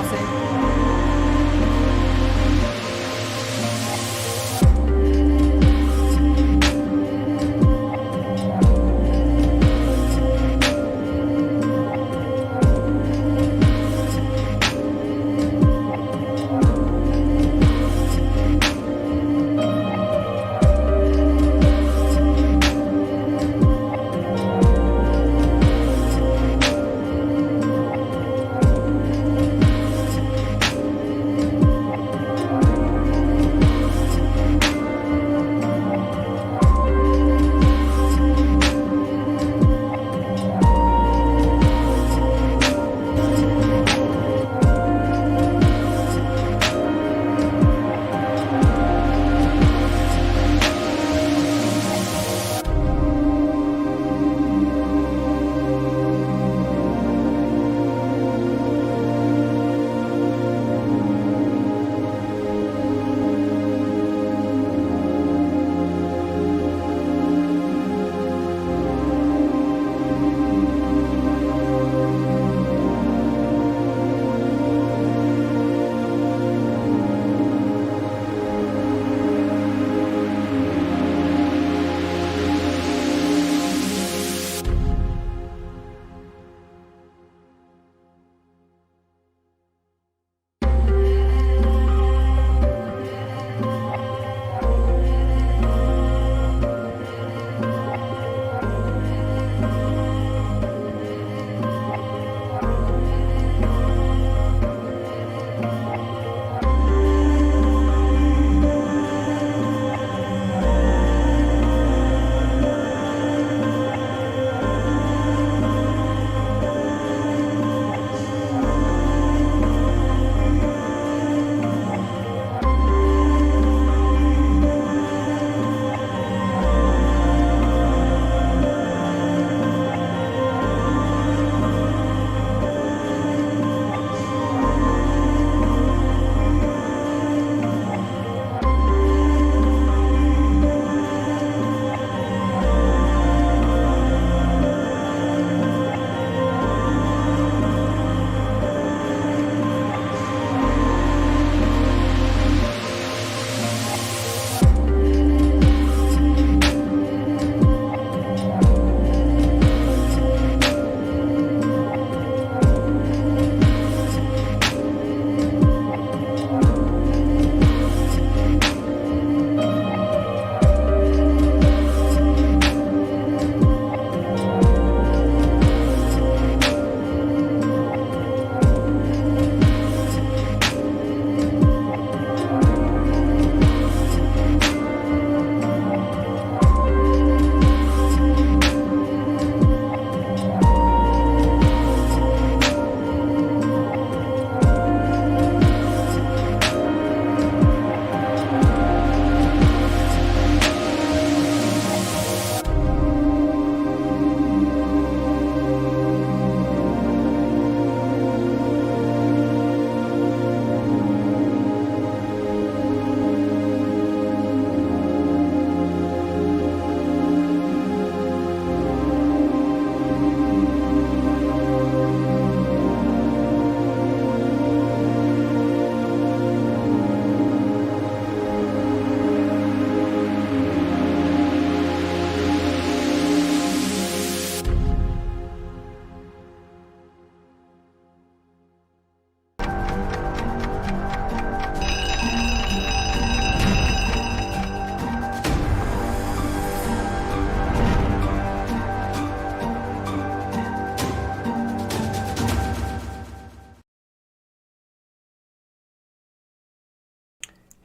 Crossing.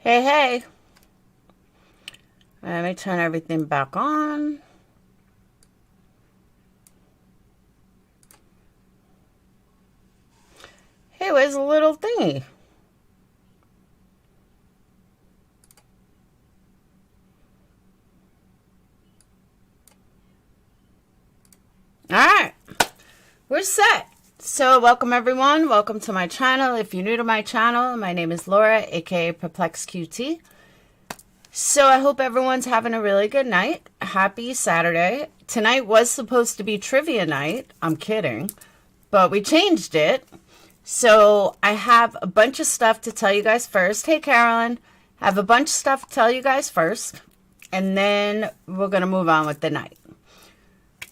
Hey, hey. Let me turn everything back on. Hey, where's the little thingy? All right, we're set. So welcome everyone, welcome to my channel. If you're new to my channel, my name is Laura, aka PURPLEXEDQT. So I hope everyone's having a really good night. Happy Saturday. Tonight was supposed to be trivia night. I'm kidding, but we changed it. So I have a bunch of stuff to tell you guys first. Hey, Carolyn. I have a bunch of stuff to tell you guys first. And then we're going to move on with the night.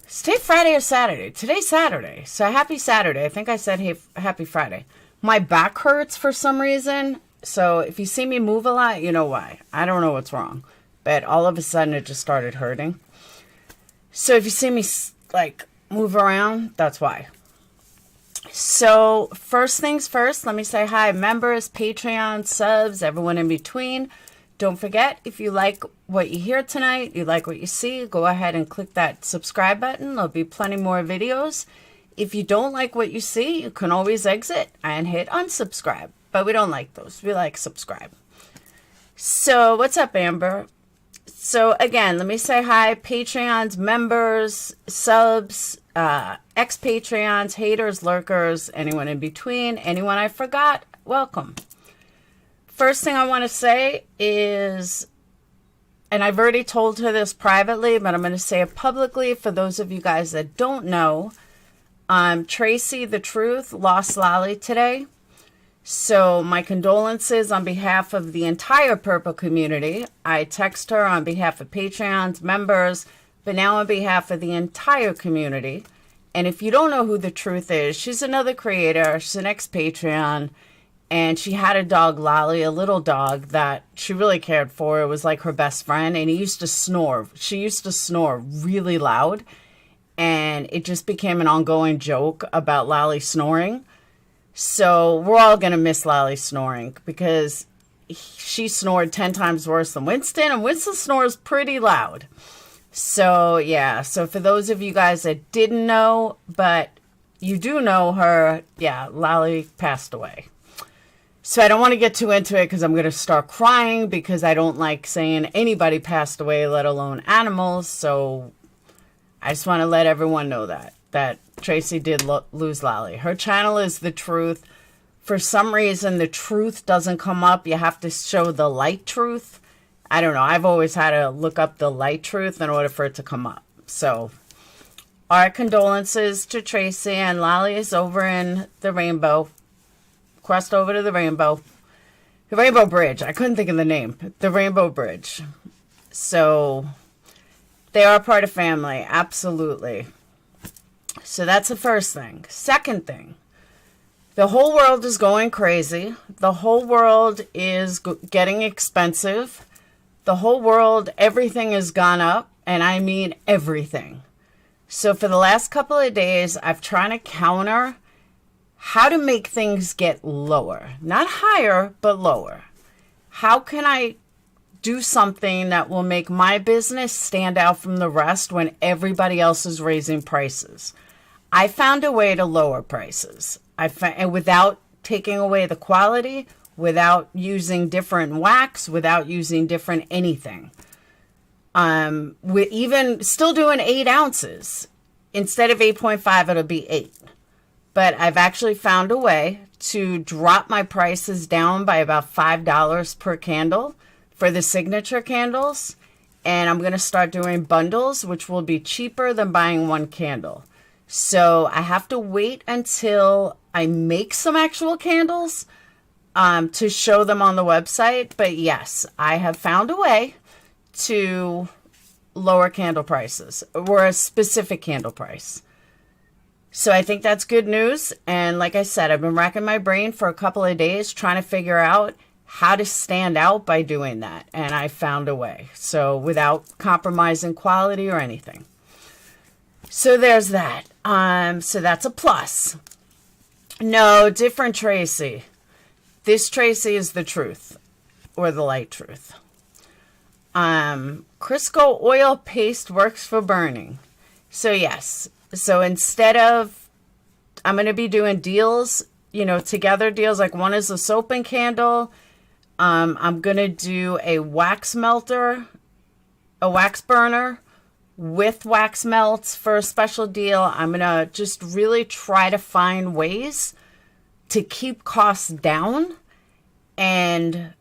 Is today Friday or Saturday? Today's Saturday. So happy Saturday. I think I said hey, happy Friday. My back hurts for some reason. So if you see me move a lot, you know why. I don't know what's wrong. But all of a sudden it just started hurting. So if you see me like move around, that's why. So first things first, let me say hi, members, Patreon, subs, everyone in between. Don't forget, if you like what you hear tonight, you like what you see, go ahead and click that subscribe button. There'll be plenty more videos. If you don't like what you see, you can always exit and hit unsubscribe. But we don't like those. We like subscribe. So what's up, Amber? So again, let me say hi, Patreons, members, subs, ex-Patreons, haters, lurkers, anyone in between, anyone I forgot, welcome. First thing I want to say is, and I've already told her this privately, but I'm going to say it publicly for those of you guys that don't know. Tracy the Truth lost Lolly today. So my condolences on behalf of the entire Purple community. I text her on behalf of Patreons, members, but now on behalf of the entire community. And if you don't know who the Truth is, she's another creator. She's an ex-Patreon. And she had a dog, Lolly, a little dog that she really cared for. It was like her best friend. And he used to snore. She used to snore really loud. And it just became an ongoing joke about Lolly snoring. So we're all going to miss Lolly snoring because she snored 10 times worse than Winston. And Winston snores pretty loud. So, yeah. So for those of you guys that didn't know, but you do know her, yeah, Lolly passed away. So I don't want to get too into it because I'm going to start crying because I don't like saying anybody passed away, let alone animals. So I just want to let everyone know that Tracy did lose Lolly. Her channel is The Truth. For some reason, The Truth doesn't come up. You have to show the light truth. I don't know. I've always had to look up the light truth in order for it to come up. So our condolences to Tracy, and Lolly is over in the rainbow. Crossed over to the Rainbow Bridge. I couldn't think of the name. The Rainbow Bridge. So they are part of family. Absolutely. So that's the first thing. Second thing. The whole world is going crazy. The whole world is getting expensive. The whole world, everything has gone up. And I mean everything. So for the last couple of days, I've tried to counter how to make things get lower. Not higher, but lower. How can I do something that will make my business stand out from the rest when everybody else is raising prices? I found a way to lower prices. And without taking away the quality, without using different wax, without using different anything. With even still doing 8 ounces. Instead of 8.5, it'll be 8. But I've actually found a way to drop my prices down by about $5 per candle for the signature candles. And I'm going to start doing bundles, which will be cheaper than buying one candle. So I have to wait until I make some actual candles to show them on the website. But yes, I have found a way to lower candle prices, or a specific candle price. So I think that's good news. And like I said, I've been racking my brain for a couple of days trying to figure out how to stand out by doing that. And I found a way. So without compromising quality or anything. So there's that. So that's a plus. No, different Tracy. This Tracy is the truth, or the light truth. Crisco oil paste works for burning. So yes. So instead of, I'm going to be doing deals, together deals. Like one is a soap and candle. I'm going to do a wax melter, a wax burner with wax melts for a special deal. I'm going to just really try to find ways to keep costs down. And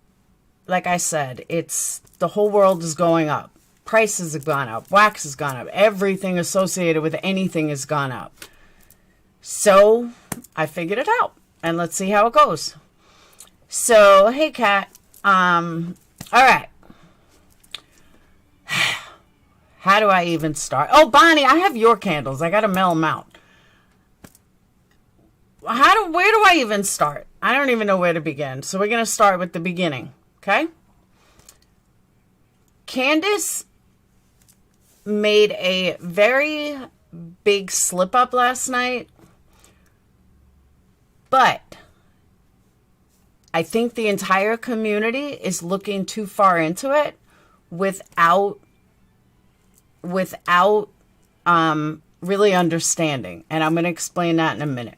like I said, the whole world is going up. Prices have gone up. Wax has gone up. Everything associated with anything has gone up. So I figured it out. and let's see how it goes. So, hey, Kat. All right. How do I even start? Oh, Bonnie, I have your candles. I got to mail them out. Where do I even start? I don't even know where to begin. So we're going to start with the beginning, okay? Candus made a very big slip up last night, but I think the entire community is looking too far into it without really understanding. And I'm going to explain that in a minute.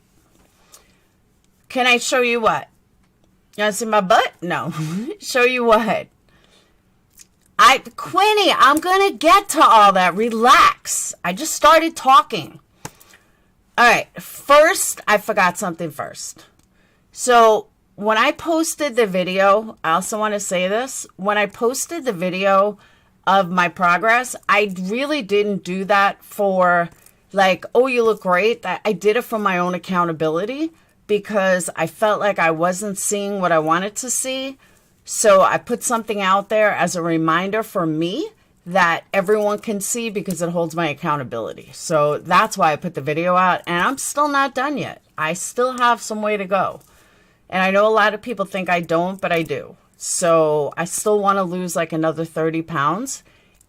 Can I show you what? You want to see my butt? No. Show you what? Quinny, I'm going to get to all that. Relax. I just started talking. All right. First, I forgot something first. So when I posted the video, I also want to say this. When I posted the video of my progress, I really didn't do that for like, oh, you look great. I did it for my own accountability because I felt like I wasn't seeing what I wanted to see. So I put something out there as a reminder for me that everyone can see because it holds my accountability. So that's why I put the video out, and I'm still not done yet. I still have some way to go. And I know a lot of people think I don't, but I do. So I still want to lose like another 30 pounds,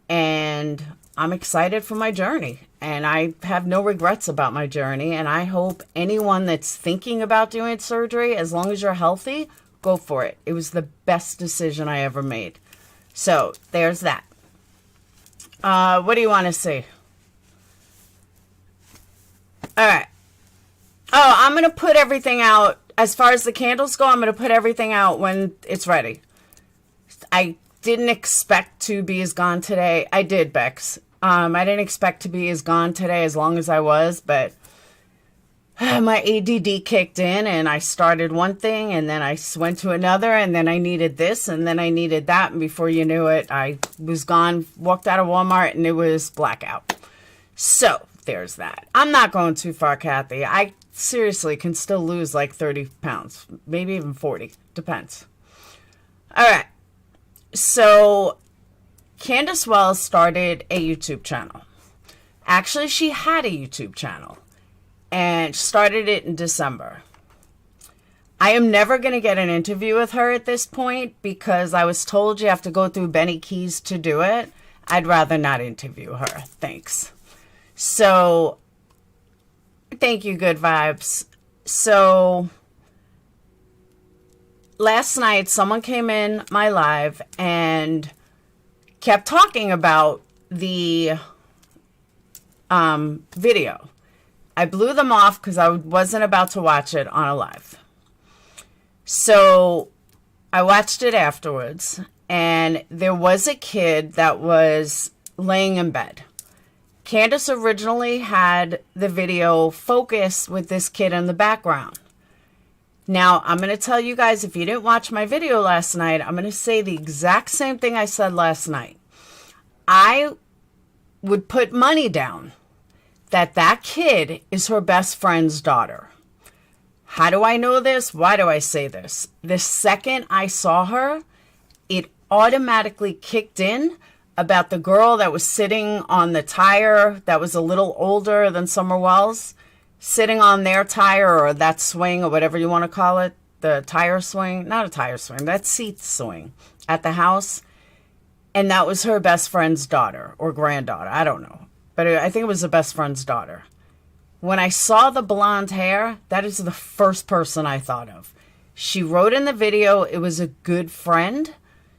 and I'm excited for my journey. And I have no regrets about my journey. And I hope anyone that's thinking about doing surgery, as long as you're healthy, go for it. It was the best decision I ever made. So there's that. What do you want to see? All right. Oh, I'm going to put everything out. As far as the candles go, I'm going to put everything out when it's ready. I didn't expect to be as gone today. I did, Bex. I didn't expect to be as gone today as long as I was, but my ADD kicked in and I started one thing and then I went to another and then I needed this and then I needed that. And before you knew it, I was gone, walked out of Walmart and it was blackout. So there's that. I'm not going too far, Kathy. I seriously can still lose like 30 pounds, maybe even 40. Depends. All right. So Candus Wells started a YouTube channel. Actually, she had a YouTube channel and started it in December. I am never going to get an interview with her at this point because I was told you have to go through Benny Keys to do it. I'd rather not interview her. Thanks. So, thank you, Good Vibes. So, last night, someone came in my live and kept talking about the video. I blew them off because I wasn't about to watch it on a live. So I watched it afterwards, and there was a kid that was laying in bed. Candus originally had the video focused with this kid in the background. Now, I'm going to tell you guys, if you didn't watch my video last night, I'm going to say the exact same thing I said last night. I would put money down that that kid is her best friend's daughter. How do I know this? Why do I say this? The second I saw her, it automatically kicked in about the girl that was sitting on the tire that was a little older than Summer Wells, sitting on their tire or that swing or whatever you want to call it, the tire swing, not a tire swing, that seat swing at the house. And that was her best friend's daughter or granddaughter. I don't know. But I think it was the best friend's daughter. When I saw the blonde hair, that is the first person I thought of. She wrote in the video it was a good friend.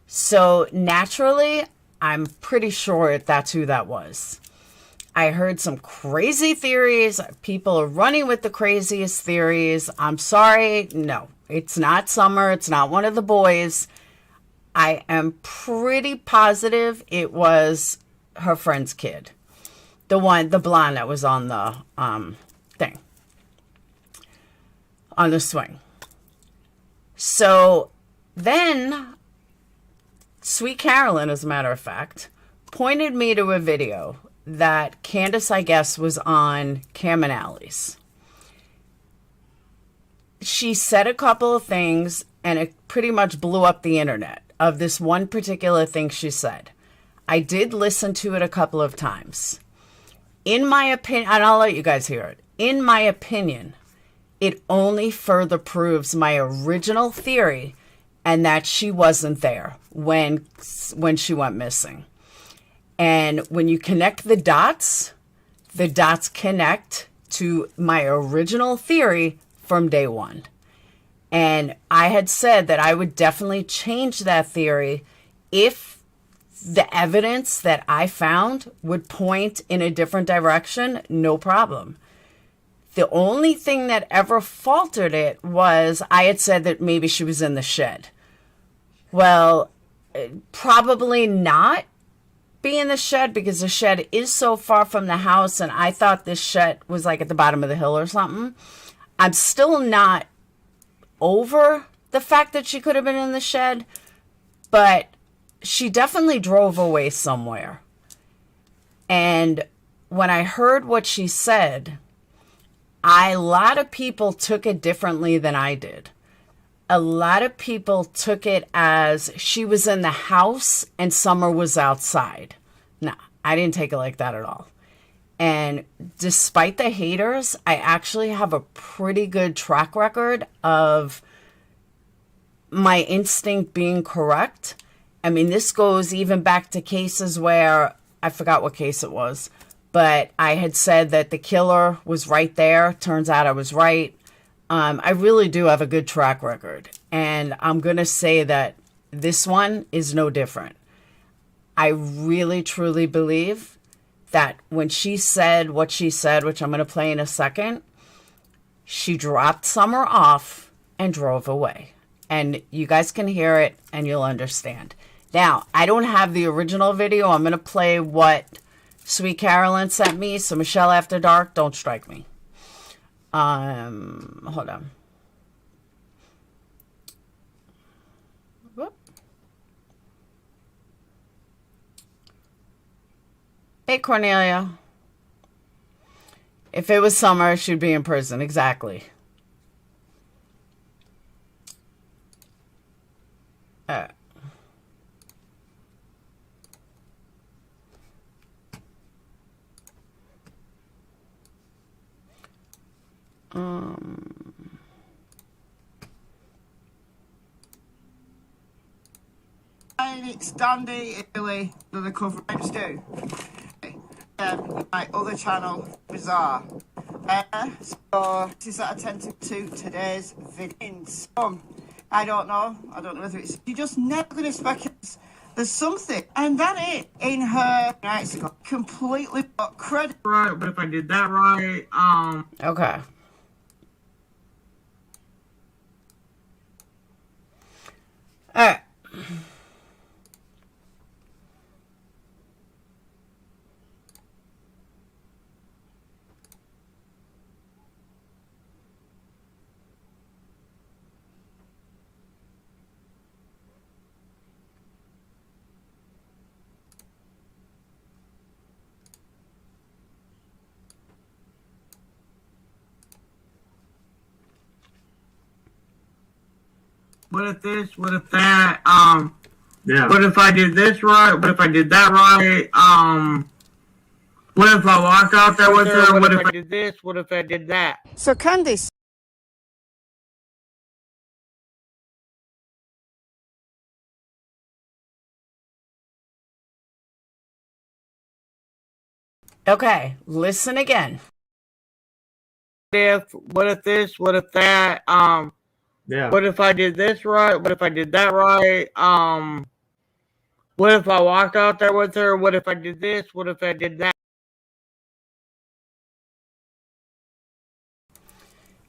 So naturally, I'm pretty sure that's who that was. I heard some crazy theories. People are running with the craziest theories. I'm sorry. No, it's not Summer. It's not one of the boys. I am pretty positive it was her friend's kid. The blonde that was on the thing. On the swing. So then, Sweet Carolyn, as a matter of fact, pointed me to a video that Candus, I guess, was on Cam and Alley's. she said a couple of things, and it pretty much blew up the internet of this one particular thing she said. I did listen to it a couple of times. In my opinion, and I'll let you guys hear it. In my opinion, it only further proves my original theory, and that she wasn't there when she went missing. And when you connect the dots connect to my original theory from day one. And I had said that I would definitely change that theory if the evidence that I found would point in a different direction, no problem. The only thing that ever faltered it was I had said that maybe she was in the shed. Well, probably not be in the shed, because the shed is so far from the house, and I thought this shed was like at the bottom of the hill or something. I'm still not over the fact that she could have been in the shed, but she definitely drove away somewhere. And when I heard what she said, a lot of people took it differently than I did. A lot of people took it as she was in the house and Summer was outside. No, I didn't take it like that at all. And despite the haters, I actually have a pretty good track record of my instinct being correct. I mean, this goes even back to cases where, I forgot what case it was, but I had said that the killer was right there. Turns out I was right. I really do have a good track record. And I'm going to say that this one is no different. I really, truly believe that when she said what she said, which I'm going to play in a second, she dropped Summer off and drove away. And you guys can hear it and you'll understand. Now, I don't have the original video. I'm going to play what Sweet Carolyn sent me. So Michelle After Dark, don't strike me. Hold on. Whoop. Hey, Cornelia. If it was Summer, she'd be in prison. Exactly. It's Dandy, Italy, the cover rights do. My other channel, Bizarre. So this is that attentive to today's video. I don't know whether it's, you just never gonna speculate. There's something, and that it in her nights ago completely got credit. Right, but if I did that right, Okay. All right. what if this, what if that, yeah. What if I did this right, what if I did that right, what if I walked out there with her, what if I did this, what if I did that? So Candus. Okay, listen again. What if this, what if that, yeah. What if I did this right, what if I did that right, what if I walked out there with her, what if I did this, what if I did that?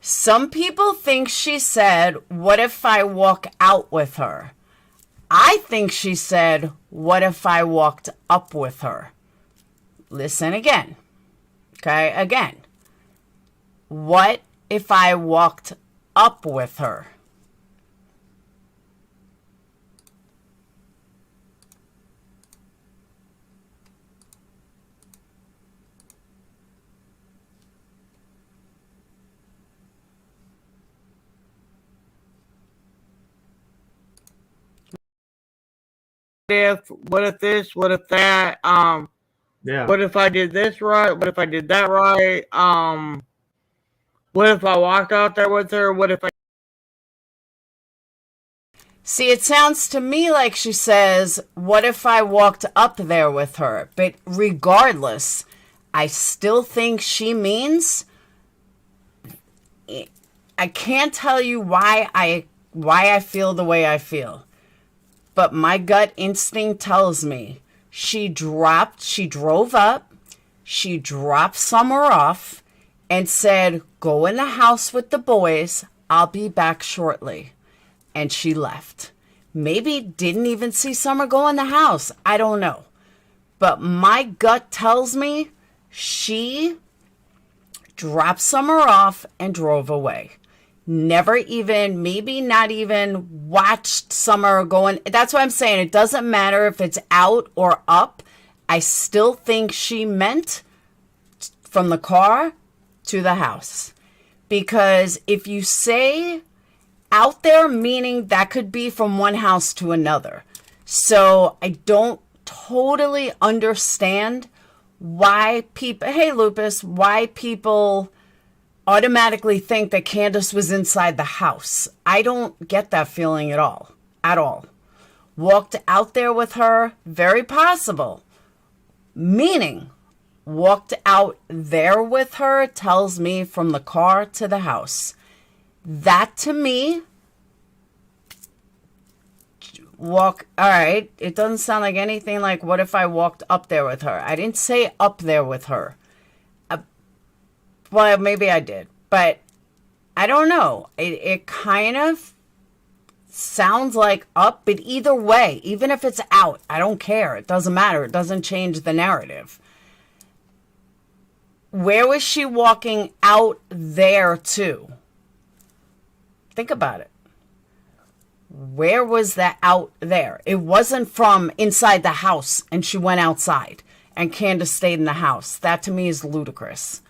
Some people think she said, what if I walk out with her? I think she said, what if I walked up with her? Listen again. Okay, again. What if I walked up with her? what if this, what if that, Yeah. what if I did this right, what if I did that right, what if I walked out there with her, what if I... See, it sounds to me like she says, what if I walked up there with her? But regardless, I still think she means... I can't tell you why I feel the way I feel. But my gut instinct tells me she drove up, she dropped Summer off, and said, go in the house with the boys, I'll be back shortly. And she left. Maybe didn't even see Summer go in the house. I don't know. But my gut tells me she dropped Summer off and drove away. Never even, maybe not even watched Summer going. That's what I'm saying. It doesn't matter if it's out or up. I still think she meant from the car to the house. Because if you say out there, meaning that could be from one house to another. So I don't totally understand why people, hey Lupus, why people automatically think that Candus was inside the house. I don't get that feeling at all. At all. Walked out there with her, very possible. Meaning, walked out there with her tells me from the car to the house. That to me, all right, it doesn't sound like anything like what if I walked up there with her. I didn't say up there with her. Well, maybe I did, but I don't know. It kind of sounds like up, but either way, even if it's out, I don't care. It doesn't matter. It doesn't change the narrative. Where was she walking out there to? Think about it. Where was that out there? It wasn't from inside the house and she went outside and Candus stayed in the house. That to me is ludicrous.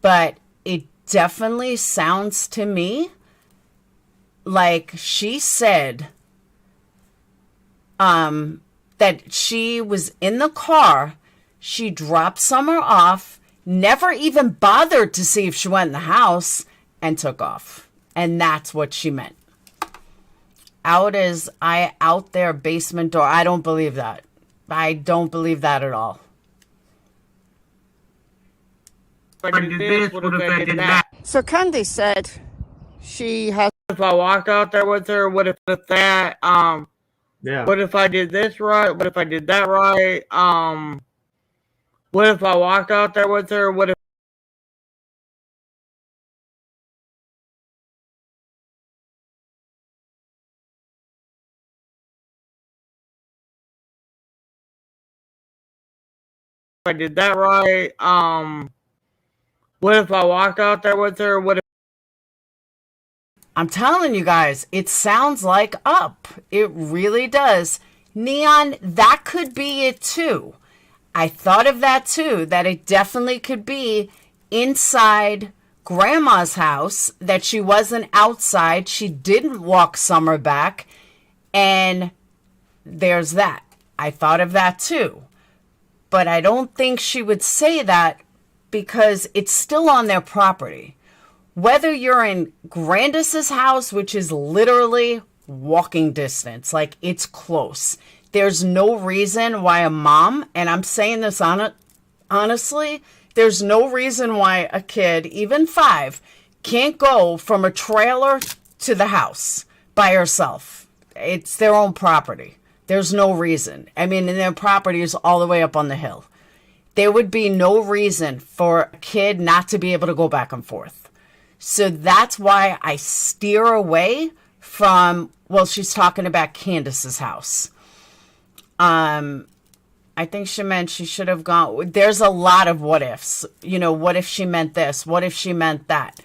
But it definitely sounds to me like she said that she was in the car. She dropped Summer off, never even bothered to see if she went in the house, and took off. And that's what she meant. Out there basement door. I don't believe that. I don't believe that at all. If I did this, what if I did that? So Candy said she has... If I walked out there with her, what if that, Yeah. what if I did this right, what if I did that right, what if I walked out there with her, what if I did that right, what if I walked out there with her, what if... I'm telling you guys, it sounds like up. It really does. Neon, that could be it too. I thought of that too, that it definitely could be inside Grandma's house, that she wasn't outside. She didn't walk Summer back. And there's that. I thought of that too. But I don't think she would say that because it's still on their property. Whether you're in Grandus's house, which is literally walking distance, like it's close. There's no reason why a mom, and I'm saying this honestly, there's no reason why a kid, even 5, can't go from a trailer to the house by herself. It's their own property. There's no reason. I mean, and their property is all the way up on the hill. There would be no reason for a kid not to be able to go back and forth. So that's why I steer away from, well, she's talking about Candus's house. I think she meant she should have gone. There's a lot of what ifs. You know, what if she meant this? What if she meant that?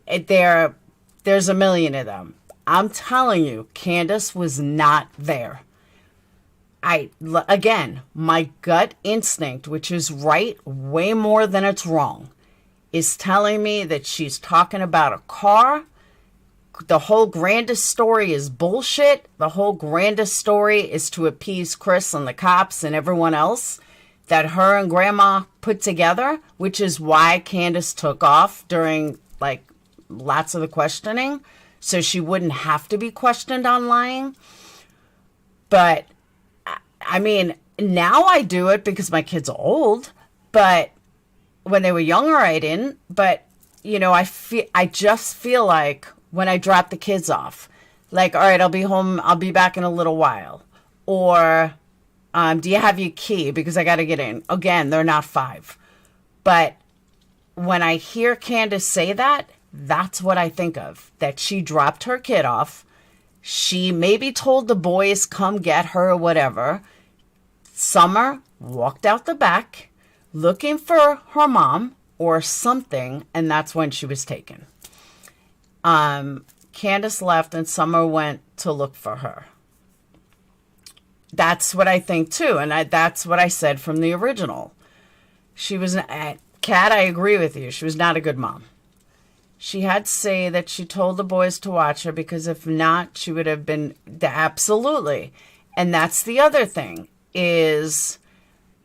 There's a million of them. I'm telling you, Candus was not there. Again, my gut instinct, which is right way more than it's wrong, is telling me that she's talking about a car the whole Grandis story is bullshit. The whole Grandis story is to appease Chris and the cops and everyone else that her and Grandma put together, which is why Candus took off during like lots of the questioning, so she wouldn't have to be questioned on lying. But I mean, now I do it because my kids are old, but when they were younger, I didn't. But, you know, I just feel like when I drop the kids off, like, all right, I'll be home, I'll be back in a little while. Or, do you have your key? Because I got to get in. Again, they're not 5. But when I hear Candus say that, that's what I think of. That she dropped her kid off. She maybe told the boys, come get her or whatever. Summer walked out the back looking for her mom or something, and that's when she was taken. Candus left and Summer went to look for her. That's what I think too, and that's what I said from the original. She was, Kat, I agree with you. She was not a good mom. She had to say that she told the boys to watch her because if not, she would have been, absolutely. And that's the other thing is,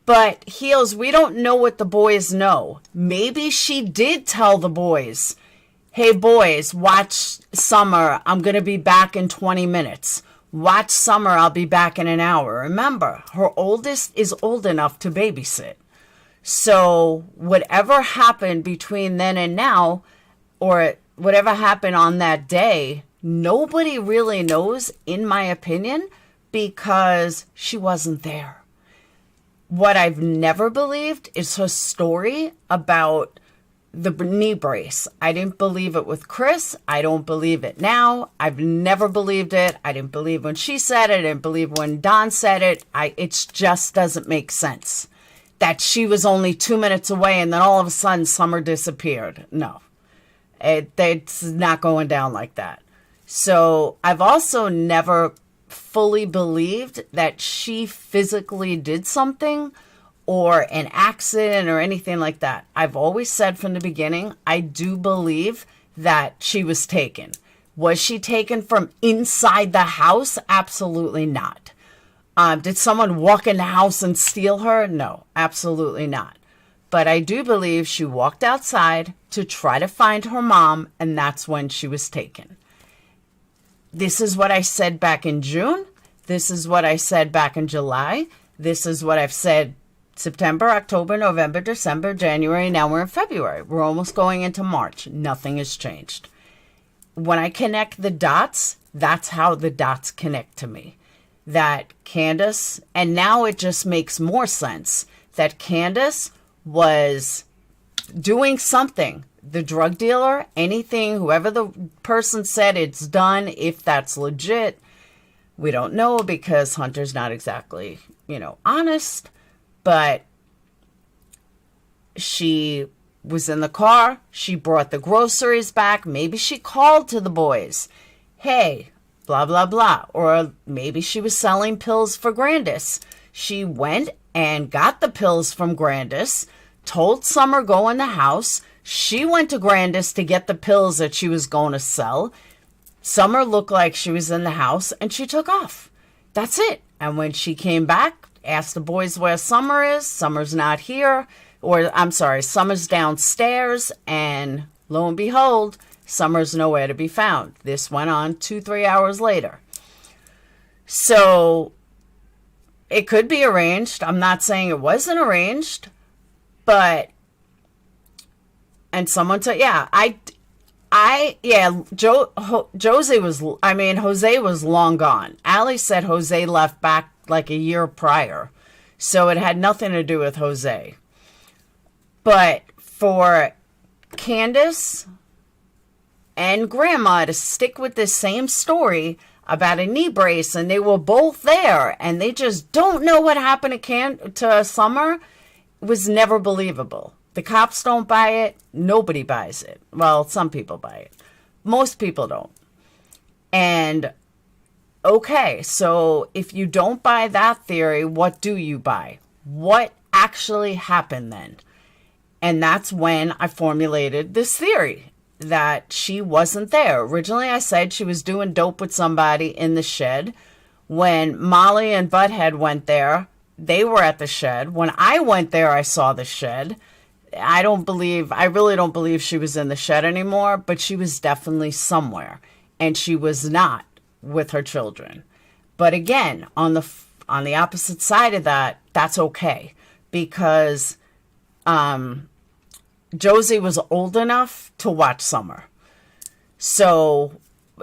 but Heels, we don't know what the boys know. Maybe she did tell the boys, hey boys, watch Summer. I'm going to be back in 20 minutes. Watch Summer. I'll be back in an hour. Remember, her oldest is old enough to babysit. So whatever happened between then and now, or whatever happened on that day, nobody really knows, in my opinion, because she wasn't there. What I've never believed is her story about the knee brace. I didn't believe it with Chris. I don't believe it now. I've never believed it. I didn't believe when she said it. I didn't believe when Don said it. It just doesn't make sense that she was only 2 minutes away and then all of a sudden Summer disappeared. No. It's not going down like that. So I've also never fully believed that she physically did something or an accident or anything like that. I've always said from the beginning, I do believe that she was taken. Was she taken from inside the house? Absolutely not. Did someone walk in the house and steal her? No, absolutely not. But I do believe she walked outside to try to find her mom, and that's when she was taken. This is what I said back in June. This is what I said back in July. This is what I've said September, October, November, December, January. Now we're in February. We're almost going into March. Nothing has changed. When I connect the dots, that's how the dots connect to me. That Candus, and now it just makes more sense, that Candus was doing something. The drug dealer, anything, whoever the person said it's done, if that's legit, we don't know because Hunter's not exactly, honest. But she was in the car. She brought the groceries back. Maybe she called to the boys. Hey, blah, blah, blah. Or maybe she was selling pills for Grandis. She went and got the pills from Grandis, told Summer go in the house. She went to Grandis to get the pills that she was going to sell. Summer looked like she was in the house and she took off. That's it. And when she came back, asked the boys where Summer is. Summer's not here. Or, I'm sorry, Summer's downstairs. And lo and behold, Summer's nowhere to be found. This went on 2-3 hours later. So it could be arranged. I'm not saying it wasn't arranged. But, and someone said, Jose was long gone. Allie said Jose left back like a year prior. So it had nothing to do with Jose. But for Candus and Grandma to stick with this same story about a knee brace, and they were both there, and they just don't know what happened to Summer, was never believable. The cops don't buy it. Nobody buys it. Well, some people buy it. Most people don't. And, okay, so if you don't buy that theory, what do you buy? What actually happened then? And that's when I formulated this theory. that she wasn't there. Originally, I said she was doing dope with somebody in the shed. When Molly and Butthead went there, they were at the shed. When I went there, I saw the shed. I really don't believe she was in the shed anymore, but she was definitely somewhere, and she was not with her children. But again, on the opposite side of that, that's okay, because Josie was old enough to watch Summer. So,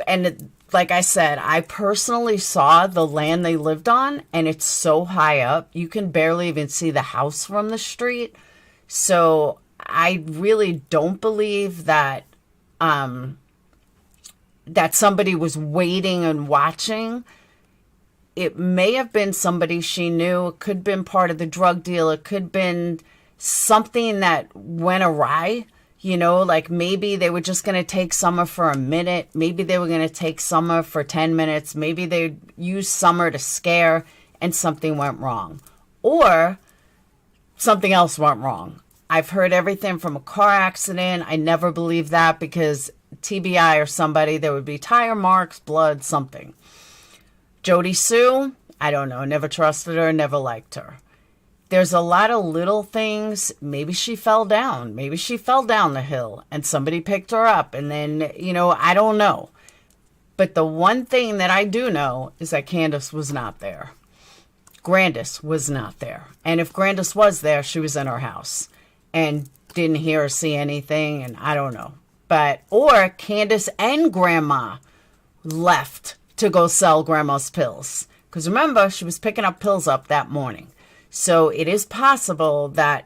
and like I said, I personally saw the land they lived on, and it's so high up, you can barely even see the house from the street. So I really don't believe that that somebody was waiting and watching. It may have been somebody she knew. It could have been part of the drug deal. It could have been something that went awry. You know, like maybe they were just going to take Summer for a minute. Maybe they were going to take Summer for 10 minutes. Maybe they used Summer to scare and something went wrong. Or something else went wrong. I've heard everything from a car accident. I never believe that, because TBI or somebody, there would be tire marks, blood, something. Jody Sue, I don't know. Never trusted her, never liked her. There's a lot of little things. Maybe she fell down. Maybe she fell down the hill and somebody picked her up. And then, you know, I don't know. But the one thing that I do know is that Candus was not there. Grandis was not there. And if Grandis was there, she was in her house and didn't hear or see anything. And I don't know. Or Candus and Grandma left to go sell Grandma's pills. Because remember, she was picking up pills up that morning. So it is possible that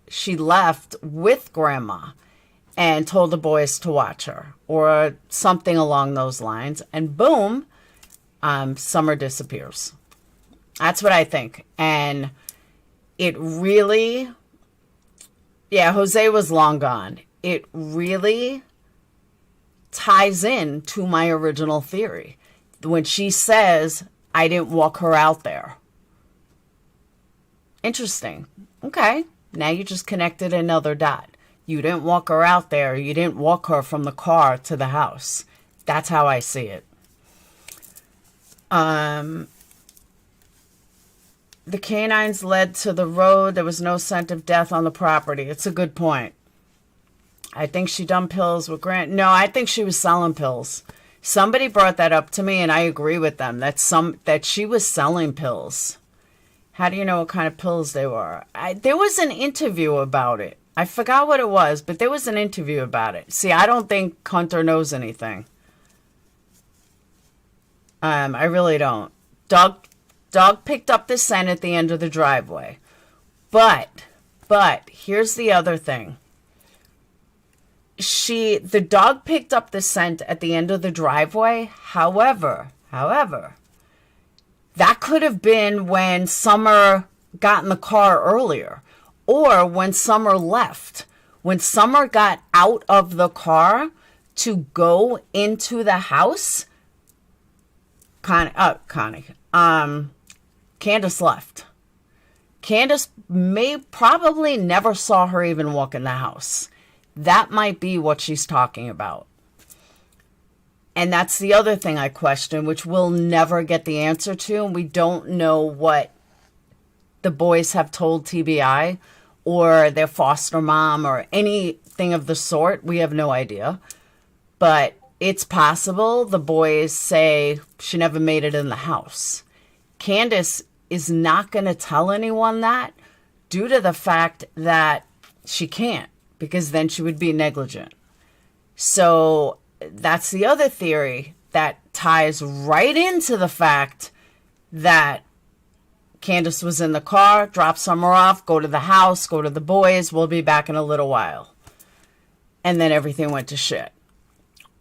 she left with Grandma and told the boys to watch her, or something along those lines. And boom, Summer disappears. That's what I think. And it really, yeah, Jose was long gone. It really ties in to my original theory. When she says, I didn't walk her out there. Interesting. Okay. Now you just connected another dot. You didn't walk her out there. You didn't walk her from the car to the house. That's how I see it. The canines led to the road. There was no scent of death on the property. It's a good point. I think she done pills with Grant. No, I think she was selling pills. Somebody brought that up to me, and I agree with them. That she was selling pills. How do you know what kind of pills they were? There was an interview about it. I forgot what it was, but there was an interview about it. See, I don't think Hunter knows anything. I really don't. Dog picked up the scent at the end of the driveway. But here's the other thing. The dog picked up the scent at the end of the driveway. However, that could have been when Summer got in the car earlier, or when Summer left. When Summer got out of the car to go into the house, Candus left. Candus probably never saw her even walk in the house. That might be what she's talking about. And that's the other thing I question, which we'll never get the answer to. And we don't know what the boys have told TBI or their foster mom or anything of the sort. We have no idea. But it's possible the boys say she never made it in the house. Candus is not going to tell anyone that due to the fact that she can't, because then she would be negligent. So that's the other theory that ties right into the fact that Candus was in the car, dropped Summer off, go to the house, go to the boys, we'll be back in a little while. And then everything went to shit.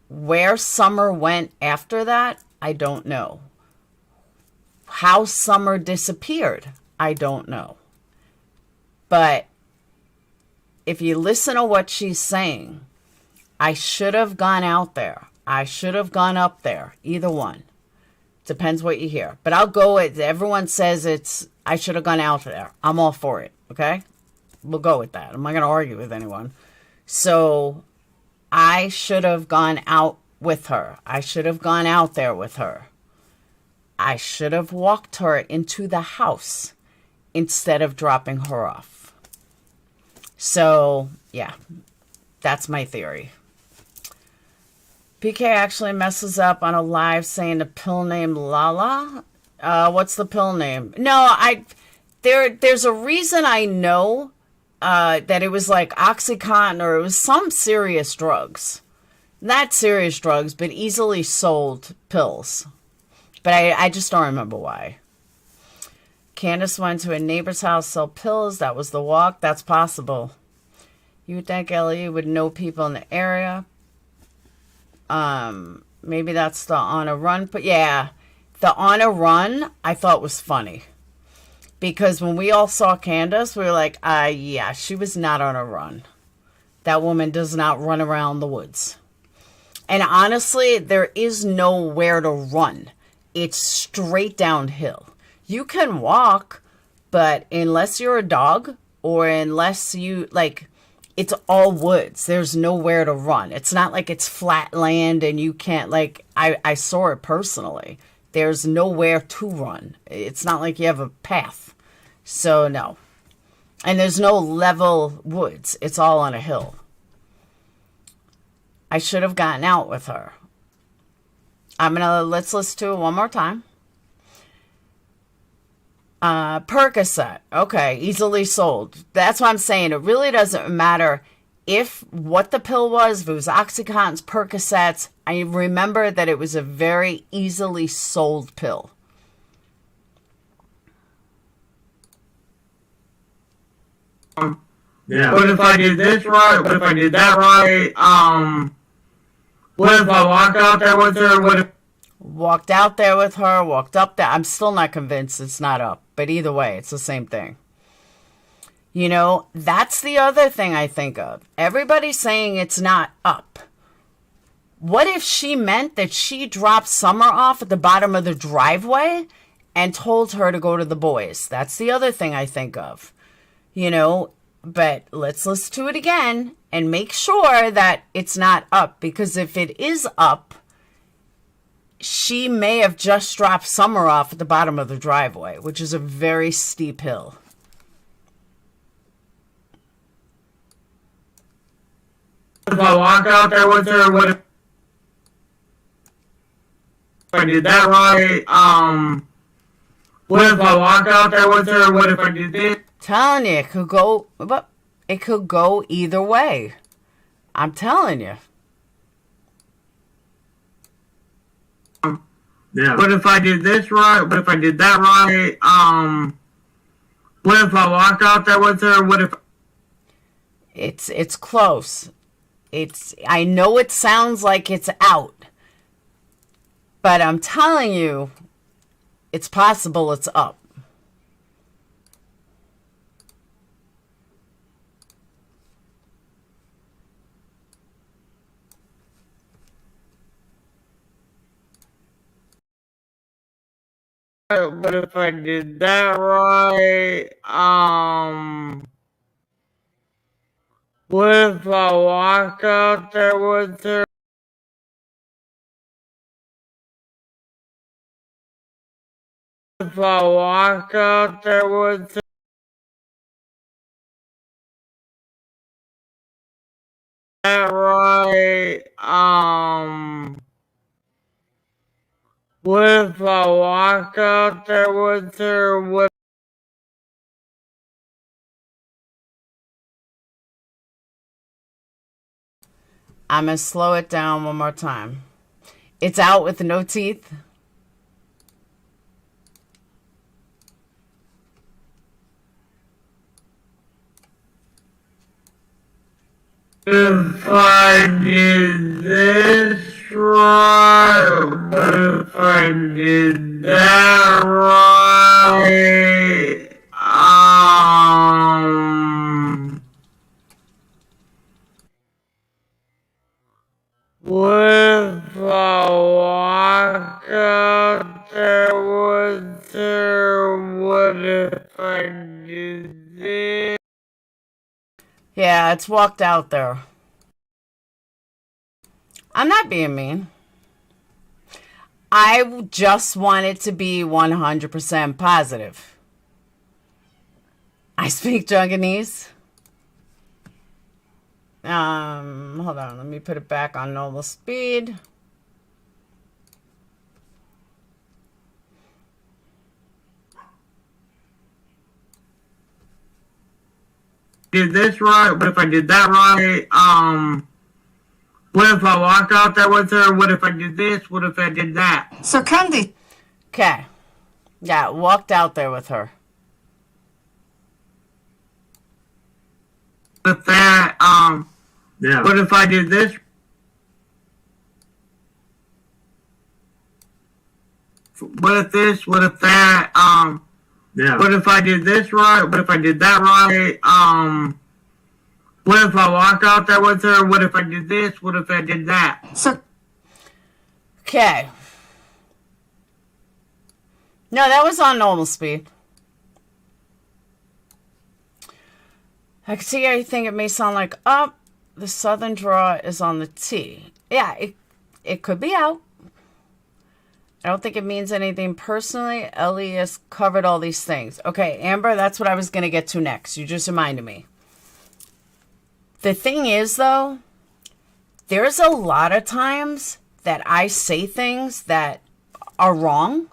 Where Summer went after that, I don't know. How Summer disappeared, I don't know. But if you listen to what she's saying, I should have gone out there. I should have gone up there. Either one. Depends what you hear. But I'll go with, everyone says I should have gone out there. I'm all for it. Okay? We'll go with that. I'm not going to argue with anyone. So, I should have gone out with her. I should have gone out there with her. I should have walked her into the house instead of dropping her off. So, yeah, that's my theory. PK actually messes up on a live saying a pill named Lala. What's the pill name? No, there's a reason I know that it was like Oxycontin or it was some serious drugs. Not serious drugs, but easily sold pills. But I just don't remember why. Candus went to a neighbor's house, sell pills. That was the walk. That's possible. You would think Ellie would know people in the area. Maybe that's the on a run. But yeah, the on a run I thought was funny. Because when we all saw Candus, we were like, yeah, she was not on a run. That woman does not run around the woods. And honestly, there is nowhere to run. It's straight downhill. You can walk, but unless you're a dog or unless you, like, it's all woods. There's nowhere to run. It's not like it's flat land and you can't, like, I saw it personally. There's nowhere to run. It's not like you have a path. So, no. And there's no level woods. It's all on a hill. I should have gotten out with her. Let's listen to it one more time. Percocet. Okay, easily sold. That's what I'm saying. It really doesn't matter what the pill was, if it was Oxycontins, Percocets. I remember that it was a very easily sold pill. Yeah. What if I did this right? What if I did that right? What if I walked out there with her? What if... Walked out there with her, walked up there. I'm still not convinced it's not up. But either way, it's the same thing. You know, that's the other thing I think of. Everybody's saying it's not up. What if she meant that she dropped Summer off at the bottom of the driveway and told her to go to the boys? That's the other thing I think of. You know, but let's listen to it again and make sure that it's not up. Because if it is up, she may have just dropped Summer off at the bottom of the driveway, which is a very steep hill. If I walked out there with her, what if I did that right? What if I walked out there with her? What if I did this? Telling you, it could go either way. I'm telling you. Yeah. What if I did this right? What if I did that right? What if I walked out there with her? What if... It's close. I know it sounds like it's out. But I'm telling you, it's possible it's up. But if I did that right, what if I walked out there with her? If I walked out there with her? That right, what if I walked out there with her? What... I'm going to slow it down one more time. It's out with no teeth. If I did this right, but if I did that right, what if I walk out there with her? What if I did this? Yeah, it's walked out there. I'm not being mean. I just want it to be 100% positive. I speak Junganese. Hold on. Let me put it back on normal speed. Did this right? What if I did that right? What if I walked out there with her? What if I did this? What if I did that? So Candy. Okay. Yeah, walked out there with her. With that, Yeah. what if I did this? What if this? What if that? Yeah. What if I did this right? What if I did that right? What if I walked out there with her? What if I did this? What if I did that? So Okay. No, that was on normal speed. I can see how you think it may sound like, oh, the southern draw is on the T. Yeah, it could be out. I don't think it means anything personally. Ellie has covered all these things. Okay, Amber, that's what I was going to get to next. You just reminded me. The thing is, though, there's a lot of times that I say things that are wrong.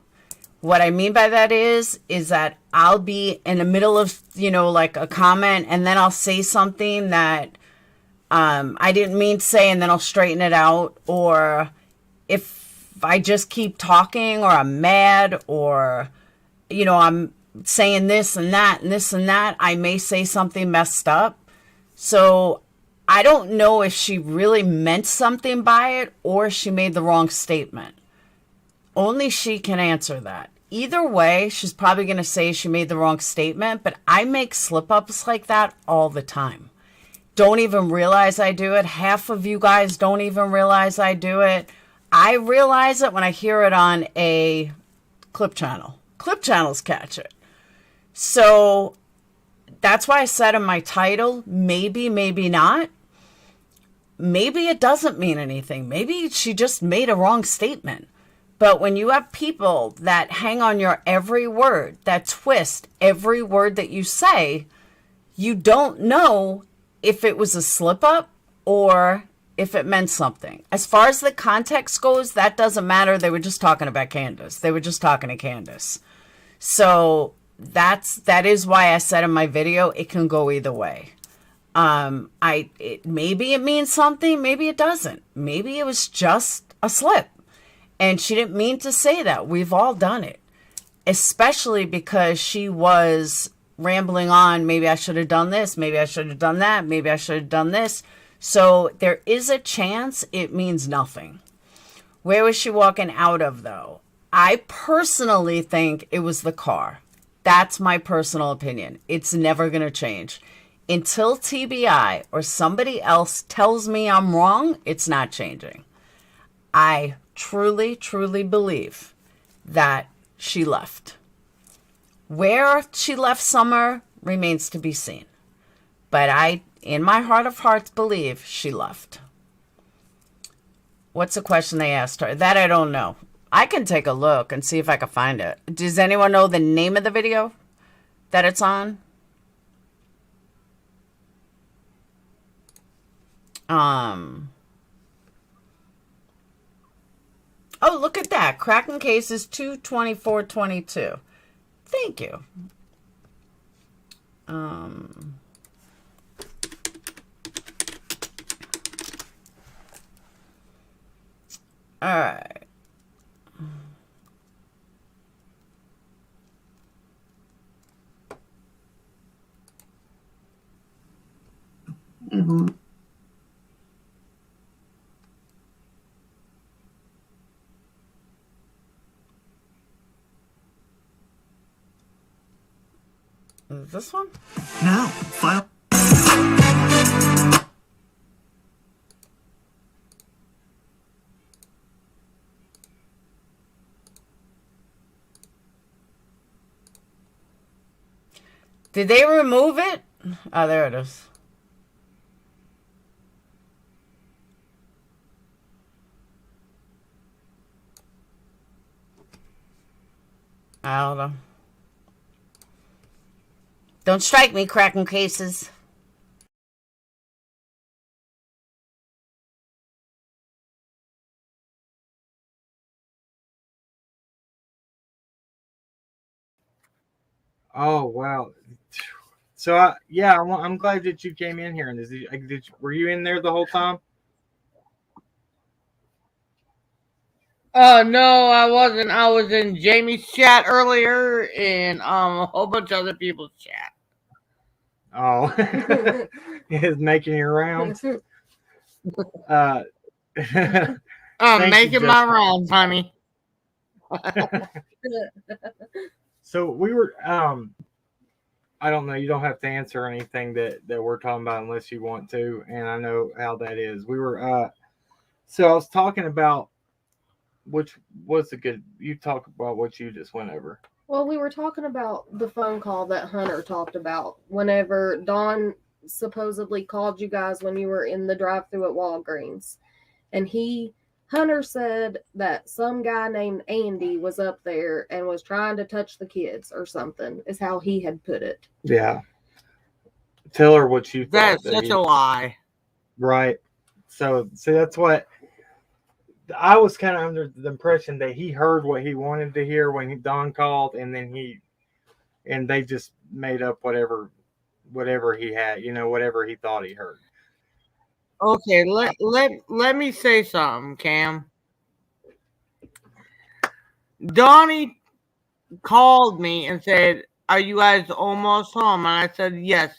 What I mean by that is that I'll be in the middle of, like a comment, and then I'll say something that I didn't mean to say, and then I'll straighten it out. Or if I just keep talking, or I'm mad, or, I'm saying this and that and this and that, I may say something messed up. So I don't know if she really meant something by it or she made the wrong statement. Only she can answer that. Either way, she's probably going to say she made the wrong statement, but I make slip-ups like that all the time. Don't even realize I do it. Half of you guys don't even realize I do it. I realize it when I hear it on a clip channel. Clip channels catch it. So that's why I said in my title, maybe, maybe not. Maybe it doesn't mean anything. Maybe she just made a wrong statement. But when you have people that hang on your every word, that twist every word that you say, you don't know if it was a slip up or if it meant something. As far as the context goes, that doesn't matter. They were just talking about Candus. They were just talking to Candus. So that is why I said in my video, it can go either way. Maybe it means something, maybe it doesn't. Maybe it was just a slip. And she didn't mean to say that. We've all done it. Especially because she was rambling on, maybe I should have done this, maybe I should have done that, maybe I should have done this. So there is a chance it means nothing. Where was she walking out of, though? I personally think it was the car. That's my personal opinion. It's never going to change. Until TBI or somebody else tells me I'm wrong, it's not changing. I truly, truly believe that she left. Where she left Summer remains to be seen. But I, in my heart of hearts, believe she left. What's the question they asked her? That I don't know. I can take a look and see if I can find it. Does anyone know the name of the video that it's on? Oh, look at that. Cracking cases 22422. Thank you. All right. Mm-hmm. Is this one? Now, file. Did they remove it? Oh, there it is. I don't know. Don't strike me, cracking cases. Oh wow. So I'm glad that you came in here. And were you in there the whole time? No, I wasn't. I was in Jamie's chat earlier and a whole bunch of other people's chat. Oh, is making your rounds. I'm making my rounds, honey. So we were I don't know, you don't have to answer anything that we're talking about unless you want to, and I know how that is. We were so I was talking about which was a good, you talk about what you just went over. Well, we were talking about the phone call that Hunter talked about whenever Dawn supposedly called you guys when you were in the drive-thru at Walgreens. And Hunter said that some guy named Andy was up there and was trying to touch the kids or something, is how he had put it. Yeah. Tell her what you thought. That's such a lie. Right. So, see, that's what I was kind of under the impression that he heard what he wanted to hear when Don called, and then they just made up whatever he had, whatever he thought he heard. Okay, let me say something, Cam. Donnie called me and said, "Are you guys almost home?" And I said, "Yes.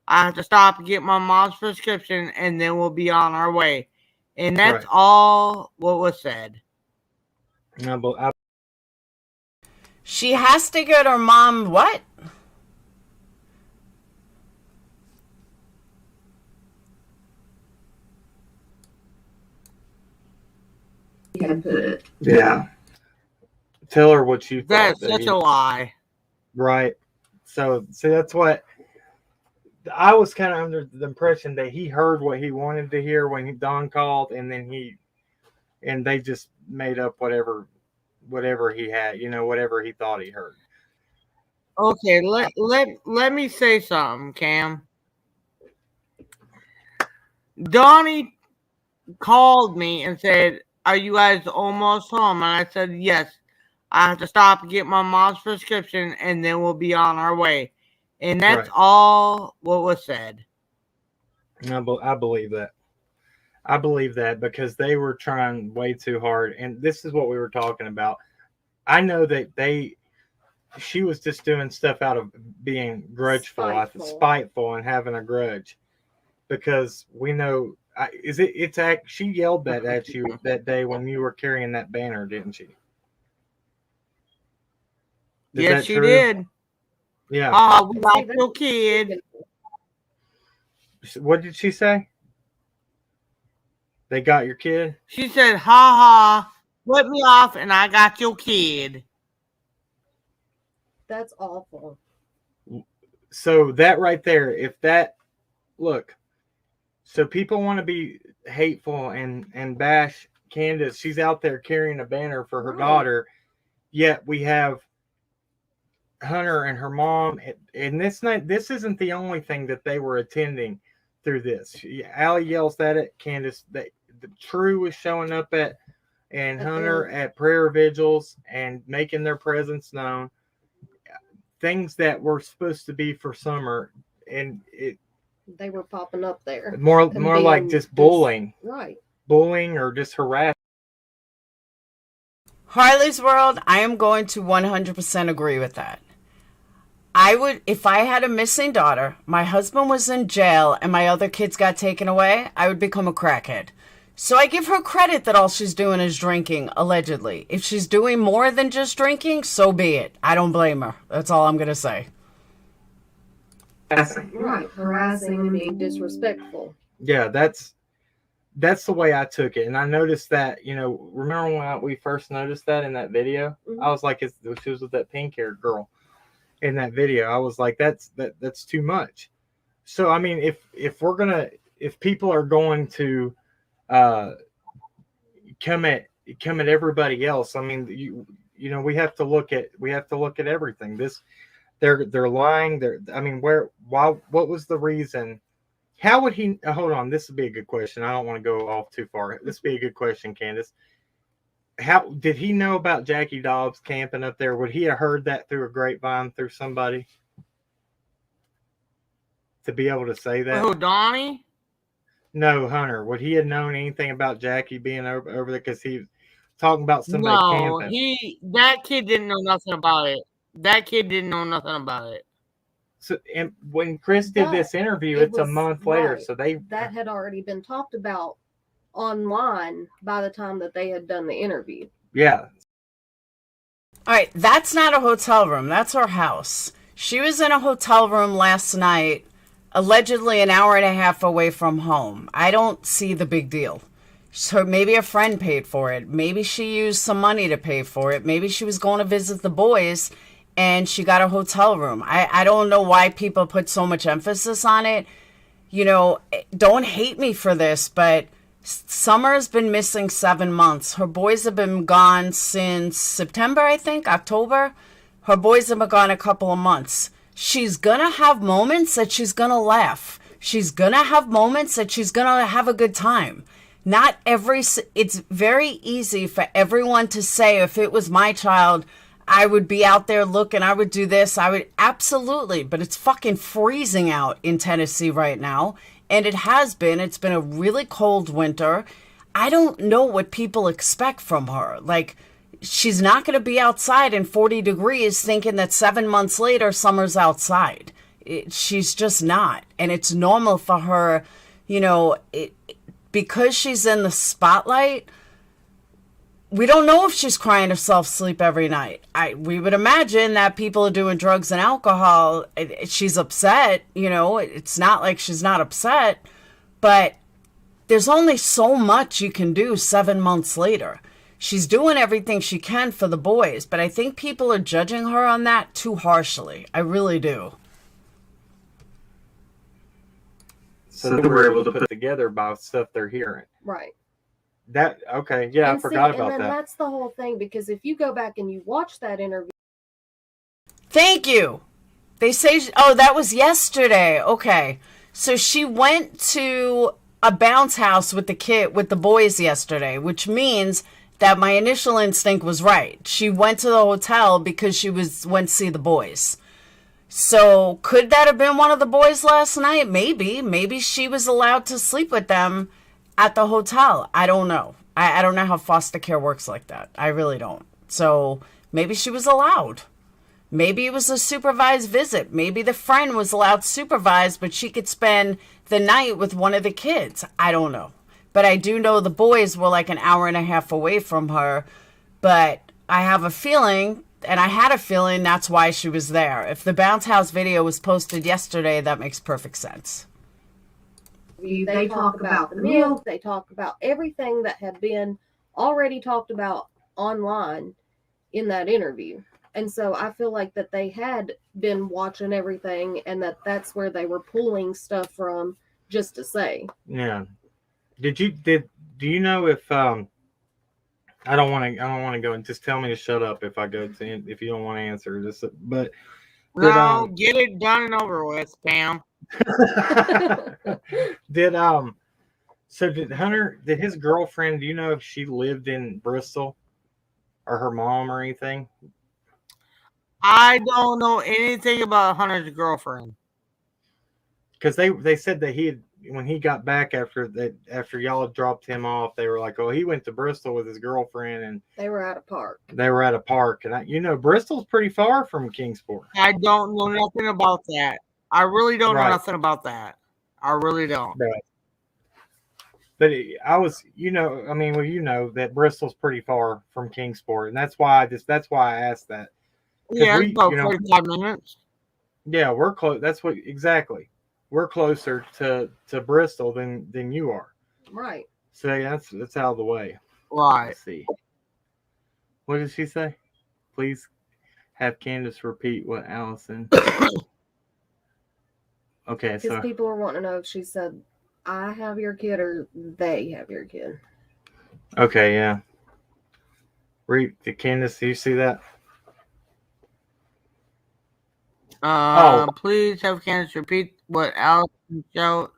I have to stop and get my mom's prescription, and then we'll be on our way." And that's all what was said. She has to get her mom what? Yeah. Tell her what you thought. That's such a lie. Right. So, see, that's what I was kind of under the impression that he heard what he wanted to hear when Don called, and then they just made up whatever he had, whatever he thought he heard. Okay, let me say something, Cam. Donnie called me and said, "Are you guys almost home?" And I said, "Yes. I have to stop and get my mom's prescription, and then we'll be on our way." And that's all what was said. I believe that. I believe that because they were trying way too hard. And this is what we were talking about. I know that she was just doing stuff out of being spiteful and having a grudge. Because we know, she yelled that at you that day when you were carrying that banner, didn't she? Yes, she did. Yeah. Oh, we got your kid. What did she say? They got your kid? She said, "Ha ha, let me off and I got your kid." That's awful. So that right there, so people want to be hateful and bash Candus. She's out there carrying a banner for her daughter, yet we have Hunter and her mom, and this isn't the only thing that they were attending through this. Allie yells at it. Candus, the True was showing up and Hunter at prayer vigils and making their presence known. Things that were supposed to be for summer, and they were popping up there. More like just bullying. Right. Bullying or just harassing. Harley's World, I am going to 100% agree with that. I would, if I had a missing daughter, my husband was in jail, and my other kids got taken away, I would become a crackhead. So I give her credit that all she's doing is drinking, allegedly. If she's doing more than just drinking, so be it. I don't blame her. That's all I'm going to say. Right. Harassing and being disrespectful. Yeah, that's the way I took it. And I noticed that, remember when we first noticed that in that video? Mm-hmm. I was like, she was with that pink-haired girl in that video. I was like, that's too much. So, I mean, if people are going to come at everybody else, I mean, we have to look at everything. They're lying. I mean, why? What was the reason? How would he? Hold on, this would be a good question. I don't want to go off too far. This would be a good question, Candace. How did he know about Jackie Dobbs camping up there? Would he have heard that through a grapevine, through somebody, to be able to say that? Who, Donnie? No, Hunter. Would he have known anything about Jackie being over there? Because he was talking about somebody No, camping. that kid didn't know nothing about it. That kid didn't know nothing about it. So, and when Chris did this interview, it's a month later. So that had already been talked about online by the time that they had done the interview. Yeah. All right, that's not a hotel room. That's her house. She was in a hotel room last night, allegedly an hour and a half away from home. I don't see the big deal. So maybe a friend paid for it. Maybe she used some money to pay for it. Maybe she was going to visit the boys and she got a hotel room. I don't know why people put so much emphasis on it. Don't hate me for this, but Summer's been missing 7 months. Her boys have been gone since September, I think, October. Her boys have been gone a couple of months. She's going to have moments that she's going to laugh. She's going to have moments that she's going to have a good time. It's very easy for everyone to say, if it was my child, I would be out there looking, I would do this, absolutely. But it's fucking freezing out in Tennessee right now. And it's been a really cold winter. I don't know what people expect from her. Like, she's not going to be outside in 40 degrees thinking that 7 months later, Summer's outside. She's just not. And it's normal for her, because she's in the spotlight. We don't know if she's crying herself to sleep every night. We would imagine that people are doing drugs and alcohol. She's upset, It's not like she's not upset. But there's only so much you can do 7 months later. She's doing everything she can for the boys. But I think people are judging her on that too harshly. I really do. So they were able to put together about stuff they're hearing. Right. Okay, yeah, I forgot about that. And then that's the whole thing, because if you go back and you watch that interview. Thank you. They say, that was yesterday. Okay. So she went to a bounce house with the boys yesterday, which means that my initial instinct was right. She went to the hotel because she went to see the boys. So could that have been one of the boys last night? Maybe. Maybe she was allowed to sleep with them at the hotel. I don't know. I don't know how foster care works like that. I really don't. So maybe she was allowed. Maybe it was a supervised visit. Maybe the friend was allowed supervised, but she could spend the night with one of the kids. I don't know. But I do know the boys were like an hour and a half away from her. But I have a feeling, and I had a feeling that's why she was there. If the bounce house video was posted yesterday, that makes perfect sense. They talk about the meals. They talk about everything that had been already talked about online in that interview. And so I feel like that they had been watching everything, and that's where they were pulling stuff from just to say. Yeah. Do you know if I don't want to go and just tell me to shut up if you don't want to answer this, but get it done and over with, Pam. Did Hunter, did his girlfriend, do you know if she lived in Bristol or her mom or anything? I don't know anything about Hunter's girlfriend. Because they said that when he got back after y'all had dropped him off, they were like, oh, he went to Bristol with his girlfriend and they were at a park. And Bristol's pretty far from Kingsport. I don't know nothing about that. I really don't know nothing about that. I really don't. Right. But I was, that Bristol's pretty far from Kingsport, and that's why I asked that. Yeah, about 45 minutes. Yeah, we're close. Exactly. We're closer to Bristol than you are. Right. So yeah, that's out of the way. Right. Let's see. What did she say? Please have Candus repeat what Allison. Okay, because people were wanting to know if she said, I have your kid or they have your kid. Okay, yeah. Read the Candus. Do you see that? Please have Candus repeat what Allison shouted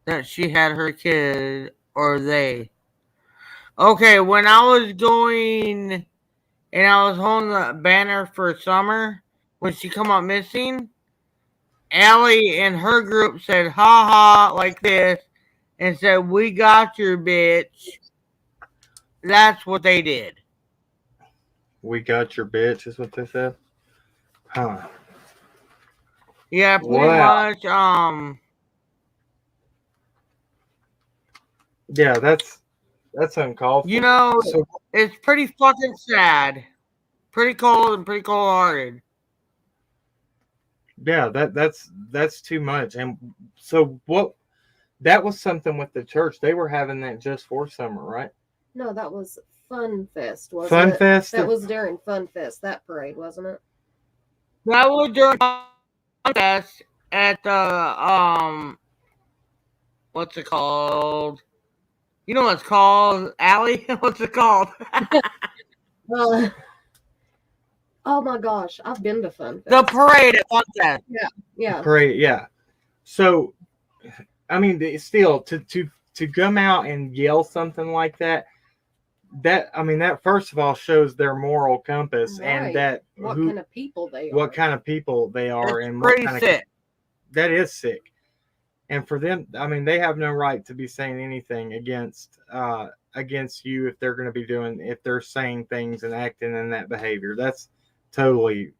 that she had her kid, or they. Okay, when I was going and I was holding the banner for summer, when she come up missing, Allie and her group said, ha ha, like this, and said, we got your bitch. That's what they did. We got your bitch, is what they said. Huh. Yeah, pretty much. Yeah, that's uncalled for. You know, it's pretty fucking sad. Pretty cold and pretty cold-hearted. Yeah, that's too much. And so what? That was something with the church. They were having that just for summer, right? No, that was Fun Fest, wasn't Fun it? Fest? That was during Fun Fest, that parade, wasn't it? That was during Fun Fest at the, what's it called? You know what it's called, Allie? What's it called? Oh my gosh, I've been to Fun Fest. The parade at Fun Fest. Yeah. Parade, yeah. So, I mean, still to come out and yell something like that, I mean, that first of all shows their moral compass, Right. and that What kind of people they are. what kind of people they are, It's and pretty what kind sick. that is sick. And for them, I mean, they have no right to be saying anything against you if they're saying things and acting in that behavior. That's totally.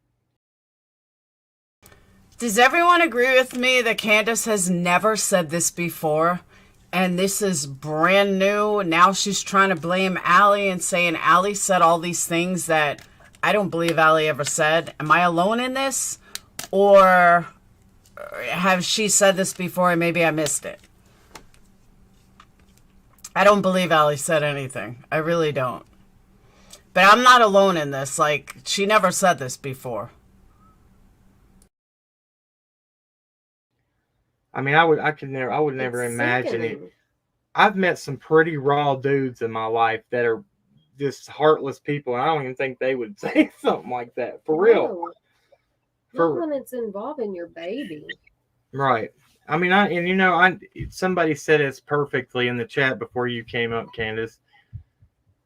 Does everyone agree with me that Candus has never said this before? And this is brand new. Now she's trying to blame Allie and saying Allie said all these things that I don't believe Allie ever said. Am I alone in this? Or have she said this before and maybe I missed it? I don't believe Allie said anything. I really don't. But I'm not alone in this. Like, she never said this before. I mean, I would never imagine it. I've met some pretty raw dudes in my life that are just heartless people, and I don't even think they would say something like that for real. Not when it's involving your baby. Right. I mean, somebody said it's perfectly in the chat before you came up, Candus.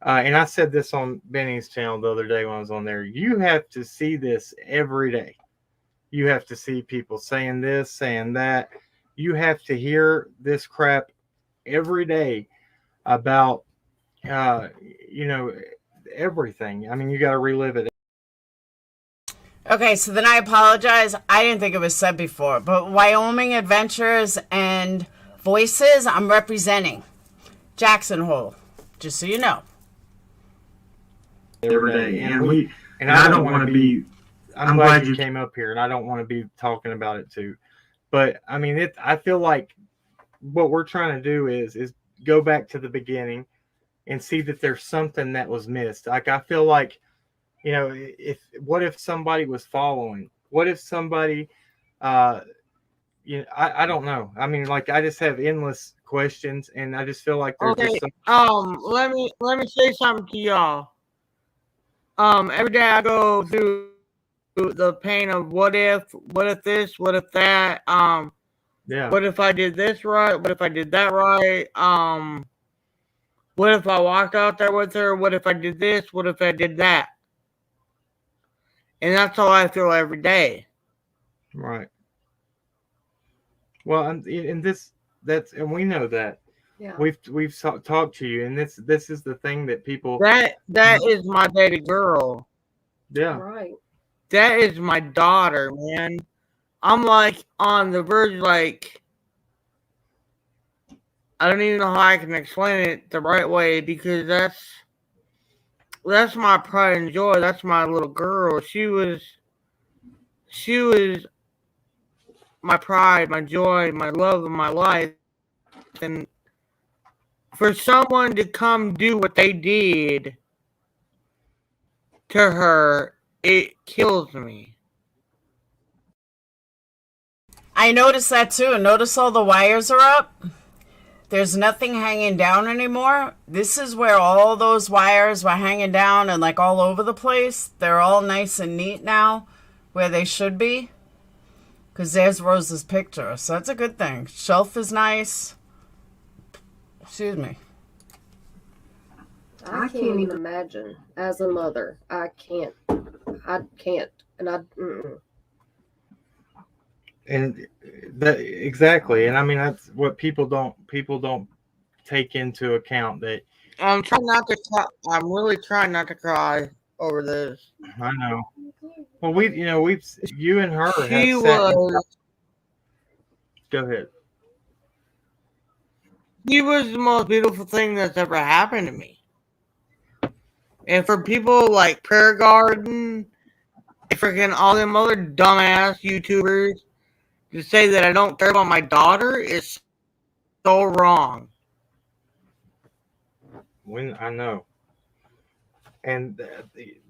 And I said this on Benny's channel the other day when I was on there. You have to see this every day. You have to see people saying this, saying that. You have to hear this crap every day about, everything. I mean, you got to relive it. Okay, so then I apologize. I didn't think it was said before, but Wyoming Adventures and Voices, I'm representing Jackson Hole, just so you know. Every day. And I don't want to be. I'm glad you came up here, and I don't want to be talking about it too. But I mean, I feel like what we're trying to do is go back to the beginning and see that there's something that was missed. Like, I feel like, what if somebody was following? What if somebody, I don't know. I mean, like, I just have endless questions, and I just feel like there's Okay. just Let me say something to y'all. Every day I go through the pain of what if this, what if that, yeah. What if I did this right? What if I did that right? What if I walked out there with her? What if I did this? What if I did that? And that's how I feel every day. Right. Well, and we know that. Yeah. We've talked to you, and this is the thing that people. That is my baby girl. Yeah. Right. That is my daughter, man. I'm like on the verge, like, I don't even know how I can explain it the right way, because that's my pride and joy. That's my little girl. She was my pride, my joy, my love of my life. And for someone to come do what they did to her, it kills me. I noticed that too. Notice all the wires are up? There's nothing hanging down anymore. This is where all those wires were hanging down and like all over the place. They're all nice and neat now where they should be. Because there's Rose's picture. So that's a good thing. Shelf is nice. Excuse me. I can't even imagine as a mother. I can't. And And that exactly. And I mean, that's what people don't take into account that. I'm trying not to cry. I'm really trying not to cry over this. I know. Well, you and her have She sat. was. Go ahead. She was the most beautiful thing that's ever happened to me. And for people like Prayer Garden, freaking all them other dumbass YouTubers to say that I don't care about my daughter is so wrong. I know. And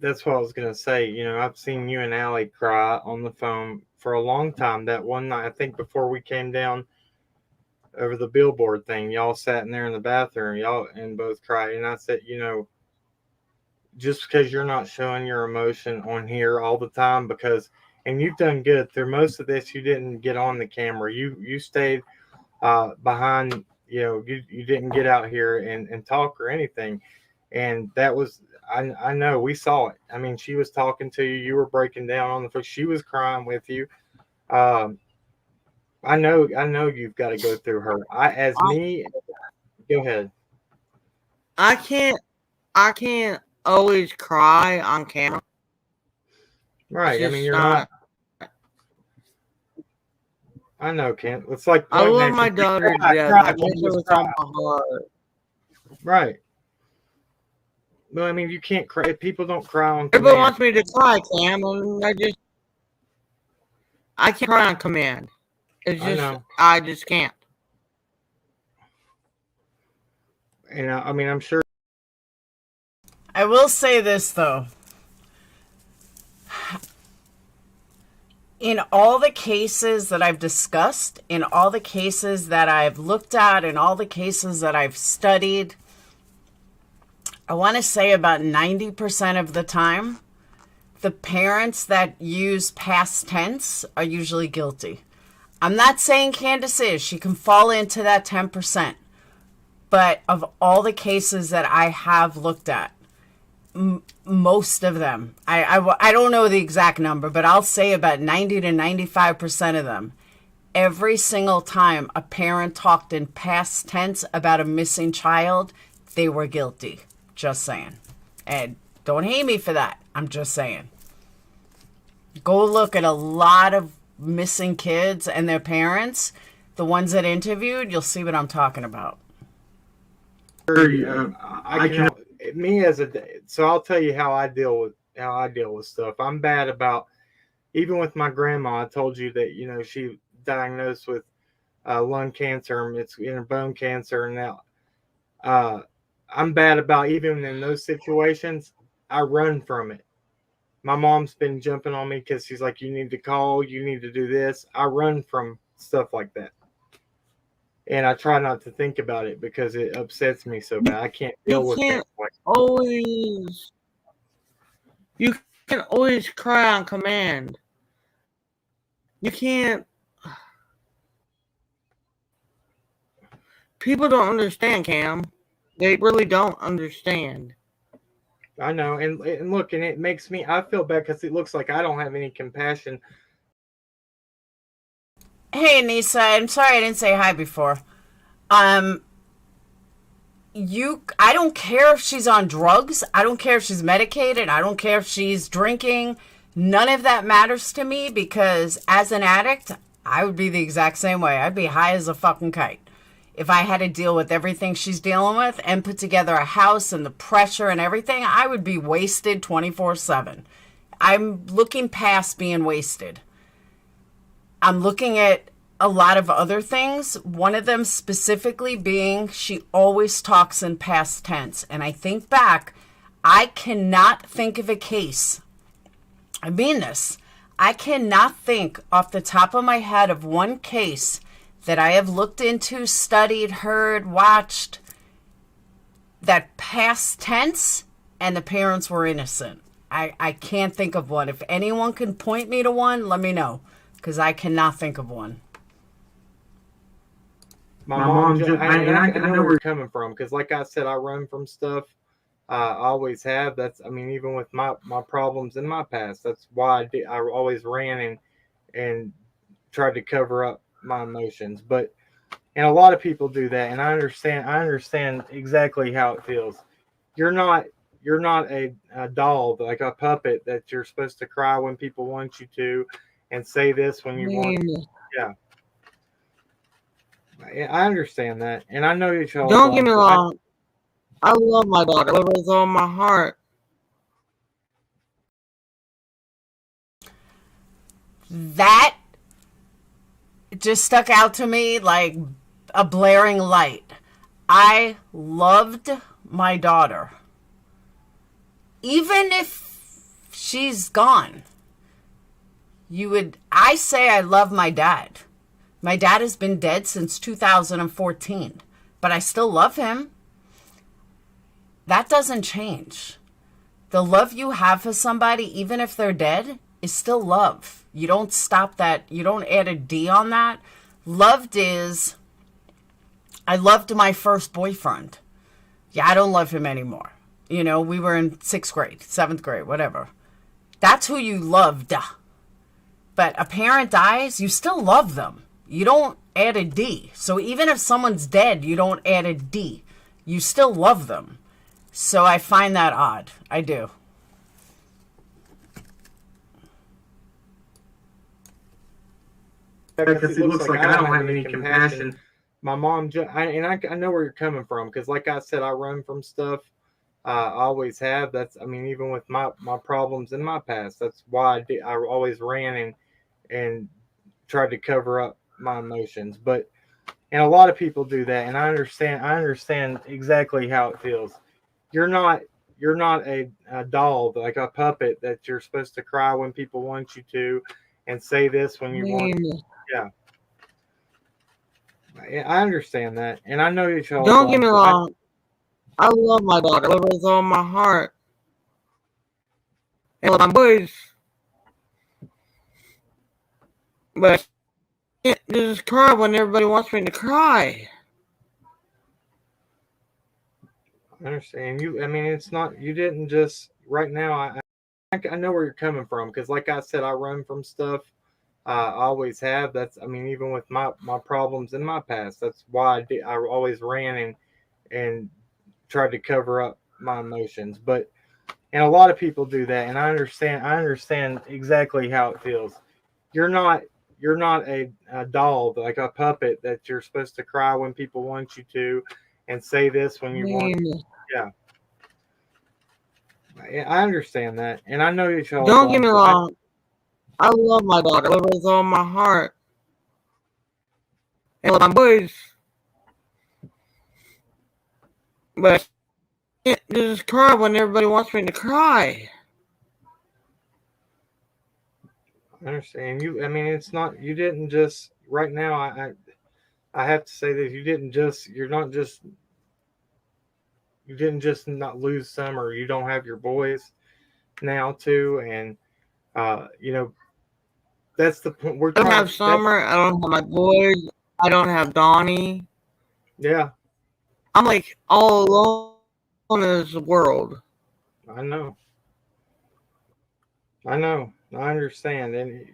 that's what I was going to say. You know, I've seen you and Allie cry on the phone for a long time. That one night, I think before we came down over the billboard thing, y'all sat in there in the bathroom, y'all, and both cried. And I said, you know, just because you're not showing your emotion on here all the time, and you've done good through most of this, you didn't get on the camera. You stayed behind, you know, you didn't get out here and talk or anything. And that was, I know we saw it. I mean, she was talking to you, you were breaking down on the phone, she was crying with you. I know you've got to go through her. Go ahead. I can't always cry on camera. Right. I mean, you're not. I know, Kent. It's like I love my daughter to death. I miss her with all my heart. Right. Well, I mean, you can't cry. People don't cry on command. Everybody wants me to cry, Cam, and I can't cry on command. It's just I just can't. And I mean, I'm sure. I will say this, though. In all the cases that I've discussed, in all the cases that I've looked at, in all the cases that I've studied, I want to say about 90% of the time, the parents that use past tense are usually guilty. I'm not saying Candus is. She can fall into that 10%. But of all the cases that I have looked at, most of them, I don't know the exact number, but I'll say about 90 to 95% of them, every single time a parent talked in past tense about a missing child, they were guilty. Just saying. And don't hate me for that. I'm just saying. Go look at a lot of missing kids and their parents, the ones that interviewed, you'll see what I'm talking about. So I'll tell you how I deal with stuff. I'm bad about, even with my grandma. I told you that, you know, she diagnosed with lung cancer, and it's in her bone cancer, and now I'm bad about, even in those situations, I run from it. My mom's been jumping on me because she's like, you need to call, you need to do this. I run from stuff like that. And I try not to think about it because it upsets me so bad. I can't deal with it. You can always cry on command. You can't. People don't understand, Cam. They really don't understand. I know, and look, and it makes me, I feel bad because it looks like I don't have any compassion. Hey, Anissa, I'm sorry I didn't say hi before. I don't care if she's on drugs. I don't care if she's medicated. I don't care if she's drinking. None of that matters to me, because as an addict, I would be the exact same way. I'd be high as a fucking kite if I had to deal with everything she's dealing with and put together a house and the pressure and everything. I would be wasted 24/7. I'm looking past being wasted. I'm looking at a lot of other things. One of them specifically being she always talks in past tense. And I think back, I cannot think of a case. I mean this. I cannot think off the top of my head of one case that I have looked into, studied, heard, watched, that past tense and the parents were innocent. I can't think of one. If anyone can point me to one, let me know, because I cannot think of one. My mom, I know where you're coming from, because like I said, I run from stuff. I always have. I mean, even with my problems in my past, that's why I always ran and tried to cover up my emotions. And a lot of people do that, and I understand exactly how it feels. You're not a doll, like a puppet that you're supposed to cry when people want you to, and say this when you want. Yeah, I understand that, and I know you. Don't get me wrong. I love my daughter with all my heart. That just stuck out to me like a blaring light. I loved my daughter. Even if she's gone, I say I love my dad. My dad has been dead since 2014, but I still love him. That doesn't change. The love you have for somebody, even if they're dead, is still love. You don't stop that. You don't add a D on that. I loved my first boyfriend. Yeah, I don't love him anymore. You know, we were in 6th grade, 7th grade, whatever. That's who you loved. But a parent dies, you still love them. You don't add a D. So even if someone's dead, you don't add a D. You still love them. So I find that odd. I do. Because it looks like I don't have any compassion. My mom, I know where you're coming from, because like I said, I run from stuff. I always have. I mean, even with my problems in my past, that's why I always ran and tried to cover up my emotions. And a lot of people do that, and I understand exactly how it feels. You're not a doll, like a puppet that you're supposed to cry when people want you to, and say this when you want. Yeah. I understand that, and I know you. Don't get me wrong. I love my daughter with all my heart. And my boys. But I can't just cry when everybody wants me to cry. I understand you. I mean, it's not. You didn't just right now. I know where you're coming from, because like I said, I run from stuff. I always have. I mean, even with my problems in my past, that's why I always ran and tried to cover up my emotions. And a lot of people do that, and I understand exactly how it feels. You're not a doll, like a puppet that you're supposed to cry when people want you to, and say this when you want. Yeah. I understand that, and I know you. Don't get me wrong. I love my daughter with all my heart. And my boys. But I can't just cry when everybody wants me to cry. I understand you. I mean, it's not. You didn't just right now. I have to say that you didn't just. You're not just. You didn't just not lose Summer. You don't have your boys now too, and you know, that's the point. I don't have Summer. I don't have my boys. I don't have Donnie. Yeah, I'm like all alone in this world. I know. I understand, and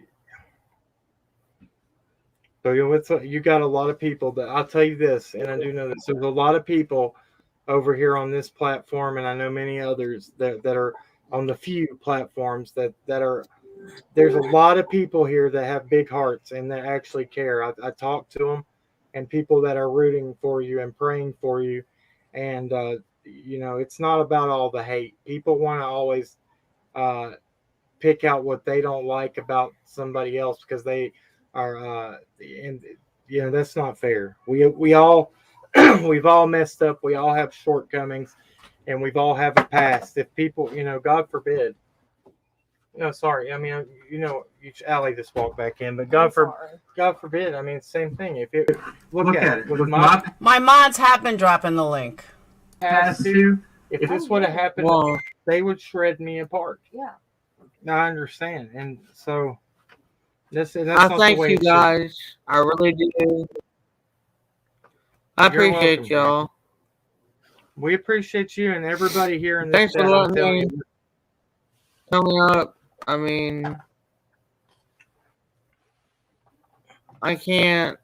so you got a lot of people. That I'll tell you this, and I do know this. There's a lot of people over here on this platform, and I know many others that are on the few platforms that are. There's a lot of people here that have big hearts and that actually care. I talk to them, and people that are rooting for you and praying for you, and you know, it's not about all the hate. People want to always pick out what they don't like about somebody else because they are, and you know, that's not fair. We all we've all messed up. We all have shortcomings, and we've all have a past. If people, you know, God forbid, No, sorry. I mean, Allie just walked back in, but God forbid. I mean, it's the same thing. If it look at it with my mods have been dropping the link. past two, if this would have happened, Well, they would shred me apart. Yeah. I understand, and so that's I not thank the way you it should. guys. I really do. I You're appreciate welcome, y'all. We appreciate you and everybody here in this Thanks for chat. I'm letting telling me you. coming up. I mean, I can't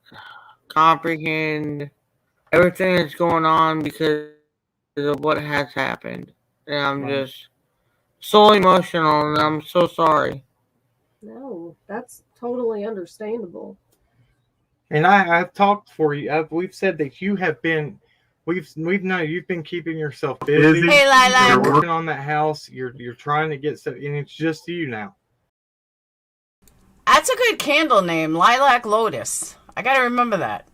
comprehend everything that's going on because of what has happened. And I'm Right. just so emotional, and I'm so sorry. No, that's totally understandable. And I've talked for you. We've said that you have been. We've known you've been keeping yourself busy. Hey, Lila. You're working on that house. You're trying to get stuff, and it's just you now. That's a good candle name, Lilac Lotus. I gotta remember that.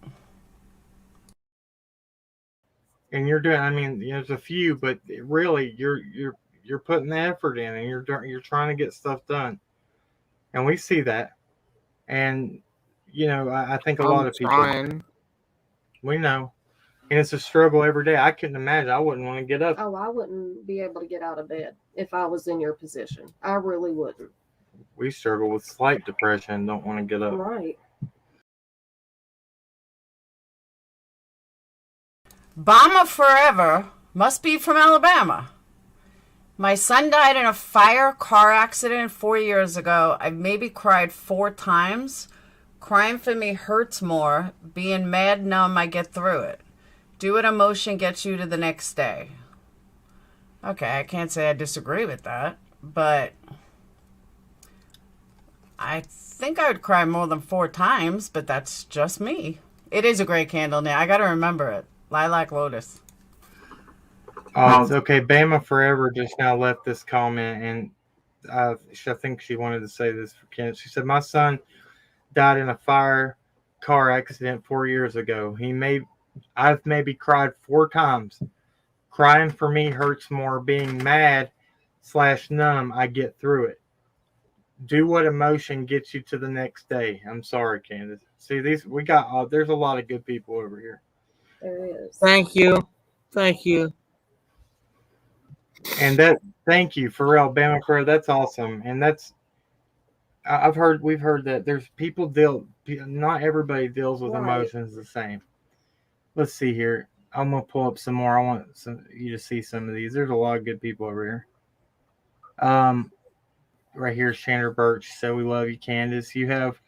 And you're doing. I mean, there's a few, but really, you're putting the effort in, and you're trying to get stuff done. And we see that. And I think a lot of people. Trying. We know. And it's a struggle every day. I couldn't imagine. I wouldn't want to get up. Oh, I wouldn't be able to get out of bed if I was in your position. I really wouldn't. We struggle with slight depression and don't want to get up. Right. Bama Forever must be from Alabama. My son died in a car accident 4 years ago. I've maybe cried 4 times. Crying for me hurts more. Being mad, numb, I get through it. Do what emotion gets you to the next day. Okay, I can't say I disagree with that, but I think I would cry more than 4 times, but that's just me. It is a great candle now. I got to remember it. Lilac Lotus. Oh, it's okay. Bama Forever just now left this comment, and I think she wanted to say this for Ken. She said, "My son died in a car accident 4 years ago. I've maybe cried 4 times. Crying for me hurts more. Being mad / numb, I get through it. Do what emotion gets you to the next day." I'm sorry, Candus. See, there's a lot of good people over here. There is. Thank you. Thank you. And thank you for real, Bama Forever. That's awesome. And we've heard that there's not everybody deals with emotions the same. Let's see here. I'm going to pull up some more. I want you to see some of these. There's a lot of good people over here. Right here, Chandler Birch said, "We love you, Candus." You have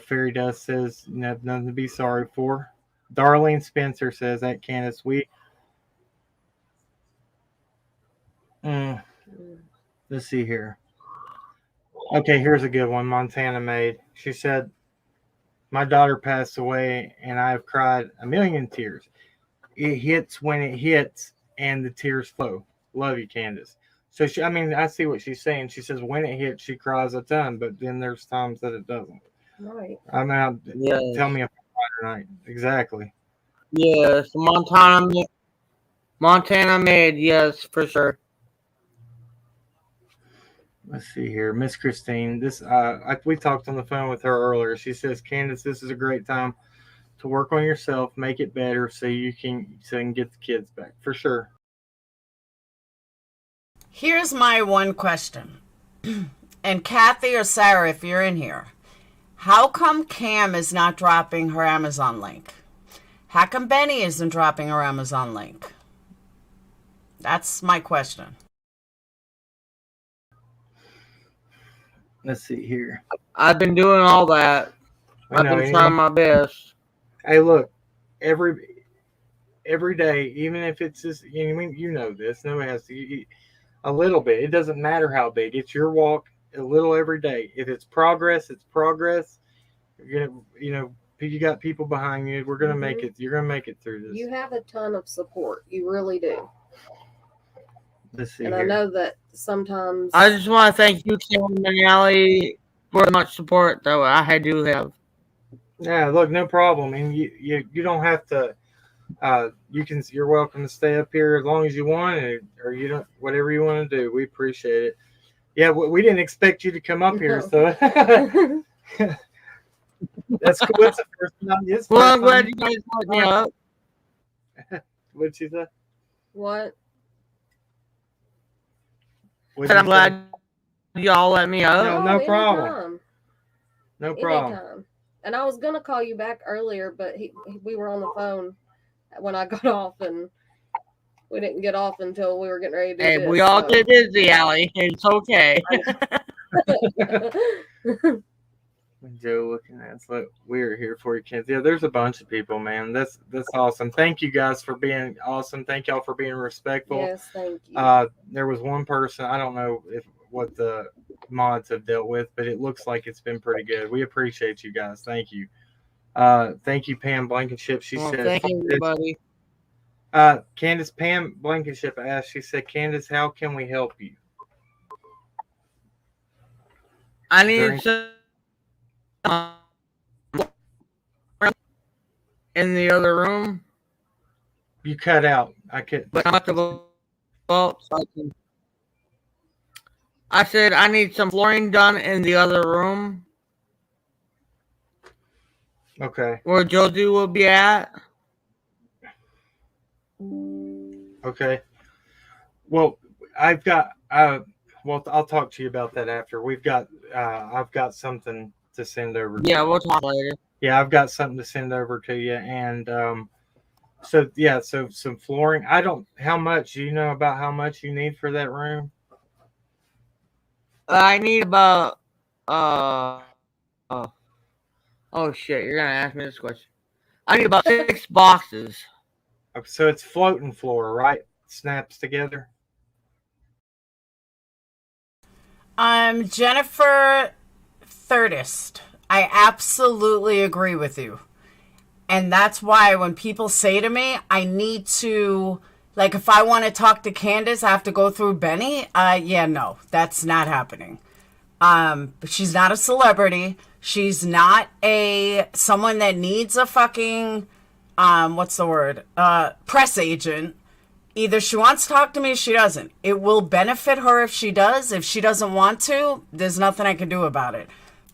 Fairy Dust says, "Nothing to be sorry for." Darlene Spencer says, "That Candus, let's see here. Okay, here's a good one. Montana made. She said, "My daughter passed away, and I have cried a million tears. It hits when it hits, and the tears flow. Love you, Candus." So I see what she's saying. She says when it hits, she cries a ton, but then there's times that it doesn't. Right. Yes. Tell me if I'm right or not. Exactly. Yes, Montana made, yes, for sure. Let's see here. Miss Christine, we talked on the phone with her earlier. She says, "Candus, this is a great time to work on yourself, make it better so you can get the kids back." For sure. Here's my one question. And Kathy or Sarah, if you're in here, how come Cam is not dropping her Amazon link? How come Benny isn't dropping her Amazon link? That's my question. Let's see here. I've been doing all that. I've been trying my best. Hey, look, every day, even if it's just this, nobody has to eat a little bit. It doesn't matter how big. It's your walk a little every day. If it's progress, it's progress. You're gonna, you got people behind you. We're gonna make it. You're gonna make it through this. You have a ton of support. You really do. Let's see. And here. I know that sometimes. I just want to thank you, Tim and Allie, for the much support that I do have. Yeah, look, no problem. And you don't have to. You're welcome to stay up here as long as you want, or you don't, whatever you want to do. We appreciate it. Yeah, we didn't expect you to come up here, No. so that's cool. It's the first time. It's Well, first I'm glad time. you guys let me up. What'd she say? What? What'd Said you I'm say? glad y'all let me up. No problem. Anytime. No problem. Anytime. And I was gonna call you back earlier, but we were on the phone when I got off, and we didn't get off until we were getting ready to do Hey, this. we all get busy, Allie. It's okay. Joe looking at us like we're here for you, kids. Yeah, there's a bunch of people, man. That's awesome. Thank you guys for being awesome. Thank y'all for being respectful. Yes, thank you. There was one person, I don't know what the mods have dealt with, but it looks like it's been pretty good. We appreciate you guys. Thank you. Thank you, Pam Blankenship. She Well, says, thank you, everybody. Candace, Pam Blankenship asked, she said, Candace, how can we help you? I need some in the other room, You cut out. I could. but I'm at the vault, so I said I need some flooring done in the other room Okay. where Josie will be at. Okay. Well, I've got. Well, I'll talk to you about that after. I've got something to send over. Yeah, we'll talk later. Yeah, I've got something to send over to you, and so some flooring. I don't. How much? Do you know about how much you need for that room? I need about oh shit, you're gonna ask me this question. I need about 6 boxes. Okay, so it's floating floor, right? Snaps together. Jennifer Thirdist. I absolutely agree with you. And that's why when people say to me, I need to, like, if I want to talk to Candus, I have to go through Benny. Yeah, no, that's not happening. She's not a celebrity. She's not someone that needs a fucking, what's the word? Press agent. Either she wants to talk to me or she doesn't. It will benefit her if she does. If she doesn't want to, there's nothing I can do about it.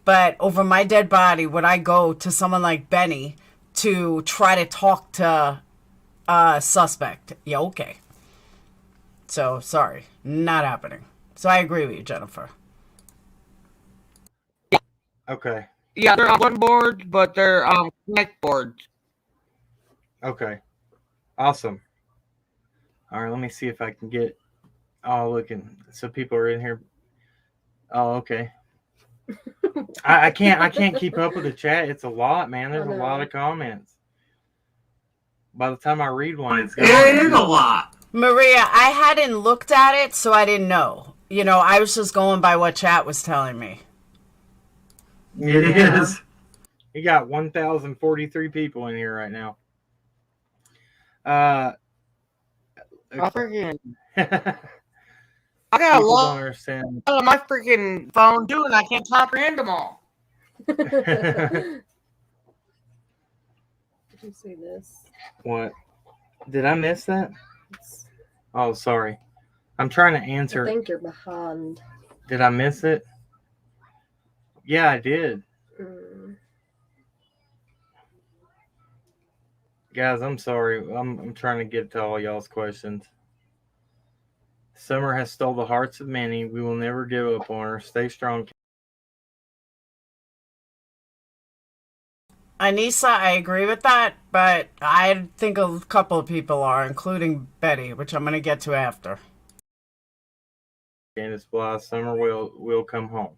But over my dead body, would I go to someone like Benny to try to talk to a suspect? Yeah, okay. So, sorry. Not happening. So, I agree with you, Jennifer. Okay. Yeah, they're on boards, but they're connect boards. Okay. Awesome. All right, let me see if I can get. Oh, looking. So people are in here. Oh, okay. I can't keep up with the chat. It's a lot, man. There's a lot of comments. By the time I read one, it's gone. It is a lot. Maria, I hadn't looked at it, so I didn't know. You know, I was just going by what chat was telling me. It is. You got 1,043 people in here right now. I freaking People I got a don't lot understand. on my freaking phone too, and I can't comprehend them all. Did you see this? What? Did I miss that? It's, Oh, sorry. I'm trying to I answer. think you're behind. Did I miss it? Yeah, I did. Guys, I'm sorry. I'm trying to get to all y'all's questions. Summer has stole the hearts of many. We will never give up on her. Stay strong. Anissa, I agree with that, but I think a couple of people are, including Betty, which I'm going to get to after. Candace Bly, Summer will come home.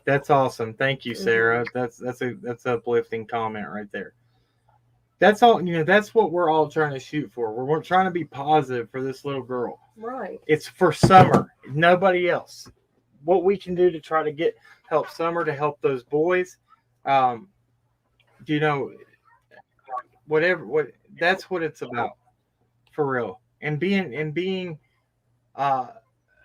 That's awesome. Thank you, Sarah. That's uplifting comment right there. That's all, that's what we're all trying to shoot for. We're trying to be positive for this little girl. Right. It's for Summer, nobody else. What we can do to try to help Summer, to help those boys, whatever, that's what it's about, for real. And being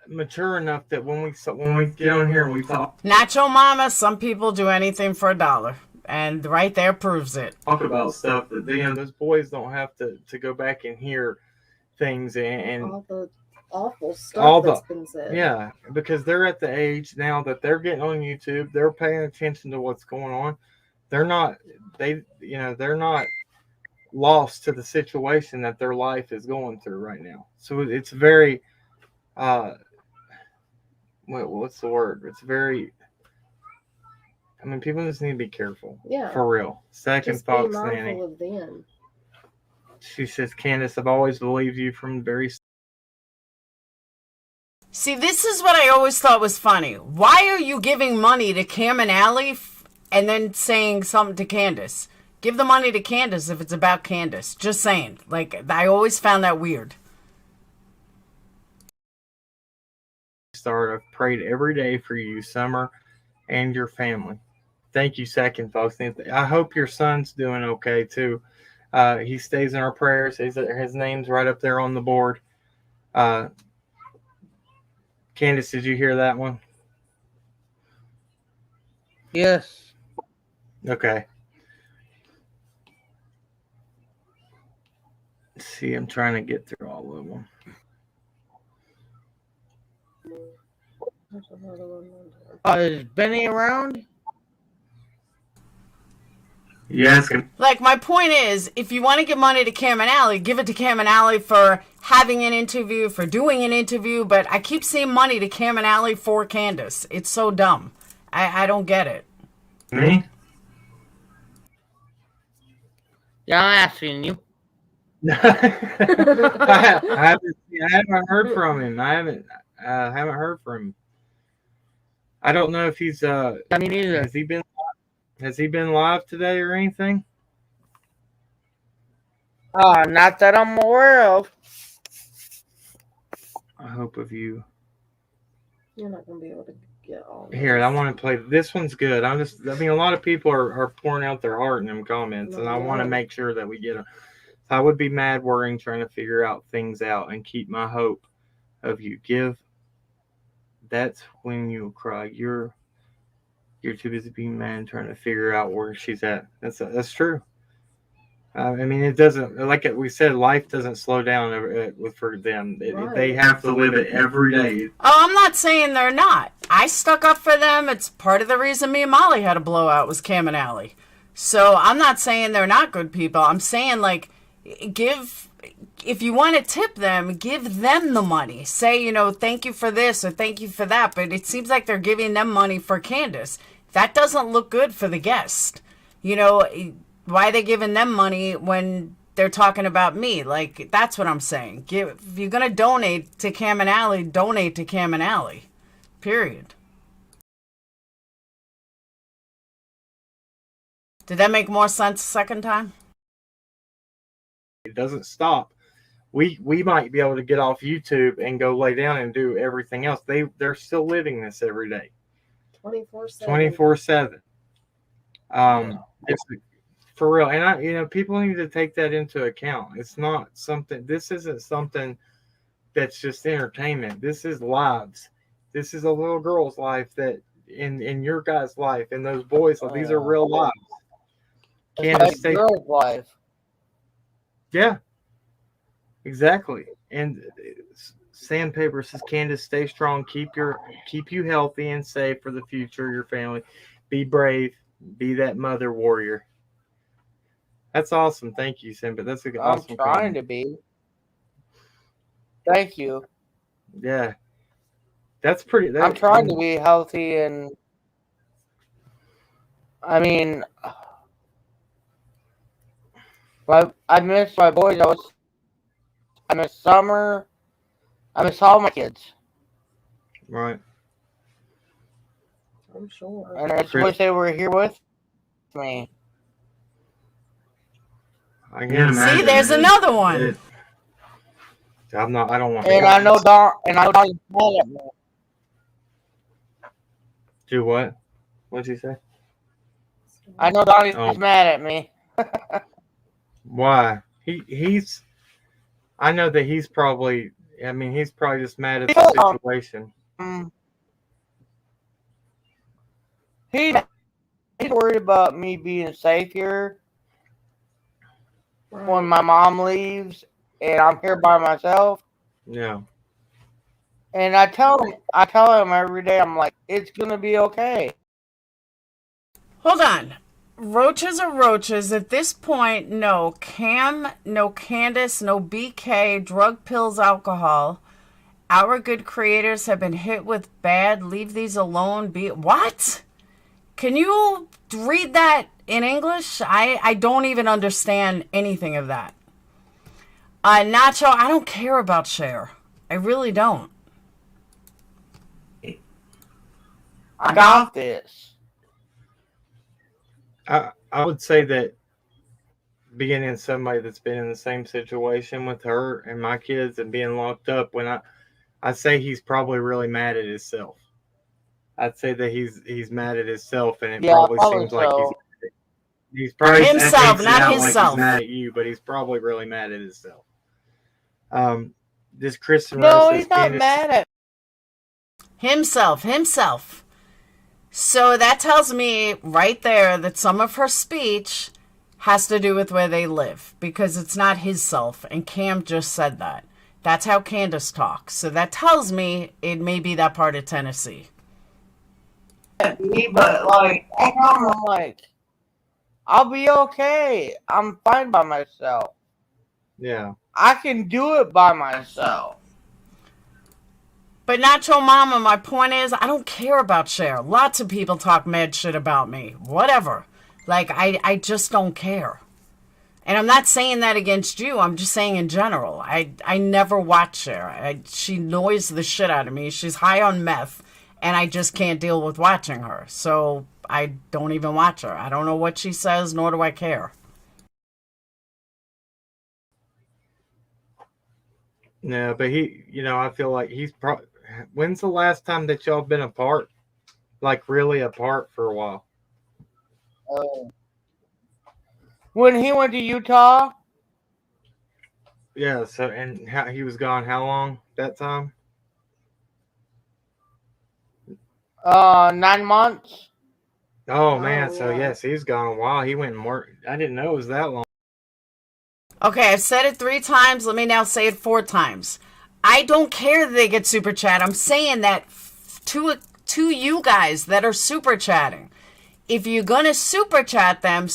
mature enough that when we get on here and we talk Nacho Mama, some people do anything for $1. And right there proves it. about stuff that those boys don't have to go back and hear things and awful stuff All that's the been said. yeah, because they're at the age now that they're getting on YouTube. They're paying attention to what's going on. They're not they're not lost to the situation that their life is going through right now. So it's very what's the word? It's very. I mean, people just need to be careful. Yeah. For real. Second Just be Fox mindful Nanny. of them. She says, Candus, I've always believed you from the very. See, this is what I always thought was funny. Why are you giving money to Cam and Allie and then saying something to Candus? Give the money to Candus if it's about Candus. Just saying. Like, I always found that weird. I've prayed every day for you, Summer, and your family. Thank you, Second Fox. I hope your son's doing okay, too. He stays in our prayers. His name's right up there on the board. Candus, did you hear that one? Yes. Okay. Let's see, I'm trying to get through all of them. Is Benny around? Yes. Like, my point is, if you want to give money to Cam and Allie, give it to Cam and Allie for having an interview, for doing an interview, but I keep seeing money to Cam and Allie for Candus. It's so dumb. I don't get it. Me? Yeah, I'm asking you. I haven't heard from him. I haven't heard from him. I don't know if he's I mean, either. has he been live today or anything? Not that I'm aware of. I hope of you. You're not going to be able to get all Here, I want to play. This one's good. I mean, a lot of people are pouring out their heart in them comments, and I want to make sure that we get them. I would be mad worrying, trying to figure out things out and keep my hope of you. That's when you'll cry. You're too busy being mad, trying to figure out where she's at. That's true. I mean, it doesn't, like we said, life doesn't slow down for them. Right. They have to live it every day. Oh, I'm not saying they're not. I stuck up for them. It's part of the reason me and Molly had a blowout was Cam and Allie. So I'm not saying they're not good people. I'm saying, like, if you want to tip them, give them the money. Say, thank you for this or thank you for that. But it seems like they're giving them money for Candus. That doesn't look good for the guest. Why are they giving them money when they're talking about me? Like, that's what I'm saying. If you're going to donate to Cam and Allie, donate to Cam and Allie. Period. Did that make more sense the second time? It doesn't stop. We might be able to get off YouTube and go lay down and do everything else. They're still living this every day. 24/7. 24/7. It's for real, and people need to take that into account. It's not something. This isn't something that's just entertainment. This is lives. This is a little girl's life that in your guys' life and those boys' life. These are real lives. It's my girl's life. Yeah, exactly. And Sandpaper says, Candus, stay strong. Keep you healthy and safe for the future of your family. Be brave. Be that mother warrior. That's awesome. Thank you, Sandpaper. That's an awesome. I'm trying to be. Thank you. Yeah, that's pretty. I'm trying to be healthy, and I mean, I miss my boys. I miss Summer. I miss all my kids. Right. I'm sure. And I just wish they were here with me. I can imagine. See, there's another one. I don't want. And I know Donnie's mad at me. Do what? What'd you say? I know Donnie's mad at me. Why? He's. I know that he's probably. I mean, he's probably just mad at the situation. He's worried about me being safe here when my mom leaves and I'm here by myself. Yeah. And I tell him every day, I'm like, it's gonna be okay. Hold on. Roaches are roaches. At this point, no Cam, no Candus, no BK, drug, pills, alcohol. Our good creators have been hit with bad. Leave these alone. What? Can you read that in English? I don't even understand anything of that. Nacho, I don't care about Cher. I really don't. I got this. I would say that being in somebody that's been in the same situation with her and my kids and being locked up, when I say he's probably really mad at himself. I'd say that he's mad at himself, and it probably seems so. like he's probably Himself, acting not out himself. like he's mad at you, but he's probably really mad at himself. This Kristen No, Rose he's not mad at himself. So that tells me right there that some of her speech has to do with where they live, because it's not his self, and Cam just said that. That's how Candus talks. So that tells me it may be that part of Tennessee. me, but like, I'm like, I'll be okay. I'm fine by myself. Yeah. I can do it by myself. But Nacho Mama, my point is, I don't care about Cher. Lots of people talk mad shit about me. Whatever. Like, I just don't care. And I'm not saying that against you. I'm just saying in general. I never watch Cher. She annoys the shit out of me. She's high on meth, and I just can't deal with watching her. So I don't even watch her. I don't know what she says, nor do I care. No, but I feel like he's probably. When's the last time that y'all been apart? Like really apart for a while? When he went to Utah, Yeah. So and how he was gone? How long that time? 9 months. Oh man. So yeah. yes, he's gone a while. He went and worked. I didn't know it was that long. Okay, I've said it 3 times. Let me now say it 4 times. I don't care that they get super chat. I'm saying that to you guys that are super chatting. If you're going to super chat them.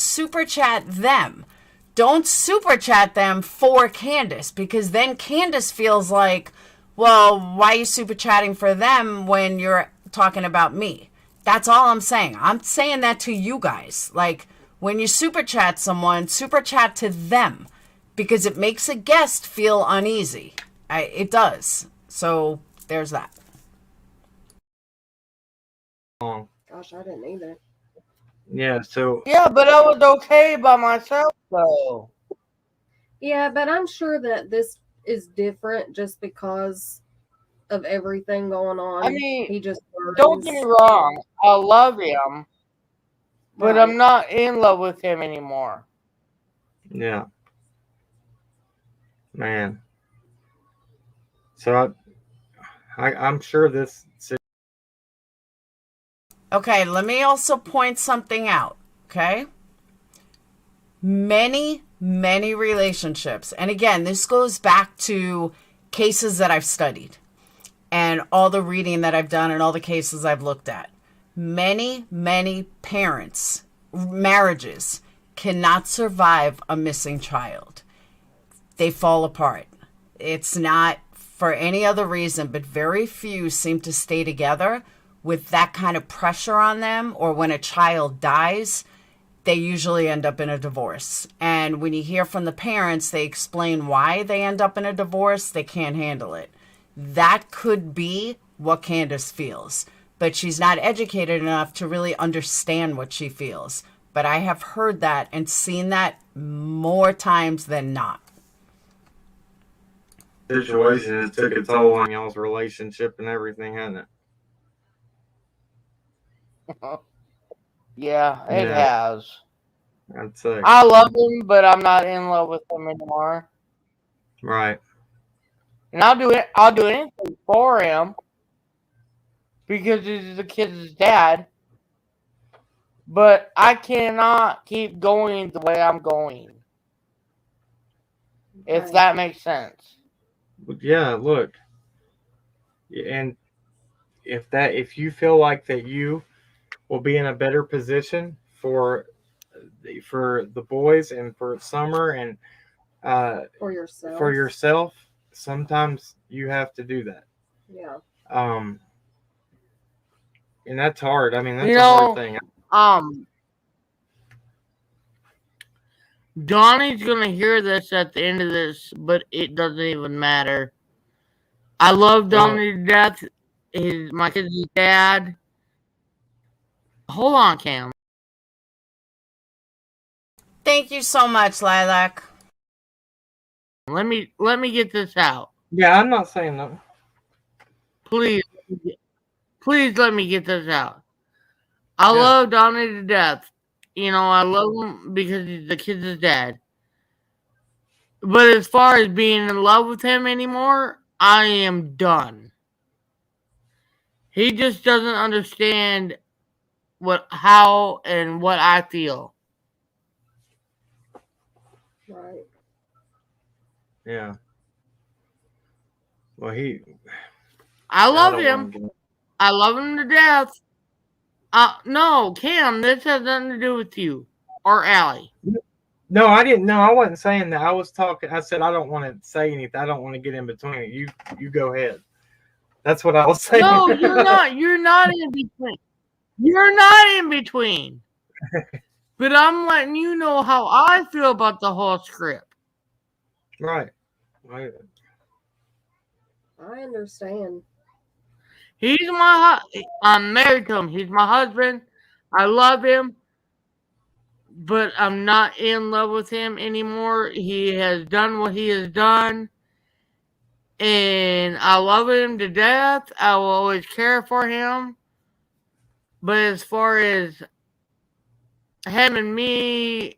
Don't super chat them for Candus, because then Candus feels like, well, why are you super chatting for them when you're talking about me? That's all I'm saying. I'm saying that to you guys. Like, when you super chat someone, super chat to them, because it makes a guest feel uneasy. It does. So there's that. Gosh, I didn't either. Yeah. So Yeah, but I was okay by myself though. Yeah, but I'm sure that this is different just because of everything going on. I mean, he just don't get me wrong. I love him, but Right. I'm not in love with him anymore. yeah, man. So I'm sure this. Okay, let me also point something out, okay? Many relationships, and again, this goes back to cases that I've studied and all the reading that I've done and all the cases I've looked at. Many parents, marriages, cannot survive a missing child. They fall apart. It's not for any other reason, but very few seem to stay together with that kind of pressure on them, or when a child dies, they usually end up in a divorce. And when you hear from the parents, they explain why they end up in a divorce. They can't handle it. That could be what Candus feels, but she's not educated enough to really understand what she feels. But I have heard that and seen that more times than not. Situation has took a toll on y'all's relationship and everything, hasn't it? Yeah, it Yeah. has. I'd say. I love him, but I'm not in love with him anymore. Right. And I'll do anything for him because he's the kid's dad. But I cannot keep going the way I'm going. If Right. that makes sense. But yeah, look. And if you feel like that you will be in a better position for the boys and for summer and For yourself. for yourself, sometimes you have to do that. Yeah. And that's hard. I mean, that's You a hard know, thing. Donnie's gonna hear this at the end of this, but it doesn't even matter. I love Donnie to death. He's my kid's dad. Hold on, Cam. Thank you so much, Lilac. Let me get this out. Yeah, I'm not saying that. Please let me get this out. I love Donnie to death. You know, I love him because he's the kid's dad. But as far as being in love with him anymore, I am done. He just doesn't understand how and what I feel. Right. Yeah. Well, I love don't him. wanna get- I love him to death. No, Cam, this has nothing to do with you or Allie. No, I didn't. No, I wasn't saying that. I was talking. I said I don't want to say anything. I don't want to get in between it. You go ahead. That's what I was saying. No, you're not. You're not in between. You're not in between. But I'm letting you know how I feel about the whole script. Right. I understand. I'm married to him. He's my husband. I love him. But I'm not in love with him anymore. He has done what he has done. And I love him to death. I will always care for him. But as far as him and me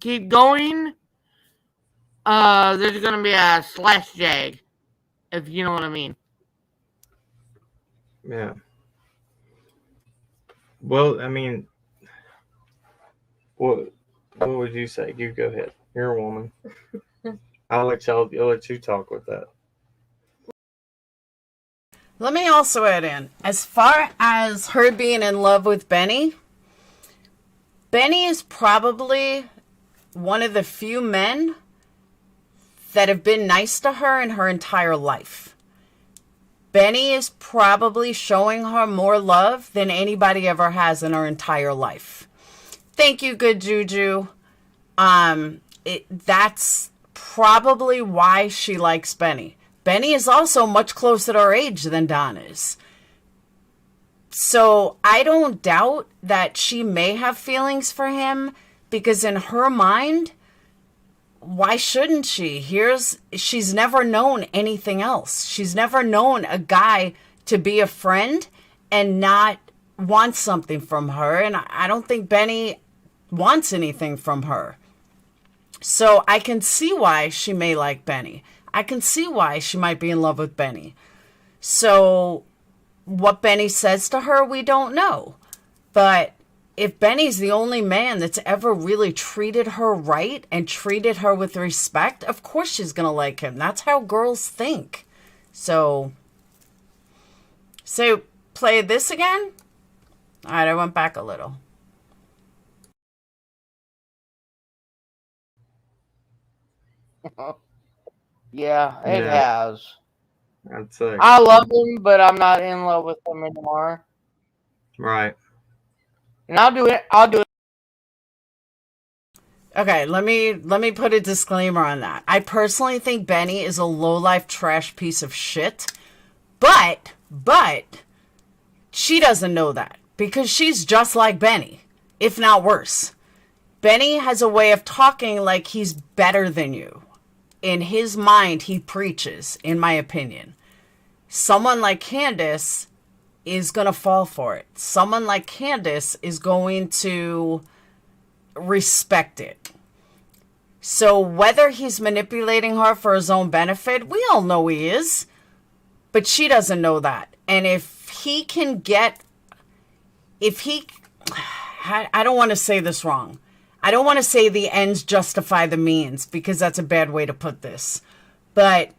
keep going, there's going to be a slash jag, if you know what I mean. Yeah. Well, I mean, what would you say? You go ahead. You're a woman. I'll let you talk with that. Let me also add in, as far as her being in love with Benny is probably one of the few men that have been nice to her in her entire life. Benny is probably showing her more love than anybody ever has in her entire life. Thank you, good Juju. That's probably why she likes Benny. Benny is also much closer to her age than Don is. So I don't doubt that she may have feelings for him, because in her mind, why shouldn't she? She's never known anything else. She's never known a guy to be a friend and not want something from her. And I don't think Benny wants anything from her. So I can see why she may like Benny. I can see why she might be in love with Benny. So what Benny says to her, we don't know. But if Benny's the only man that's ever really treated her right and treated her with respect, of course she's going to like him. That's how girls think. So play this again. All right, I went back a little. Yeah, it Yeah. has. I'd say. I love him, but I'm not in love with him anymore. Right. And I'll do it. Okay, let me put a disclaimer on that. I personally think Benny is a low-life trash piece of shit. But she doesn't know that, because she's just like Benny, if not worse. Benny has a way of talking like he's better than you. In his mind, he preaches, in my opinion. Someone like Candus is going to fall for it. Someone like Candus is going to respect it. So whether he's manipulating her for his own benefit, we all know he is. But she doesn't know that. And I don't want to say this wrong. I don't want to say the ends justify the means, because that's a bad way to put this. But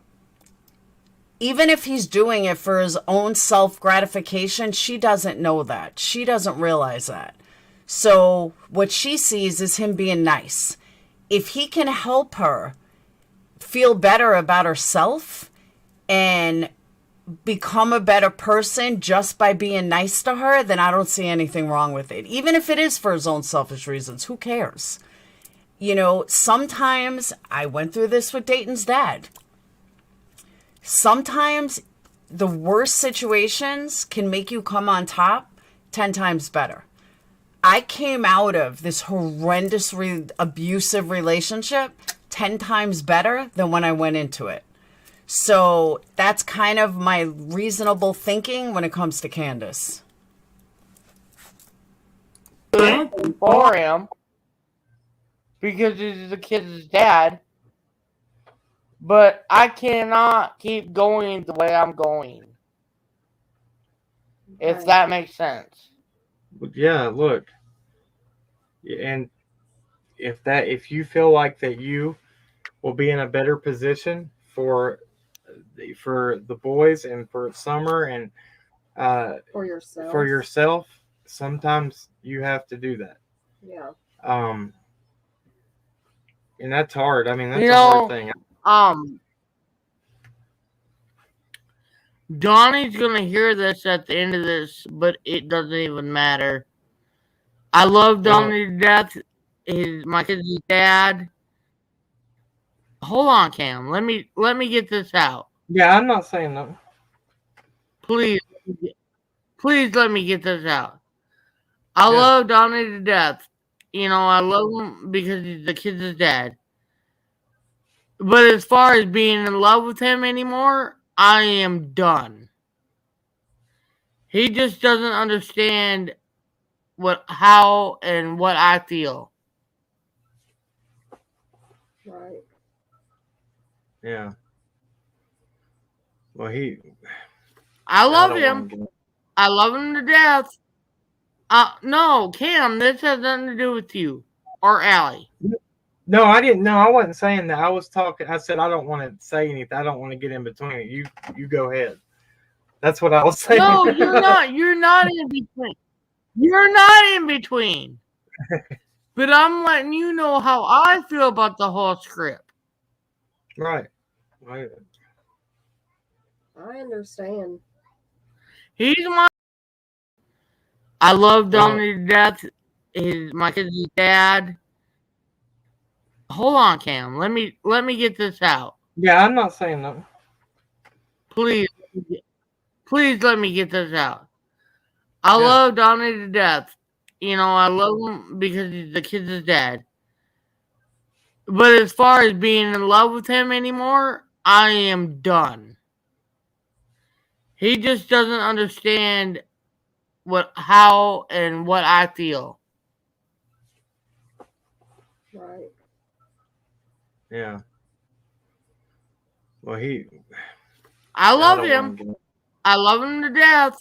even if he's doing it for his own self-gratification, she doesn't know that. She doesn't realize that. So what she sees is him being nice. If he can help her feel better about herself and become a better person just by being nice to her, then I don't see anything wrong with it. Even if it is for his own selfish reasons, who cares? You know, sometimes I went through this with Dayton's dad. Sometimes the worst situations can make you come on top 10 times better. I came out of this horrendous abusive relationship 10 times better than when I went into it. So that's kind of my reasonable thinking when it comes to Candus. For him, because he's the kid's dad. But I cannot keep going the way I'm going. If that makes sense. Yeah, look. And if you feel like that you will be in a better position for the boys and for summer and For yourself. for yourself, sometimes you have to do that. Yeah. And that's hard. I mean, that's a hard thing. Donnie's gonna hear this at the end of this, but it doesn't even matter. I love Donnie to death. My kid's dad. Hold on, Cam. Let me get this out. Yeah, I'm not saying that. Please let me get this out. I love Donnie to death. You know, I love him because he's the kid's dad. But as far as being in love with him anymore, I am done. He just doesn't understand how and what I feel. Right. Yeah. Well, I love him. I love him to death. No, Cam, this has nothing to do with you or Allie. No, I didn't. No, I wasn't saying that. I was talking. I said I don't want to say anything. I don't want to get in between it. You go ahead. That's what I was saying. No, you're not. You're not in between. You're not in between. But I'm letting you know how I feel about the whole script. Right. I understand. I love Donnie to death. My kid's dad. Hold on, Cam. Let me get this out. Yeah, I'm not saying that. Please let me get this out. I love Donnie to death. You know, I love him because he's the kid's dad. But as far as being in love with him anymore, I am done. He just doesn't understand how and what I feel. Right. Yeah. Well, I love him. I love him to death.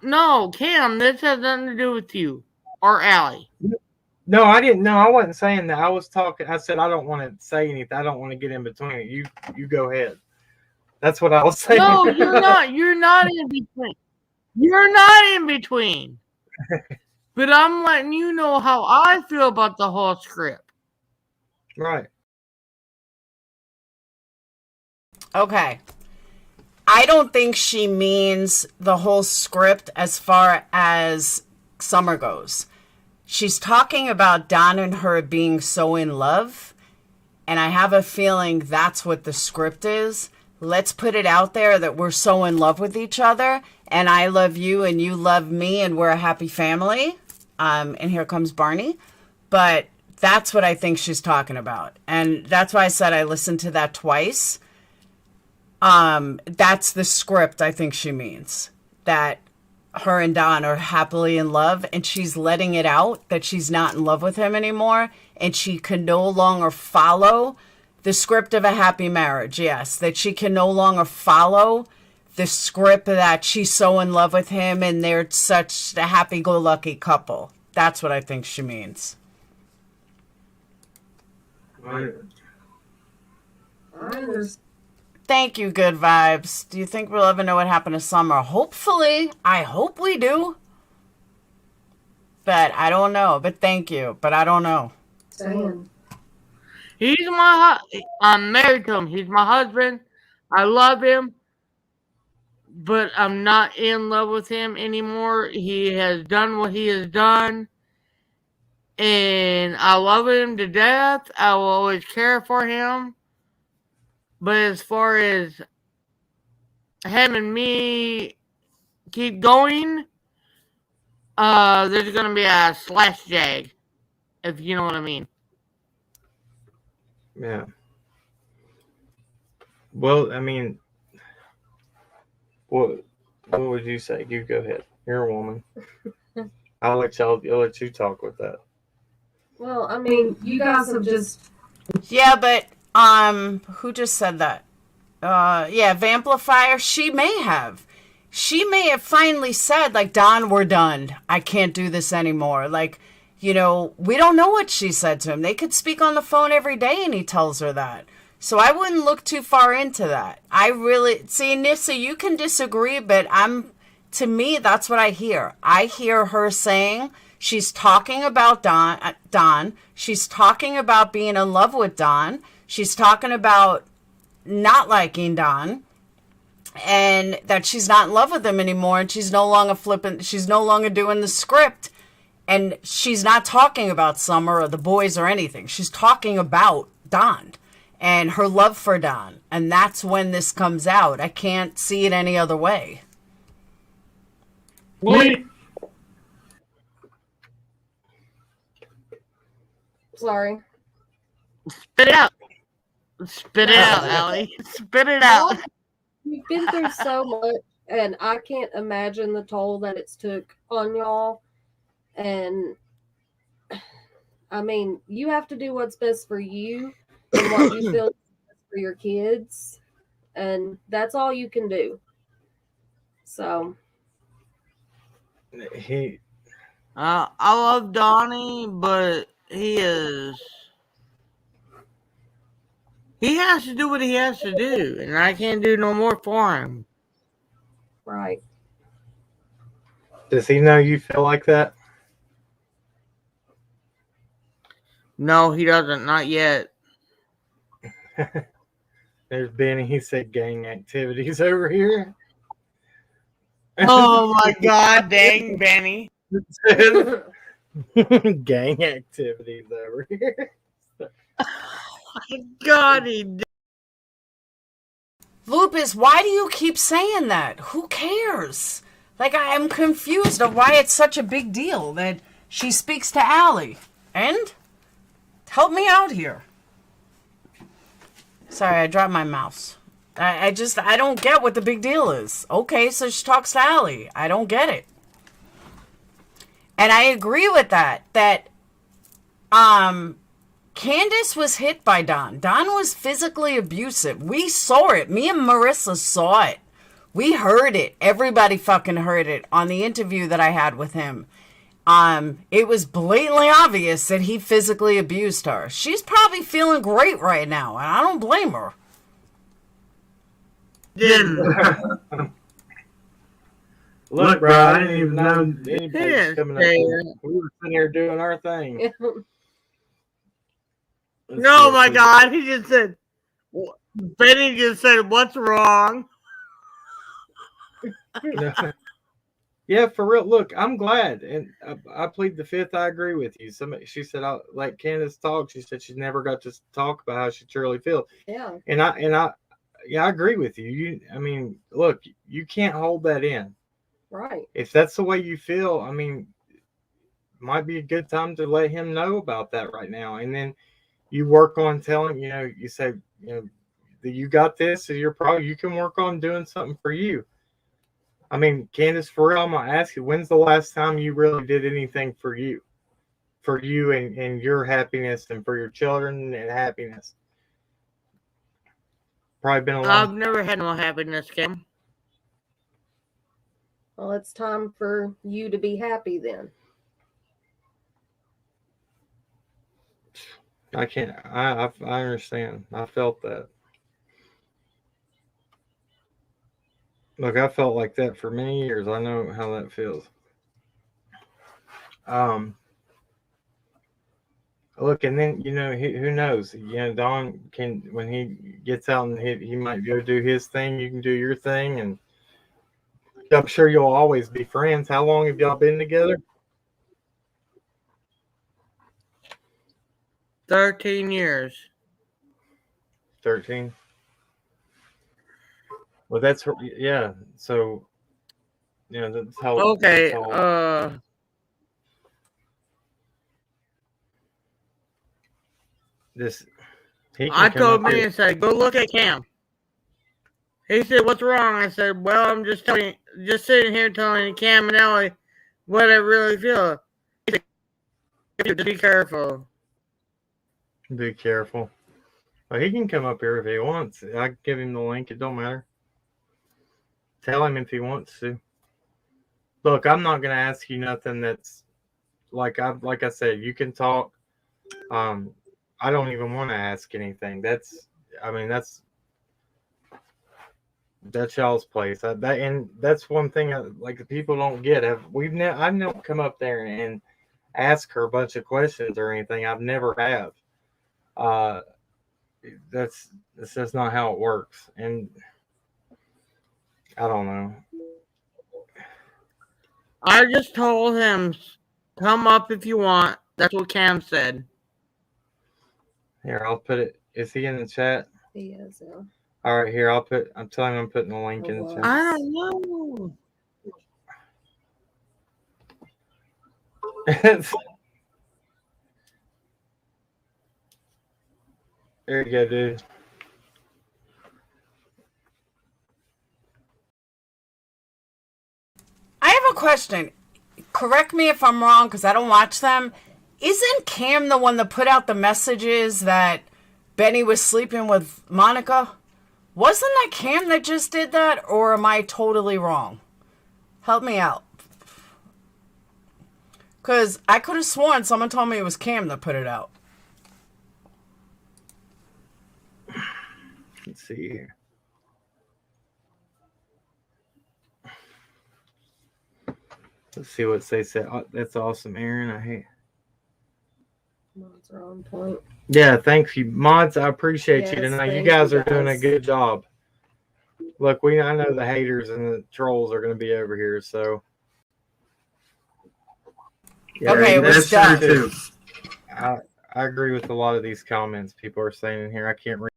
No, Cam, this has nothing to do with you or Allie. No, I didn't. No, I wasn't saying that. I was talking. I said I don't want to say anything. I don't want to get in between it. You go ahead. That's what I was saying. No, you're not. You're not in between. You're not in between. But I'm letting you know how I feel about the whole script. Right. Okay. I don't think she means the whole script as far as Summer goes. She's talking about Don and her being so in love, and I have a feeling that's what the script is. Let's put it out there that we're so in love with each other, and I love you and you love me, and we're a happy family. And here comes Barney. But that's what I think she's talking about. And that's why I said I listened to that twice. That's the script I think she means. That her and Don are happily in love, and she's letting it out that she's not in love with him anymore, and she can no longer follow the script of a happy marriage. Yes, that she can no longer follow the script that she's so in love with him and they're such a happy-go-lucky couple. That's what I think she means. Right. I understand. Thank you, good vibes. Do you think we'll ever know what happened to Summer? Hopefully. I hope we do. But I don't know. But thank you. But I don't know. Same. I'm married to him. He's my husband. I love him. But I'm not in love with him anymore. He has done what he has done. And I love him to death. I will always care for him. But as far as him and me keep going, there's gonna be a slash jag, if you know what I mean. Yeah. Well, I mean, what would you say? You go ahead. You're a woman. I'll let you talk with that. Well, I mean, you guys have just. Yeah, but who just said that? Yeah, Vamplifier. She may have finally said, like, Don, we're done. I can't do this anymore. Like, you know, we don't know what she said to him. They could speak on the phone every day and he tells her that. So I wouldn't look too far into that. I really see, Nissa, you can disagree, but to me, that's what I hear. I hear her saying she's talking about Don. She's talking about being in love with Don. She's talking about not liking Don, and that she's not in love with him anymore, and she's no longer doing the script, and she's not talking about Summer or the boys or anything. She's talking about Don and her love for Don, and that's when this comes out. I can't see it any other way. Sorry. Spit it out. Spit it out, Allie. Spit it out. You've been through so much, and I can't imagine the toll that it's took on y'all. And I mean, you have to do what's best for you and what you feel is best for your kids, and that's all you can do. So I love Donnie, but he has to do what he has to do, and I can't do no more for him. right. Does he know you feel like that? No, he doesn't. Not yet. There's Benny. He said gang activities over here. Oh my God, dang, Benny. Gang activities over here. My God, he did. Lupus, why do you keep saying that? Who cares? Like, I am confused of why it's such a big deal that she speaks to Allie. And? Help me out here. Sorry, I dropped my mouse. I don't get what the big deal is. Okay, so she talks to Allie. I don't get it. And I agree with that. Candus was hit by Don. Don was physically abusive. We saw it. Me and Marissa saw it. We heard it. Everybody fucking heard it on the interview that I had with him. It was blatantly obvious that he physically abused her. She's probably feeling great right now, and I don't blame her. Look, bro, I didn't even know anybody was coming up here. We were sitting here doing our thing. No, my God, he just said, Benny just said, what's wrong? Yeah, for real. Look, I'm glad, and I plead the fifth. I agree with you. She said, like Candus talked. She said she never got to talk about how she truly feels. Yeah. And I agree with you. I mean, look, you can't hold that in. Right. If that's the way you feel, I mean, might be a good time to let him know about that right now, and then you work on telling. You say, that you got this, so you can work on doing something for you. I mean, Candus, for real, I'm going to ask you, when's the last time you really did anything for you and your happiness and for your children and happiness? Probably been a long I've never had no happiness, Kim. Well, it's time for you to be happy then. I can't, I understand. I felt that. Look, I felt like that for many years. I know how that feels. Look, and then who knows? Don can, when he gets out and he might go do his thing. You can do your thing, and I'm sure you'll always be friends. How long have y'all been together? 13 years. 13. Well, that's yeah. So, that's how. Okay. That's how, this. He I can come told up me here. and said, "Go look at Cam." He said, "What's wrong?" I said, "Well, I'm just sitting here telling Cam and Ellie what I really feel." He said, "Be careful." Be careful. Well, he can come up here if he wants. I can give him the link. It don't matter. Tell him if he wants to. Look, I'm not gonna ask you nothing that's like I said. You can talk. I don't even want to ask anything. That's y'all's place. And that's one thing like people don't get. I've never come up there and ask her a bunch of questions or anything. I've never have. That's just not how it works. And I don't know. I just told him, "Come up if you want." That's what Cam said. Here, I'll put it. Is he in the chat? He is, yeah. All right, here, I'm telling him I'm putting the link in the chat. I don't know. There you go, dude. I have a question. Correct me if I'm wrong, because I don't watch them. Isn't Cam the one that put out the messages that Benny was sleeping with Monica? Wasn't that Cam that just did that, or am I totally wrong? Help me out. Because I could have sworn someone told me it was Cam that put it out. Let's see here. Let's see what they said. Oh, that's awesome, Aaron. I hate. Mods are on point. Yeah, thank you, mods. I appreciate you Yes, tonight. You thank guys you, are doing a guys. good job. Look, I know the haters and the trolls are going to be over here, so. Yeah, Okay, it was That's true done. too. I agree with a lot of these comments people are saying in here. I can't read.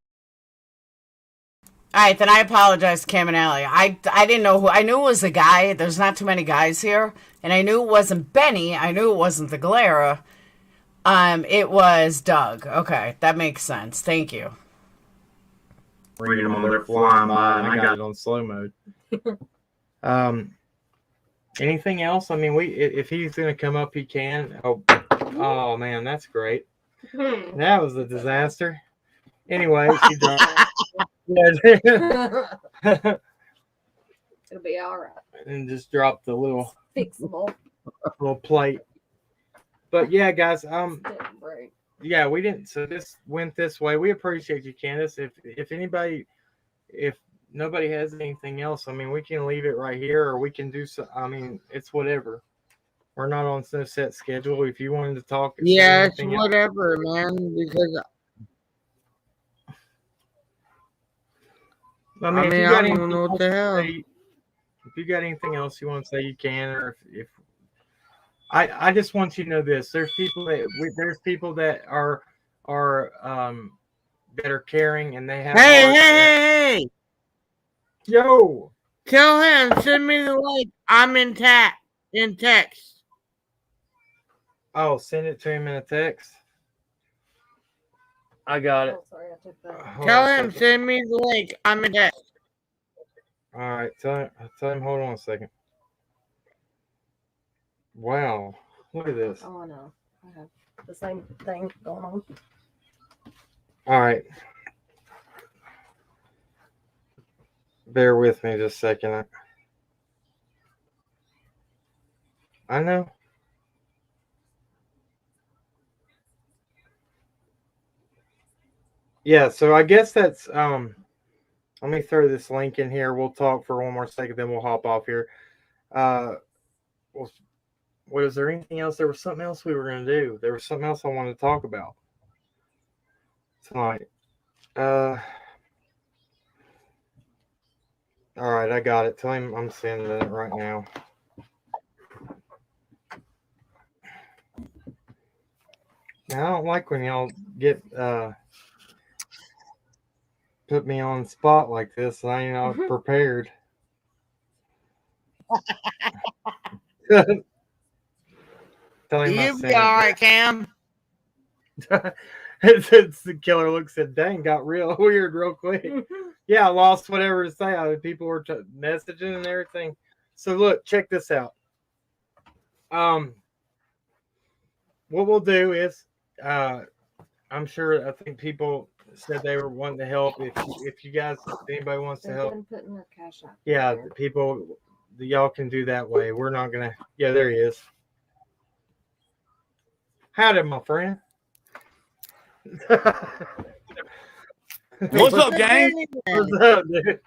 All right, then I apologize, Cam and Allie. I didn't know who. I knew it was a guy. There's not too many guys here. And I knew it wasn't Benny. I knew it wasn't the Galera. It was Doug. Okay, that makes sense. Thank you. Read them while they're flying by, and I got it on slow mode. Anything else? I mean, if he's gonna come up, he can. Oh man, that's great. That was a disaster. Anyway, she dropped. It'll be all right. And just dropped the little Fixable. plate. But yeah, guys, Didn't break. yeah, we didn't. So this went this way. We appreciate you, Candus. If nobody has anything else, I mean, we can leave it right here, or we can do so. I mean, it's whatever. We're not on no set schedule. If you wanted to talk, Yeah, it's whatever, man. Because I mean, I don't even know what the hell. If you got anything else you want to say, you can. Or if I just want you to know this: there's people that are that are caring, and they have. Hey! Yo, Tell him, send me the link. I'm in text. Oh, send it to him in a text. I got it. Oh, sorry, I took that. Tell him, send me the link. I'm in text. All right, tell him. Hold on a second. Wow, look at this. Oh, I know. I have the same thing going on. All right. Bear with me just a second. I know. Yeah, so I guess that's Let me throw this link in here. We'll talk for one more second, then we'll hop off here. What is there anything else? There was something else we were going to do. There was something else I wanted to talk about tonight. All right, I got it. Tell him I'm sending it right now. Now, I don't like when y'all get put me on the spot like this. I ain't not prepared. Tell him You'll be all right, Cam. It's the killer looks at dang, got real weird real quick. Yeah, I lost whatever to say. People were messaging and everything. So look, check this out. What we'll do is, I'm sure, I think people said they were wanting to help. If you guys, anybody wants to help, yeah, people, y'all can do that way. We're not gonna. Yeah, there he is. Howdy, my friend. What's up, gang? What's up, dude?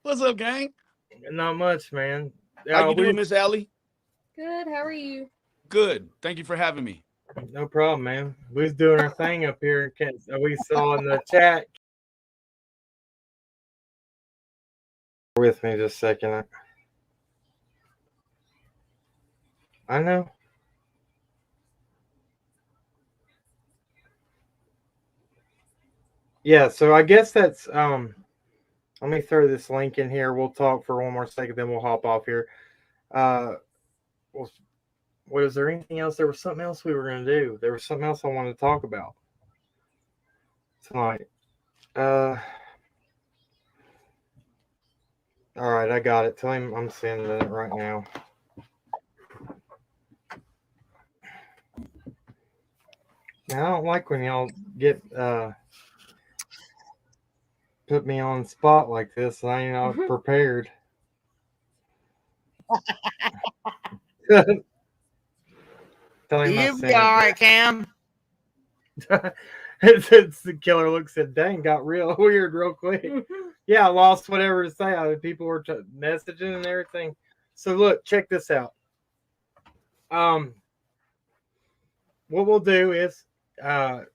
What's up, gang? Not much, man. How you doing, Miss Allie? Good. How are you? Good. Thank you for having me. No problem, man. We was doing our thing up here. We saw in the chat. With me just a second. I know. Yeah, so I guess that's let me throw this link in here. We'll talk for one more second, then we'll hop off here. What is there anything else? There was something else we were going to do. There was something else I wanted to talk about tonight. All right, I got it. Tell him I'm sending it right now. Now, I don't like when y'all get put me on the spot like this. I ain't not prepared. You'll be all right, Cam. It's the killer looks at dang, got real weird real quick. Yeah, I lost whatever to say. People were messaging and everything. So look, check this out. What we'll do is, I'm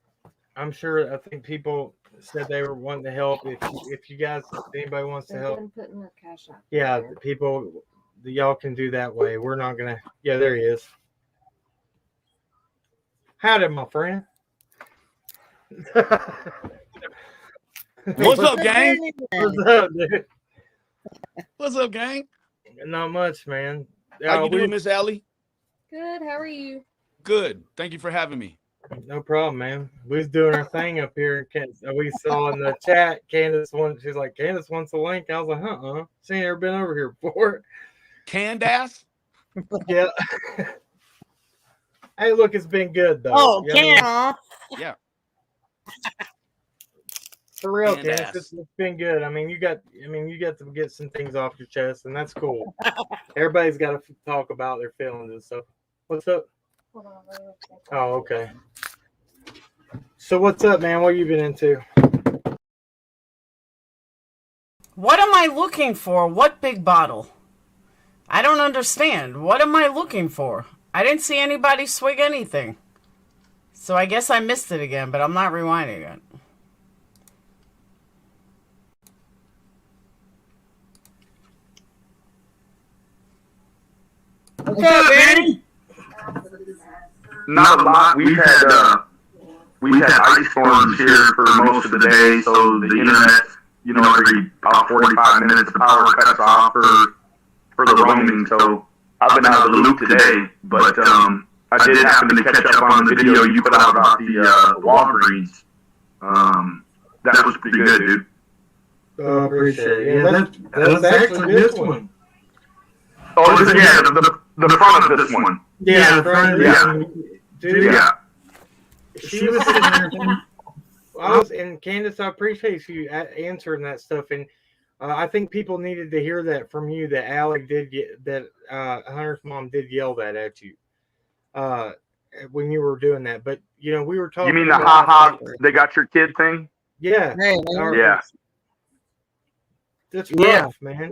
sure, I think people said they were wanting to help. If you guys, anybody wants to help, yeah, people, y'all can do that way. We're not gonna. Yeah, there he is. Howdy, my friend. What's up, gang? What's up, dude? What's up, gang? Not much, man. How you doing, Miss Allie? Good. How are you? Good. Thank you for having me. No problem, man. We was doing our thing up here. We saw in the chat, Candus she's like, Candus wants a link. I was like, she ain't never been over here before. Candus? Yeah. Hey, look, it's been good though. Oh, You know what I mean? Cam. Yeah. For real, Candus. Candus, it's been good. I mean, you got to get some things off your chest, and that's cool. Everybody's got to talk about their feelings and stuff. What's up? Oh, okay. So what's up, man? What you been into? What am I looking for? What big bottle? I don't understand. What am I looking for? I didn't see anybody swig anything. So I guess I missed it again, but I'm not rewinding it. What's up, Benny? Not a lot. We've had ice storms here for most of the day, so the internet, every about 45 minutes the power cuts off for the roaming. So I've been out of the loop today, but I did happen to catch up on the video you put out about the Walgreens. That was pretty good, dude. Oh, appreciate it. Yeah, that's actually this one. Oh, the front of this one. Yeah, the front of this one. Dude, Yeah. she was sitting there. And Candus, I appreciate you answering that stuff. And I think people needed to hear that from you. That Alec did get that. Hunter's mom did yell that at you when you were doing that. But we were talking. You mean the ha-ha, they got your kid thing? Yeah. Hey, Yeah. That's Yeah. rough, man.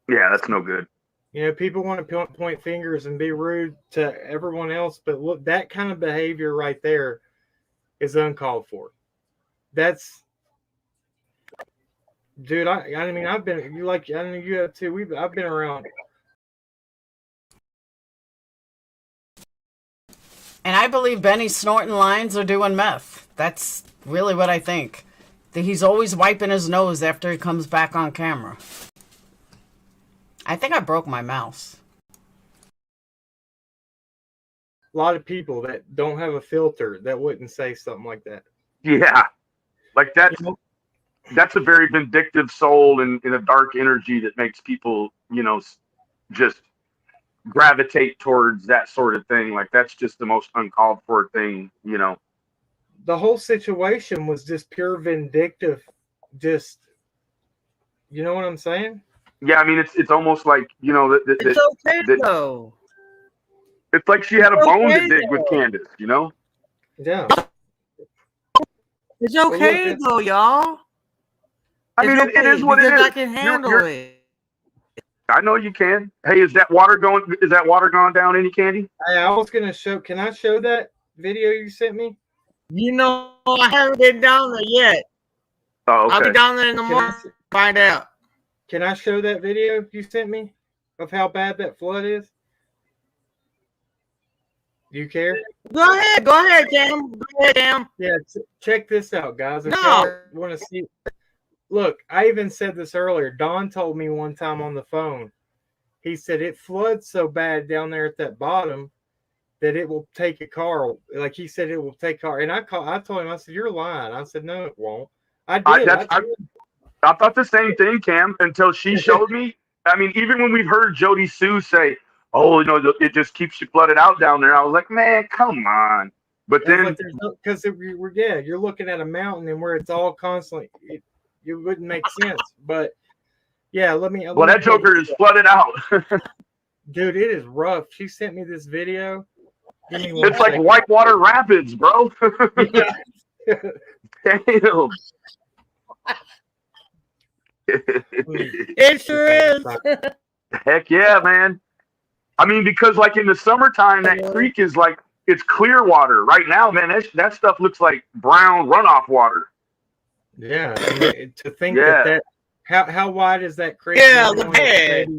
Yeah, that's no good. You know, people want to point fingers and be rude to everyone else, but look, that kind of behavior right there is uncalled for. That's, dude. I mean, I've been I know you have too. I've been around, And I believe Benny's snorting lines or doing meth. That's really what I think. That he's always wiping his nose after he comes back on camera. I think I broke my mouse. a lot of people that don't have a filter that wouldn't say something like that. Yeah, like that's a very vindictive soul and a dark energy that makes people, just gravitate towards that sort of thing. Like that's just the most uncalled for thing, The whole situation was just pure vindictive. Just, you know what I'm saying? Yeah, I mean it's almost like It's okay though. it's like she had a bone to dig with Candus, Yeah. It's okay look, though, y'all. I mean, it is what it is. I can handle it. I know you can. Hey, is that water gone down any, Candy? Hey, I was gonna show. Can I show that video you sent me? I haven't been down there yet. Oh, okay. I'll be down there in the morning to find out. Can I show that video you sent me of how bad that flood is? Do you care? Go ahead, Cam. Go ahead, Cam. Yeah, check this out, guys. If No. y'all want to see, look, I even said this earlier. Don told me one time on the phone. He said it floods so bad down there at that bottom that it will take a car. Like he said, it will take a car. And I told him, I said, "You're lying." I said, "No, it won't." I did. I thought the same thing, Cam, until she showed me. I mean, even when we've heard Jody Sue say, "Oh, it just keeps you flooded out down there," I was like, "Man, come on!" But then, because you're looking at a mountain and where it's all constantly, it wouldn't make sense. But yeah, let me. Well, that joker is flooded out, dude. It is rough. She sent me this video. It's like Whitewater Rapids, bro. Damn. It sure is. Heck yeah, man. I mean, because like in the summertime, that creek is like, it's clear water. Right now, man, that stuff looks like brown runoff water. Yeah. To think that how wide is that creek? Yeah, the bed.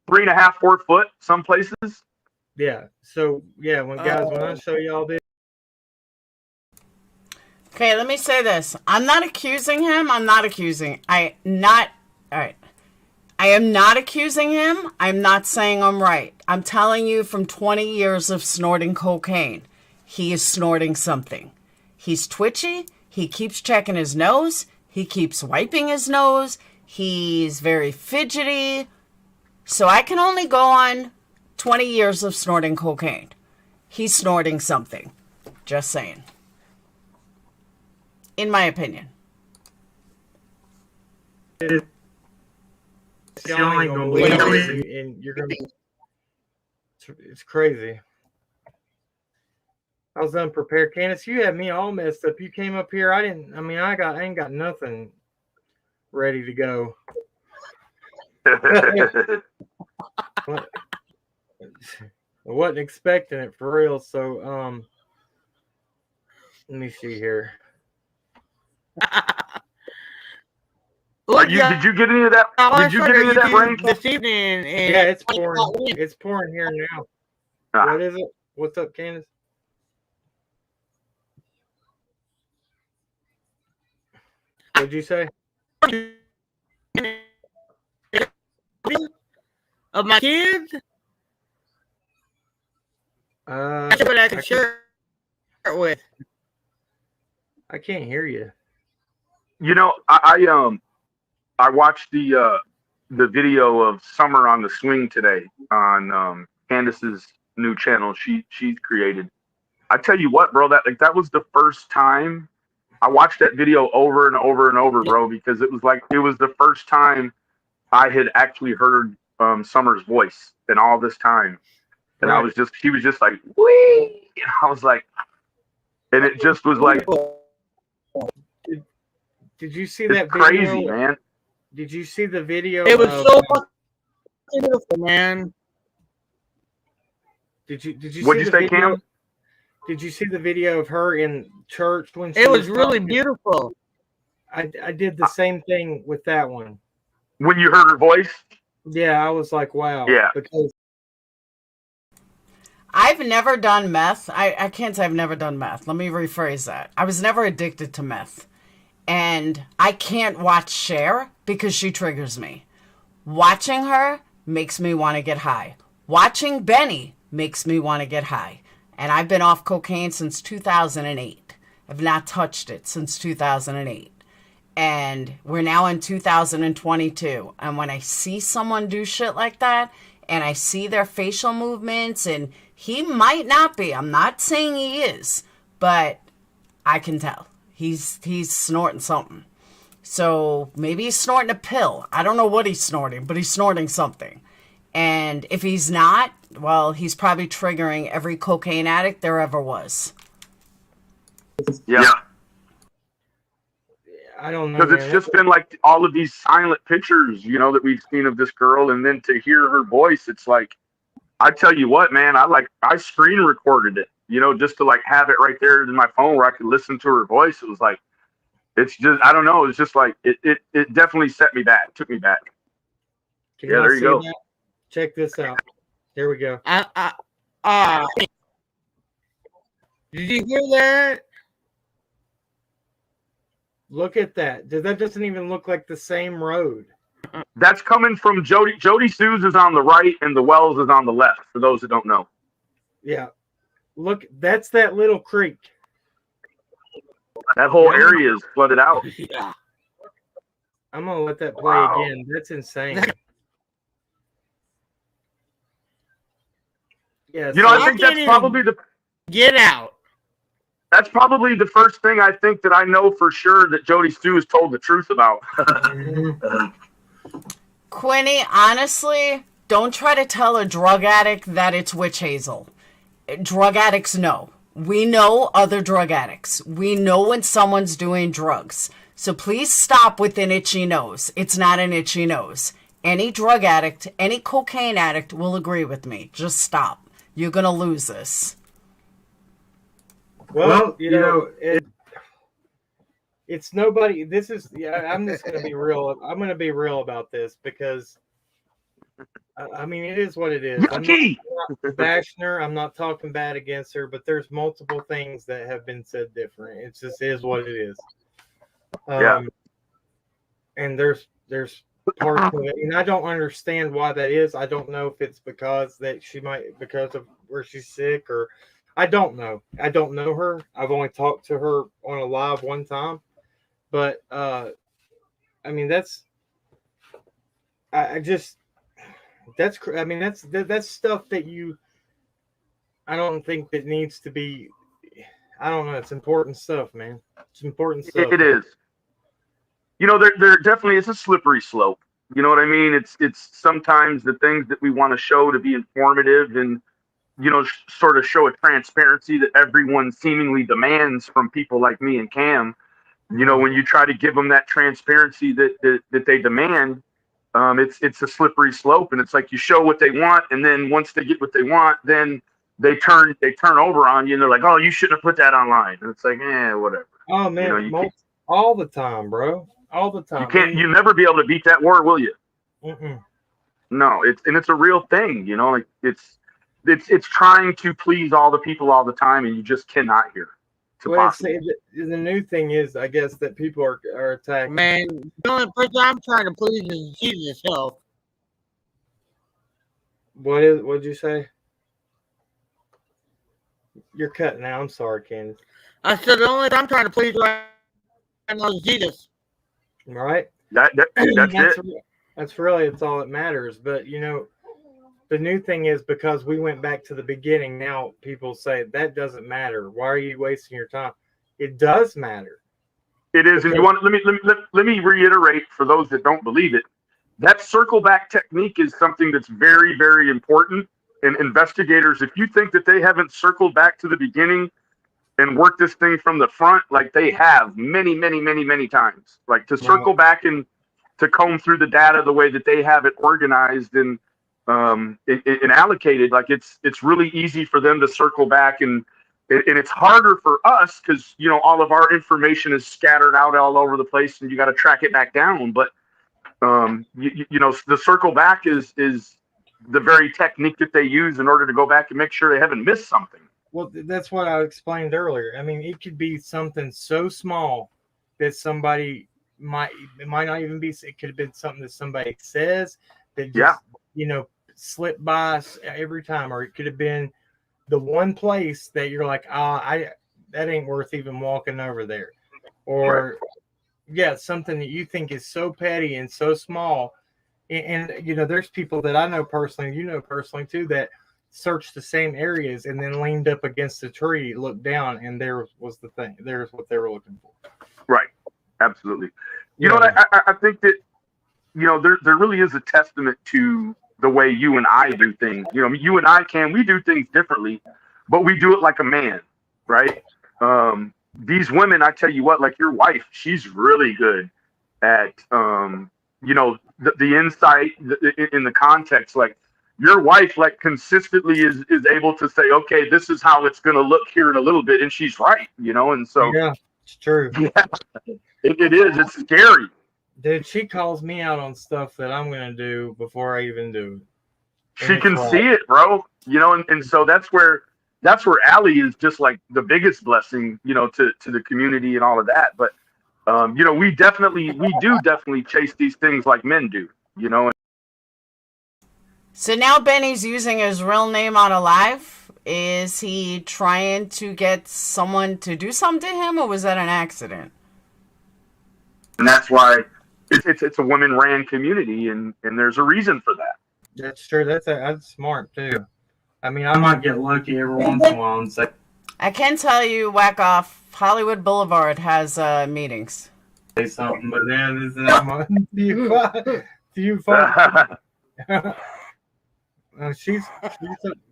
3.5, 4 foot, some places. Yeah. So yeah, when I show y'all this. Okay, let me say this. I'm not accusing him. I am not accusing him. I'm not saying I'm right. I'm telling you from 20 years of snorting cocaine, he is snorting something. He's twitchy. He keeps checking his nose. He keeps wiping his nose. He's very fidgety. So I can only go on 20 years of snorting cocaine. He's snorting something. Just saying. In my opinion. It's crazy, and you're gonna. It's crazy. I was unprepared, Candus. You had me all messed up. You came up here. I ain't got nothing ready to go. I wasn't expecting it for real. So, let me see here. Did you get any of that? Did you get any of that rain this evening? Yeah, it's pouring. It's pouring here now. What is it? What's up, Candus? What'd you say? Of my kids? That's what I can share it with. I can't hear you. I watched the video of Summer on the Swing today on Candus's new channel she's created. I tell you what, bro, that was the first time I watched that video over and over and over, bro, because it was the first time I had actually heard Summer's voice in all this time. And right. She was just like, wee! And I was like, and it just was like, did you see that video? Crazy, man. Did you see the video? It was of, so fucking beautiful, man. Did you What'd see you the say, video? Cam? Did you see the video of her in church when she It was really talking? beautiful. I did the same thing with that one. When you heard her voice? Yeah, I was like, wow. Yeah. Because I've never done meth. I can't say I've never done meth. Let me rephrase that. I was never addicted to meth. And I can't watch Cher because she triggers me. Watching her makes me want to get high. Watching Benny makes me want to get high. And I've been off cocaine since 2008. I've not touched it since 2008. And we're now in 2022. And when I see someone do shit like that, and I see their facial movements, and he might not be, I'm not saying he is, but I can tell. He's snorting something. So maybe he's snorting a pill. I don't know what he's snorting, but he's snorting something. And if he's not, well, he's probably triggering every cocaine addict there ever was. Yeah. I don't know. Because it's man. just been like all of these silent pictures, you know, that we've seen of this girl, and then to hear her voice, it's like, I tell you what, man, I screen recorded it, you know, just to like have it right there in my phone where I could listen to her voice. It was like, it's just, I don't know, it's just like it definitely set me back, took me back. Can Yeah, y'all there you see go. that? Check this out. Here we go. Did you hear that? Look at that. That doesn't even look like the same road. That's coming from Jody. Jody Sue's is on the right and the Wells is on the left, for those that don't know. Yeah. Look, that's that little creek. That whole area is flooded out. Yeah. I'm going to let that play Wow. again. That's insane. Yeah, You know, so- I think that's probably Get out. that's probably the first thing I think that I know for sure that Jody Stu has told the truth about. Quinny, honestly, don't try to tell a drug addict that it's witch hazel. Drug addicts know. We know other drug addicts. We know when someone's doing drugs. So please stop with an itchy nose. It's not an itchy nose. Any drug addict, any cocaine addict will agree with me. Just stop. You're going to lose this. Well, you know, it's nobody. This is, I'm just going to be real. I'm going to be real about this because, I mean, it is what it is. I'm not bashing her. I'm not talking bad against her, but there's multiple things that have been said different. It just is what it is. Yeah. And there's parts of it, and I don't understand why that is. I don't know if it's because of where she's sick, or I don't know. I don't know her. I've only talked to her on a live one time, but I mean that's stuff that I don't think that needs to be. I don't know. It's important stuff, man. It's important stuff. It is. You know, there definitely is a slippery slope. You know what I mean? It's sometimes the things that we want to show to be informative and, you know, sort of show a transparency that everyone seemingly demands from people like me and Cam. You know, when you try to give them that transparency that they demand, it's a slippery slope, and it's like you show what they want, and then once they get what they want, then they turn over on you, and they're like, "Oh, you shouldn't have put that online." And it's like, whatever. Oh man, You know, all the time, bro. All the time. You'll never be able to beat that war, will you? Mm-mm. No, it's a real thing, you know, like it's trying to please all the people all the time, and you just cannot hear. The new thing is, I guess, that people are attacking. Man, the only person I'm trying to please is Jesus himself. What'd you say? You're cutting out. I'm sorry, Candus. I said the only I'm trying to please right now is Jesus. All right. That's it. That's really, it's all that matters. But you know, the new thing is, because we went back to the beginning, now people say that doesn't matter. Why are you wasting your time? It does matter. It is, and you want let me reiterate for those that don't believe it. That circle back technique is something that's very, very important. And investigators, if you think that they haven't circled back to the beginning and worked this thing from the front, like they have many, many, many, many times, like to circle back and comb through the data the way that they have it organized and allocated. Like it's really easy for them to circle back, and it's harder for us because all of our information is scattered out all over the place, and you got to track it back down. But the circle back is the very technique that they use in order to go back and make sure they haven't missed something. Well, that's what I explained earlier. I mean, it could be something so small that somebody it might not even be. It could have been something that somebody says that just slipped by us every time, or it could have been the one place that you're like, that ain't worth even walking over there, or something that you think is so petty and so small. And there's people that I know personally, personally too, that searched the same areas and then leaned up against the tree, looked down, and there was the thing. There's what they were looking for. Right. Absolutely. You know what? I think that, there really is a testament to the way you and I do things. You and I we do things differently, but we do it like a man, right? These women, I tell you what, like your wife, she's really good at, the insight in the context. Like your wife, like consistently is able to say, okay, this is how it's going to look here in a little bit. And she's right, and so. Yeah, it's true. Yeah. It is. It's scary. Dude, she calls me out on stuff that I'm going to do before I even do it. She can see it, bro. And so that's where Allie is just like the biggest blessing, to the community and all of that. But, we do definitely chase these things like men do, So now Benny's using his real name on a live. Is he trying to get someone to do something to him, or was that an accident? And that's why it's a women-ran community, and there's a reason for that. That's true. That's smart too. I mean, I might get lucky every once in a while and say. I can tell you, whack off. Hollywood Boulevard has meetings. Say something, but then is that do you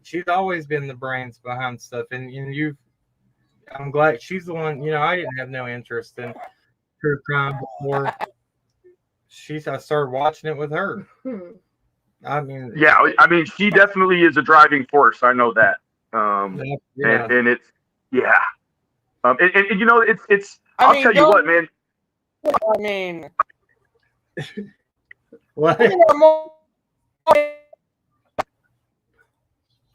she's always been the brains behind stuff, and I'm glad she's the one. I didn't have no interest in true crime before. I started watching it with her. I mean, she definitely is a driving force. I know that. And it's it's. I'll tell you what, man. I mean, what?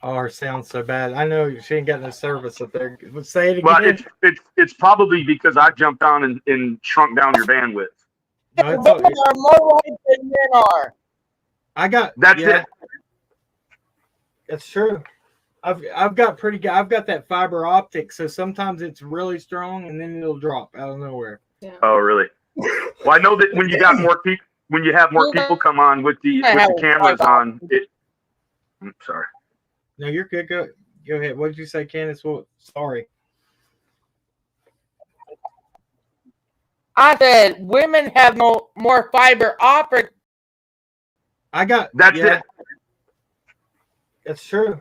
Oh, her sounds so bad. I know she ain't got no service up there. Say it again. Well, it's probably because I jumped on and shrunk down your bandwidth. No, women are more right than men are. That's it. That's true. I've got pretty good. I've got that fiber optic, so sometimes it's really strong and then it'll drop out of nowhere. Yeah. Oh, really? Well, I know that when you got more people, when you have more people come on with the cameras on, I'm sorry. No, you're good. Go ahead. What did you say, Candus? Well, sorry. I said women have more fiber optic. That's it. That's true.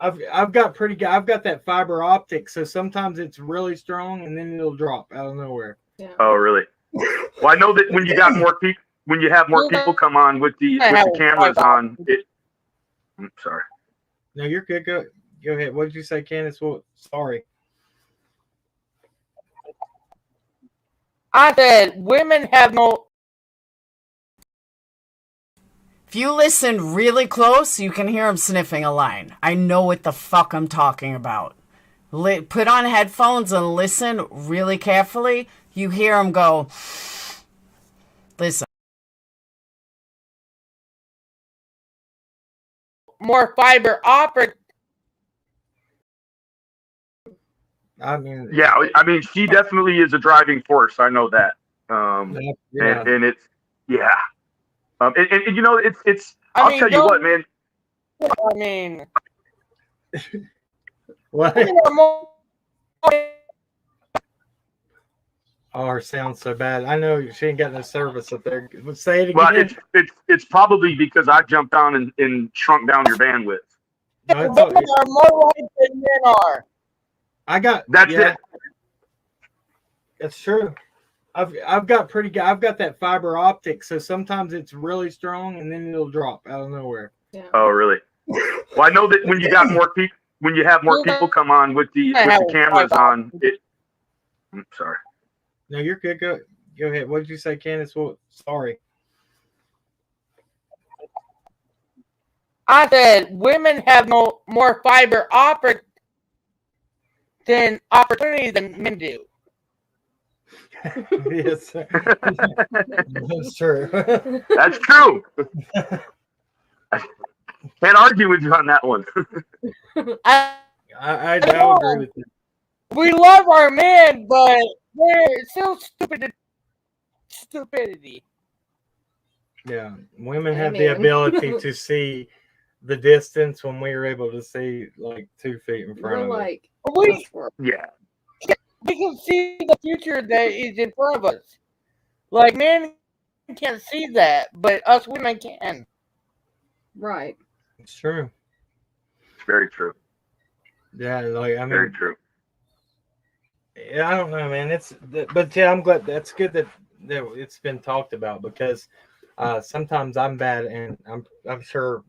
I've got pretty good. I've got that fiber optic, so sometimes it's really strong and then it'll drop out of nowhere. Yeah. Oh, really? Well, I know that when you got more people, when you have more people come on with the cameras on, I'm sorry. No, you're good. Go ahead. What did you say, Candus? Well, sorry. I said women have no. If you listen really close, you can hear him sniffing a line. I know what the fuck I'm talking about. Put on headphones and listen really carefully. You hear him go, listen. More fiber optic. I mean, she definitely is a driving force. I know that. And it's it's. I'll tell you what, man. I mean, what? Oh, her sounds so bad. I know she ain't got no service up there. Say it again. Well, it's probably because I jumped on and shrunk down your bandwidth. No, women are more right than men are. That's it. That's true. I've got pretty good. I've got that fiber optic, so sometimes it's really strong and then it'll drop out of nowhere. Yeah. Oh, really? Well, I know that when you got more people, when you have more people come on with the cameras on, it. I'm sorry. No, you're good. Go ahead. What did you say, Candus? Well, sorry. I said women have no more fiber optic than opportunity than men do. Yes, sir. That's true. That's true. Can't argue with you on that one. I agree with you. We love our men, but they're still stupidity. Yeah, women have the ability to see the distance when we were able to see like 2 feet in front We're of us. like, Yeah. We can see the future that is in front of us. Like men can't see that, but us women can. right. It's true. It's very true. Yeah, like I mean, Very true. yeah, I don't know, man. But yeah, I'm glad. That's good that it's been talked about because sometimes I'm bad, and I'm sure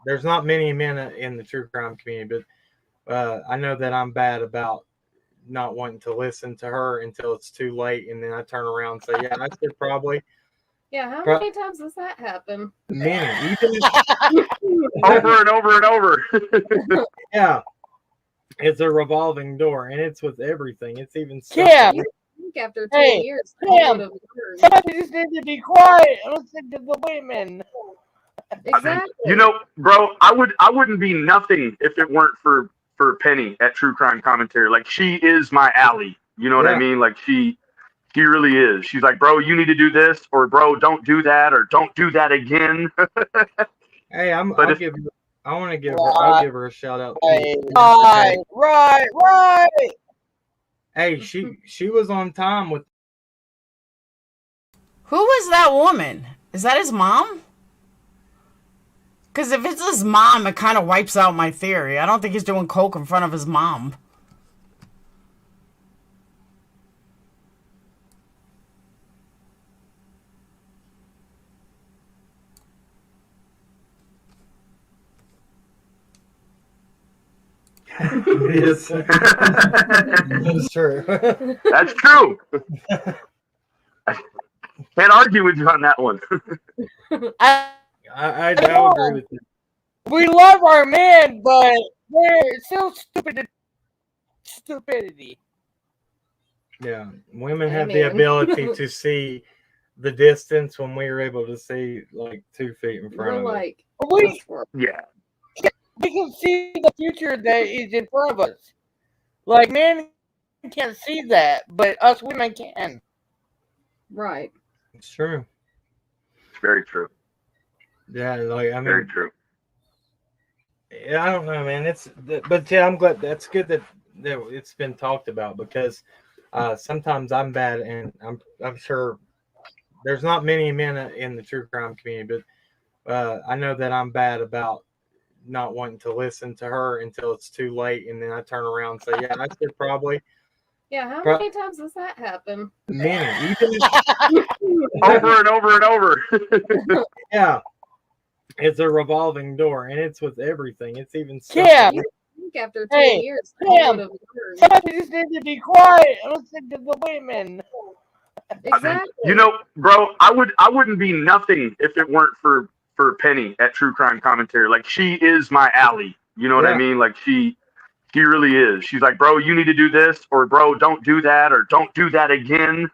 there's not many men in the true crime community, but I know that I'm bad about not wanting to listen to her until it's too late, and then I turn around and say, "Yeah, I should probably." Yeah, how many times does that happen? Many, even Over and over and over. yeah. It's a revolving door, and it's with everything. It's even Yeah. You think after 10 years, you Cam, would have learned. somebody just need to be quiet and listen to the women. Exactly. You know, bro, I wouldn't be nothing if it weren't for Penny at True Crime Commentary. Like, she is my ally. You know what I mean? Like, she really is. She's like, bro, you need to do this, or bro, don't do that, or don't do that again. Hey, I want to give her. I'll give her a shout out. Right. Hey, she was on time with. Who was that woman? Is that his mom? Because if it's his mom, it kind of wipes out my theory. I don't think he's doing coke in front of his mom. Yes, that's true. That's true. Can't argue with you on that one. I agree with you. We love our men, but they're still stupidity. Yeah, women have the ability to see the distance when we were able to see like 2 feet in front We're of us. like, Yeah. We can see the future that is in front of us. Like men can't see that, but us women can. right. It's true. It's very true. Yeah, like I mean, Very true. yeah, I don't know, man. But yeah, I'm glad. That's good that it's been talked about because sometimes I'm bad, and I'm sure there's not many men in the true crime community, but I know that I'm bad about not wanting to listen to her until it's too late, and then I turn around and say, "Yeah, I should probably." Yeah, how many times does that happen? Many, even over and over and over. yeah. It's a revolving door, and it's with everything. It's even Yeah. You think after 10 years, you Cam, would have learned. somebody just need to be quiet and listen to the women. Exactly. You know, bro, I wouldn't be nothing if it weren't for Penny at True Crime Commentary. Like, she is my ally. You know what I mean? Like, she really is. She's like, bro, you need to do this, or bro, don't do that, or don't do that again.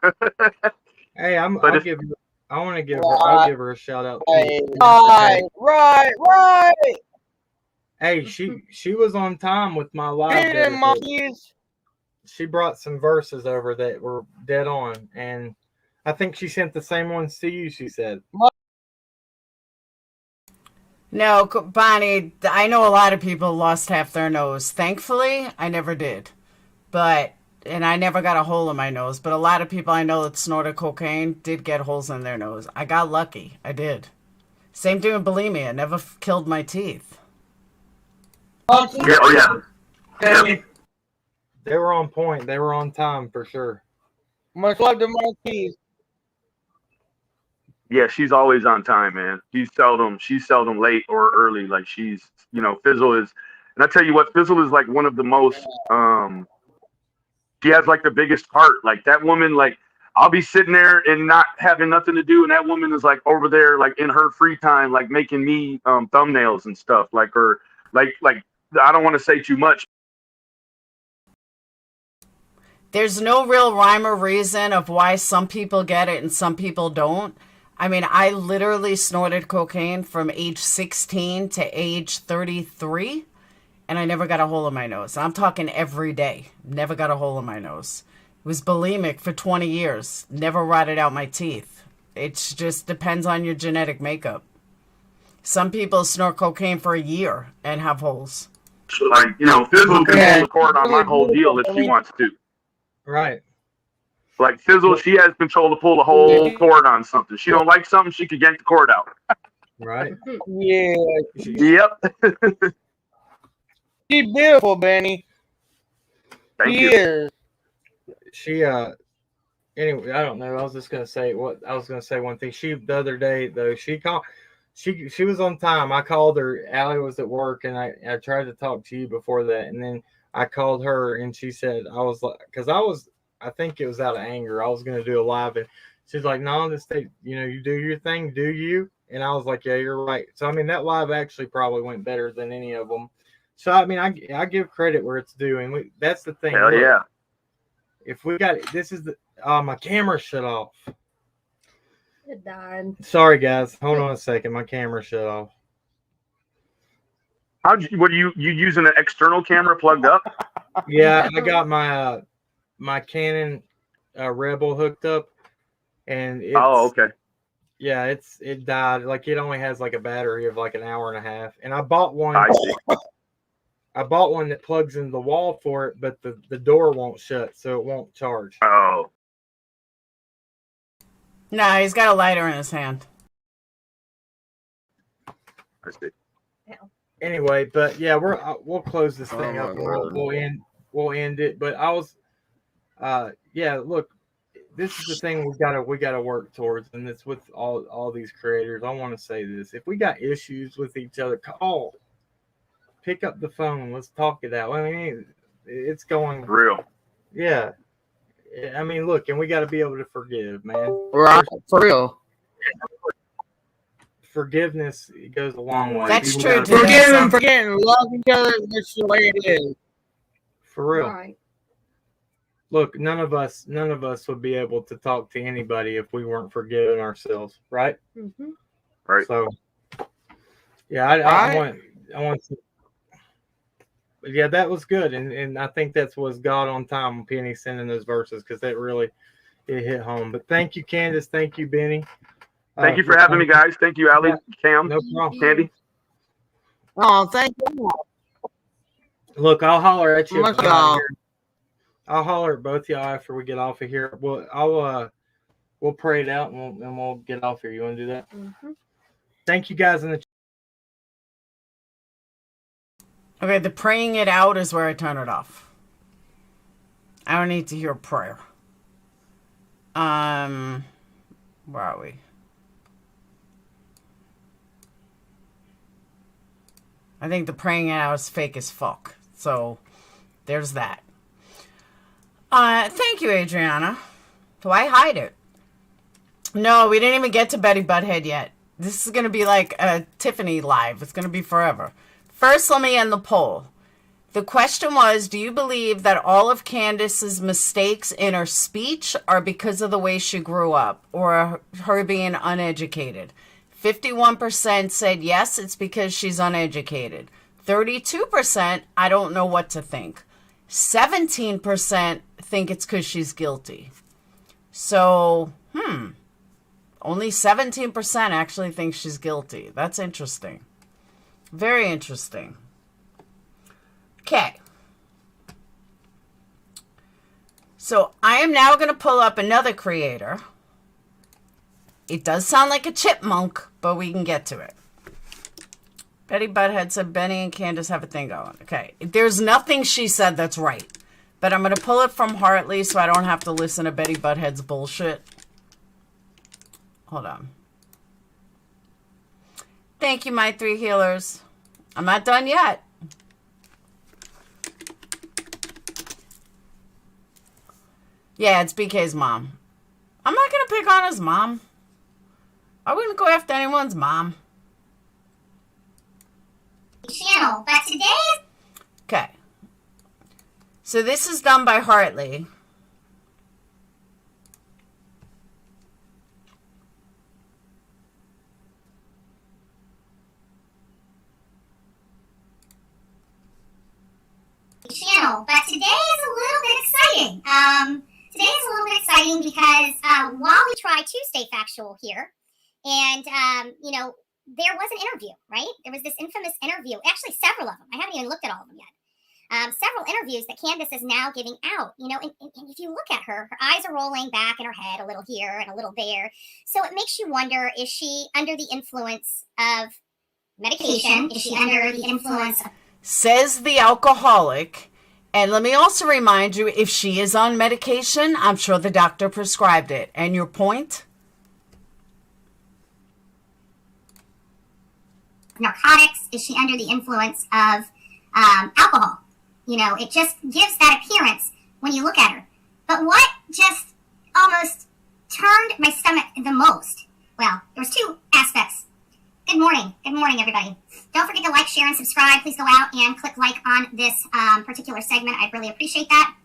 Hey, I want to give her. I'll give her a shout out. Right. Hey, she was on time with my live. She brought some verses over that were dead on, and I think she sent the same ones to you. She said. No, Bonnie, I know a lot of people lost half their nose. Thankfully, I never did. And I never got a hole in my nose. But a lot of people I know that snorted cocaine did get holes in their nose. I got lucky. I did. Same thing with bulimia. Never killed my teeth. Yeah. They were on point. They were on time for sure. Much love to Marquise. Yeah, she's always on time, man. She's seldom late or early. Like Fizzle is, and I tell you what, Fizzle is like one of the most. She has like the biggest heart. Like that woman, like I'll be sitting there and not having nothing to do, and that woman is like over there, like in her free time, like making me thumbnails and stuff. Like I don't want to say too much. There's no real rhyme or reason of why some people get it and some people don't. I mean, I literally snorted cocaine from age 16 to age 33, and I never got a hole in my nose. I'm talking every day. Never got a hole in my nose. Was bulimic for 20 years. Never rotted out my teeth. It just depends on your genetic makeup. Some people snort cocaine for a year and have holes. Like, Fizzle can hold the cord on my whole deal if she wants to. Right. Like Fizzle, she has control to pull the whole cord on something. She don't like something, she could yank the cord out. Right. Yeah. Yep. She's beautiful, Benny. Thank She you. is. She anyway, I don't know. I was just gonna say one thing. The other day though, she was on time. I called her. Allie was at work, and I tried to talk to you before that, and then I called her, and she said I think it was out of anger. I was gonna do a live, and she's like, "No, just take, you do your thing, do you?" And I was like, "Yeah, you're right." So I mean, that live actually probably went better than any of them. So I mean, I give credit where it's due, and that's the thing. Hell yeah. If we got this is the my camera shut off. It died. Sorry guys, hold on a second. My camera shut off. What are you using an external camera plugged up? Yeah, I got my my Canon Rebel hooked up, and it's, okay. Yeah, it died. Like it only has like a battery of like an hour and a half, and I bought one. I see. I bought one that plugs into the wall for it, but the door won't shut, so it won't charge. Oh. No, he's got a lighter in his hand. I see. Anyway, but yeah, we'll close this thing up. God. We'll end it. But I was, yeah. Look, this is the thing we gotta work towards, and it's with all these creators. I want to say this: if we got issues with each other, call, pick up the phone. Let's talk it out. I mean, it's going Real. Yeah. I mean, look, and we got to be able to forgive, man. Right, for real. Forgiveness goes a long way. That's People true, gotta- too. Forgive and forget and love each other. That's the way it is. For real. Right. Look, none of us would be able to talk to anybody if we weren't forgiving ourselves, right? Mm-hmm. Right. So, yeah, I want to. But yeah, that was good, and I think that's was God on time when Penny sending those verses, because that really it hit home. But thank you, Candus. Thank you, Benny. Thank you for having me, guys. Thank you, Allie, Cam, No problem. Candy. Oh, thank you. Look, I'll holler at you. Much y'all. I'll holler at both y'all after we get off of here. We'll pray it out and we'll get off here. You want to do that? Mm-hmm. Thank you guys in the. Okay, the praying it out is where I turn it off. I don't need to hear a prayer. Where are we? I think the praying it out is fake as fuck. So, there's that. Thank you, Adriana. Do I hide it? No, we didn't even get to Betty Butthead yet. This is going to be like a Tiffany live. It's going to be forever. First, let me end the poll. The question was, do you believe that all of Candus's mistakes in her speech are because of the way she grew up or her being uneducated? 51% said yes, it's because she's uneducated. 32%, I don't know what to think. 17% think it's because she's guilty. So, only 17% actually think she's guilty. That's interesting. Very interesting. Okay. So I am now going to pull up another creator. It does sound like a chipmunk, but we can get to it. Betty Butthead said Benny and Candus have a thing going. Okay. There's nothing she said that's right. But I'm going to pull it from Hartley so I don't have to listen to Betty Butthead's bullshit. Hold on. Thank you, my 3 healers. I'm not done yet. Yeah, it's BK's mom. I'm not going to pick on his mom. I wouldn't go after anyone's mom. Channel, but today... Okay. So this is done by Hartley. Channel, but today is a little bit exciting. Today is a little bit exciting because while we try to stay factual here, and you know, there was an interview, right? There was this infamous interview, actually several of them. I haven't even looked at all of them yet. Several interviews that Candus is now giving out, you know, and if you look at her, her eyes are rolling back in her head a little here and a little there. So it makes you wonder, is she under the influence of medication? Is she under the influence of... Says the alcoholic. And let me also remind you, if she is on medication, I'm sure the doctor prescribed it. And your point? Narcotics? Is she under the influence of alcohol? You know, it just gives that appearance when you look at her. But what just almost turned my stomach the most? Well, there was 2 aspects. Good morning, everybody. Don't forget to like, share, and subscribe. Please go out and click like on this particular segment. I'd really appreciate that.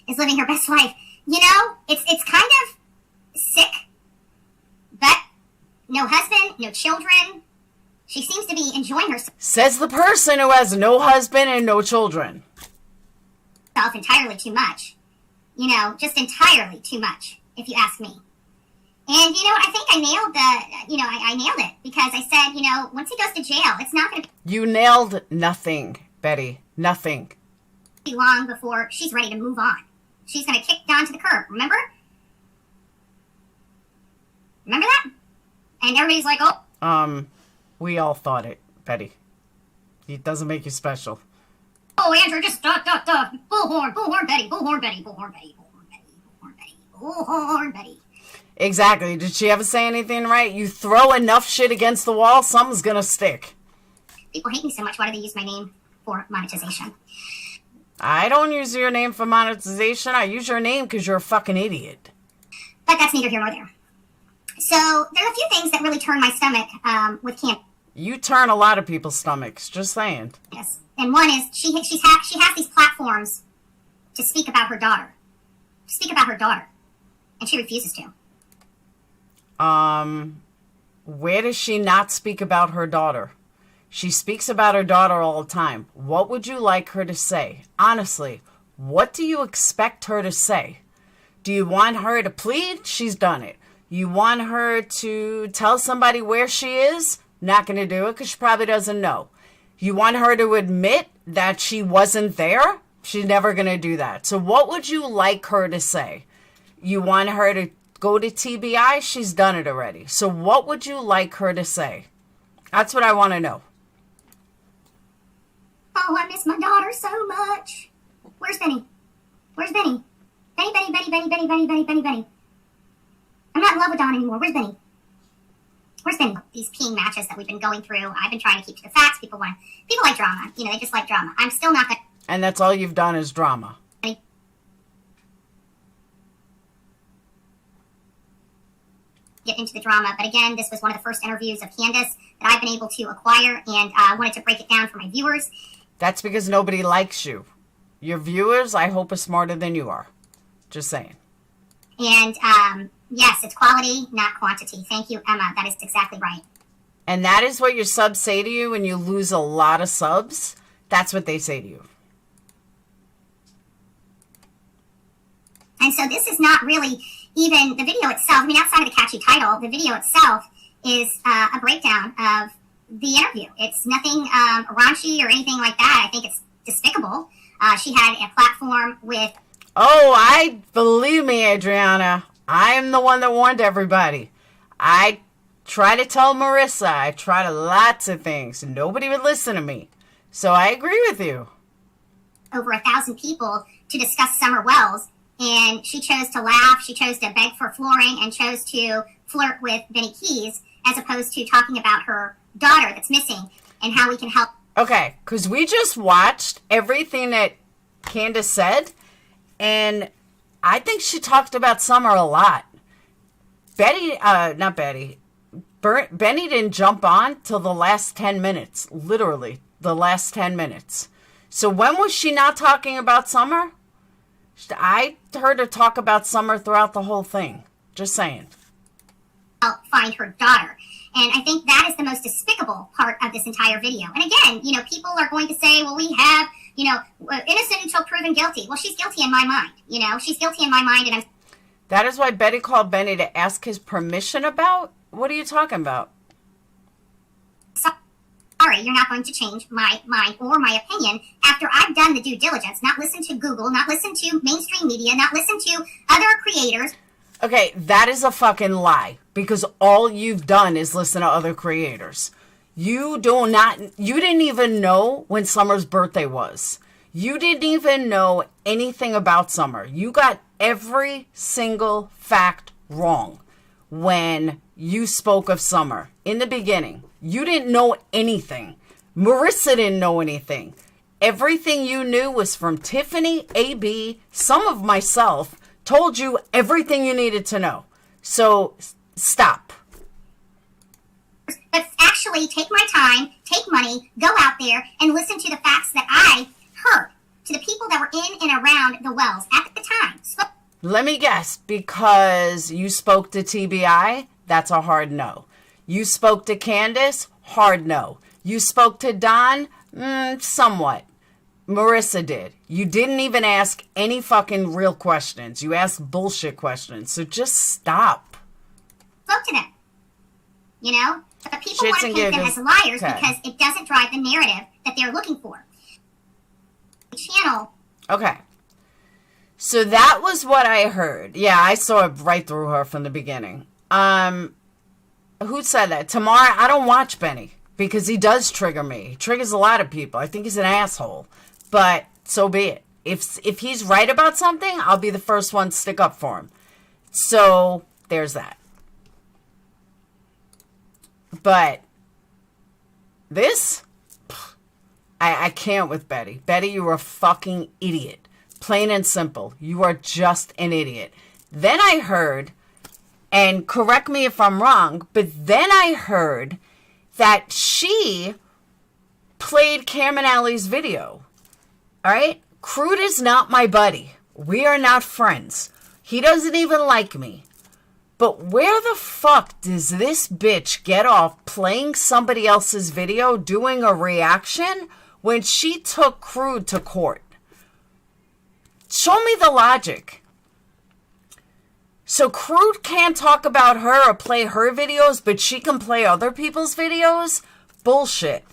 Is living her best life. You know, it's kind of sick, but no husband, no children. She seems to be enjoying herself. Says the person who has no husband and no children. Entirely too much. You know, just entirely too much, if you ask me. And, you know, I think I nailed I nailed it. Because I said, you know, once he goes to jail, it's not going to You nailed nothing, Betty. Nothing. be long before she's ready to move on. She's going to kick Don to the curb, remember? Remember that? And everybody's like, oh. We all thought it, Betty. It doesn't make you special. Oh, Andrew, just duck. Bullhorn, Betty, bullhorn, Betty, bullhorn, Betty, bullhorn, Betty, bullhorn, Betty, bullhorn, Betty. Exactly. Did she ever say anything right? You throw enough shit against the wall, something's gonna stick. People hate me so much, why do they use my name for monetization? I don't use your name for monetization. I use your name because you're a fucking idiot. But that's neither here nor there. So, there are a few things that really turn my stomach with Candus. You turn a lot of people's stomachs, just saying. Yes. And one is, she has these platforms to speak about her daughter. And she refuses to. Where does she not speak about her daughter? She speaks about her daughter all the time. What would you like her to say? Honestly, what do you expect her to say? Do you want her to plead? She's done it. You want her to tell somebody where she is? Not going to do it because she probably doesn't know. You want her to admit that she wasn't there? She's never going to do that. So what would you like her to say? You want her to go to TBI? She's done it already. So what would you like her to say? That's what I want to know. Oh, I miss my daughter so much. Where's Benny? Where's Benny? Benny. I'm not in love with Dawn anymore. Where's Benny? Where's Benny? These peeing matches that we've been going through, I've been trying to keep to the facts. People like drama. You know, they just like drama. I'm still not going to... And that's all you've done is drama. Get into the drama. But again, this was one of the first interviews of Candus that I've been able to acquire, and I wanted to break it down for my viewers. That's because nobody likes you. Your viewers, I hope, are smarter than you are. Just saying. And yes, it's quality, not quantity. Thank you, Emma. That is exactly right. And that is what your subs say to you when you lose a lot of subs. That's what they say to you. And so this is not really even the video itself. I mean, outside of the catchy title, the video itself is a breakdown of the interview. It's nothing raunchy or anything like that. I think it's despicable. She had a platform with... Oh, believe me, Adriana. I'm the one that warned everybody. I try to tell Marissa. I tried lots of things. Nobody would listen to me. So I agree with you. Over 1,000 people to discuss Summer Wells, and she chose to laugh, she chose to beg for flooring, and chose to flirt with Benny Keys, as opposed to talking about her daughter that's missing and how we can help. Okay, because we just watched everything that Candus said, and I think she talked about Summer a lot. Benny didn't jump on till the last 10 minutes, literally the last 10 minutes. So when was she not talking about Summer? I heard her talk about Summer throughout the whole thing. Just saying. Find her daughter. And I think that is the most despicable part of this entire video. And again, people are going to say, well, we have, innocent until proven guilty. Well, she's guilty in my mind. She's guilty in my mind. And That is why Betty called Benny to ask his permission about? What are you talking about? Sorry, you're not going to change my mind or my opinion after I've done the due diligence, not listen to Google, not listen to mainstream media, not listen to other creators. Okay, that is a fucking lie, because all you've done is listen to other creators. You didn't even know when Summer's birthday was. You didn't even know anything about Summer. You got every single fact wrong when you spoke of Summer in the beginning. You didn't know anything. Marissa didn't know anything. Everything you knew was from Tiffany, AB, some of myself told you everything you needed to know. So stop. But actually take my time, take money, go out there and listen to the facts that I heard, to the people that were in and around the wells at the time. Let me guess, because you spoke to TBI, that's a hard no. You spoke to Candus, hard no. You spoke to Don, somewhat. Marissa did. You didn't even ask any fucking real questions. You asked bullshit questions. So just stop. Spoke to them. But people Shits want to and paint them giggles. as liars Okay. because it doesn't drive the narrative that they're looking for. The channel. Okay. So that was what I heard. Yeah, I saw it right through her from the beginning. Who said that? Tamara, I don't watch Benny because he does trigger me. He triggers a lot of people. I think he's an asshole. But so be it. If he's right about something, I'll be the first one to stick up for him. So there's that. But this, I can't with Betty. Betty, you're a fucking idiot. Plain and simple. You are just an idiot. Then I heard, and correct me if I'm wrong, but then I heard that she played Cameron Alley's video. All right? Crude is not my buddy. We are not friends. He doesn't even like me. But where the fuck does this bitch get off playing somebody else's video, doing a reaction, when she took Crude to court? Show me the logic. So Crude can't talk about her or play her videos, but she can play other people's videos? Bullshit.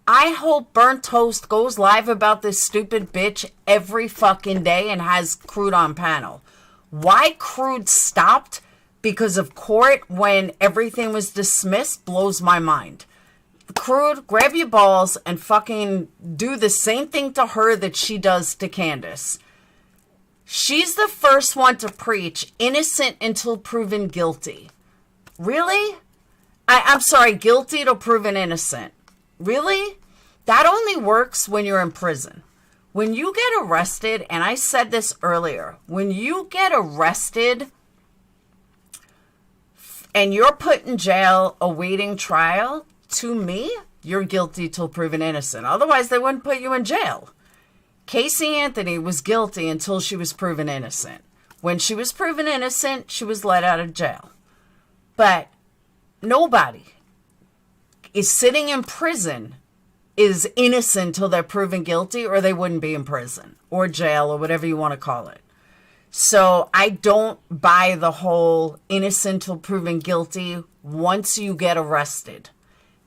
I hope Burnt Toast goes live about this stupid bitch every fucking day and has Crude on panel. Why Crude stopped because of court when everything was dismissed blows my mind. Crude, grab your balls and fucking do the same thing to her that she does to Candus. She's the first one to preach innocent until proven guilty. Really? I'm sorry, guilty till proven innocent. Really? That only works when you're in prison. When you get arrested, and I said this earlier, when you get arrested and you're put in jail awaiting trial, to me, you're guilty till proven innocent. Otherwise, they wouldn't put you in jail. Casey Anthony was guilty until she was proven innocent. When she was proven innocent, she was let out of jail. But nobody is sitting in prison is innocent till they're proven guilty, or they wouldn't be in prison or jail or whatever you want to call it. So I don't buy the whole innocent till proven guilty once you get arrested.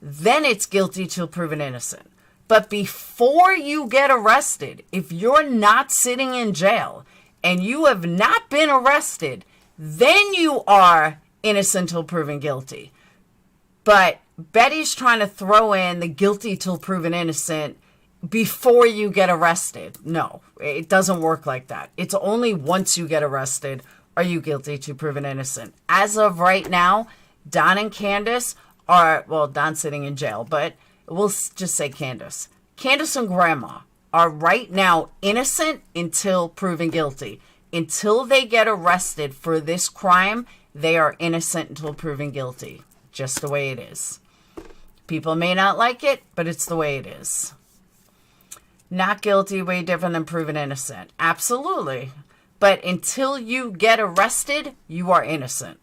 Then it's guilty till proven innocent. But before you get arrested, if you're not sitting in jail and you have not been arrested, then you are innocent till proven guilty. But Betty's trying to throw in the guilty till proven innocent before you get arrested. No, it doesn't work like that. It's only once you get arrested are you guilty to proven innocent. As of right now, Don and Candus are, well, Don's sitting in jail, but we'll just say Candus. Candus and Grandma are right now innocent until proven guilty. Until they get arrested for this crime, they are innocent until proven guilty. Just the way it is. People may not like it, but it's the way it is. Not guilty, way different than proven innocent. Absolutely. But until you get arrested, you are innocent.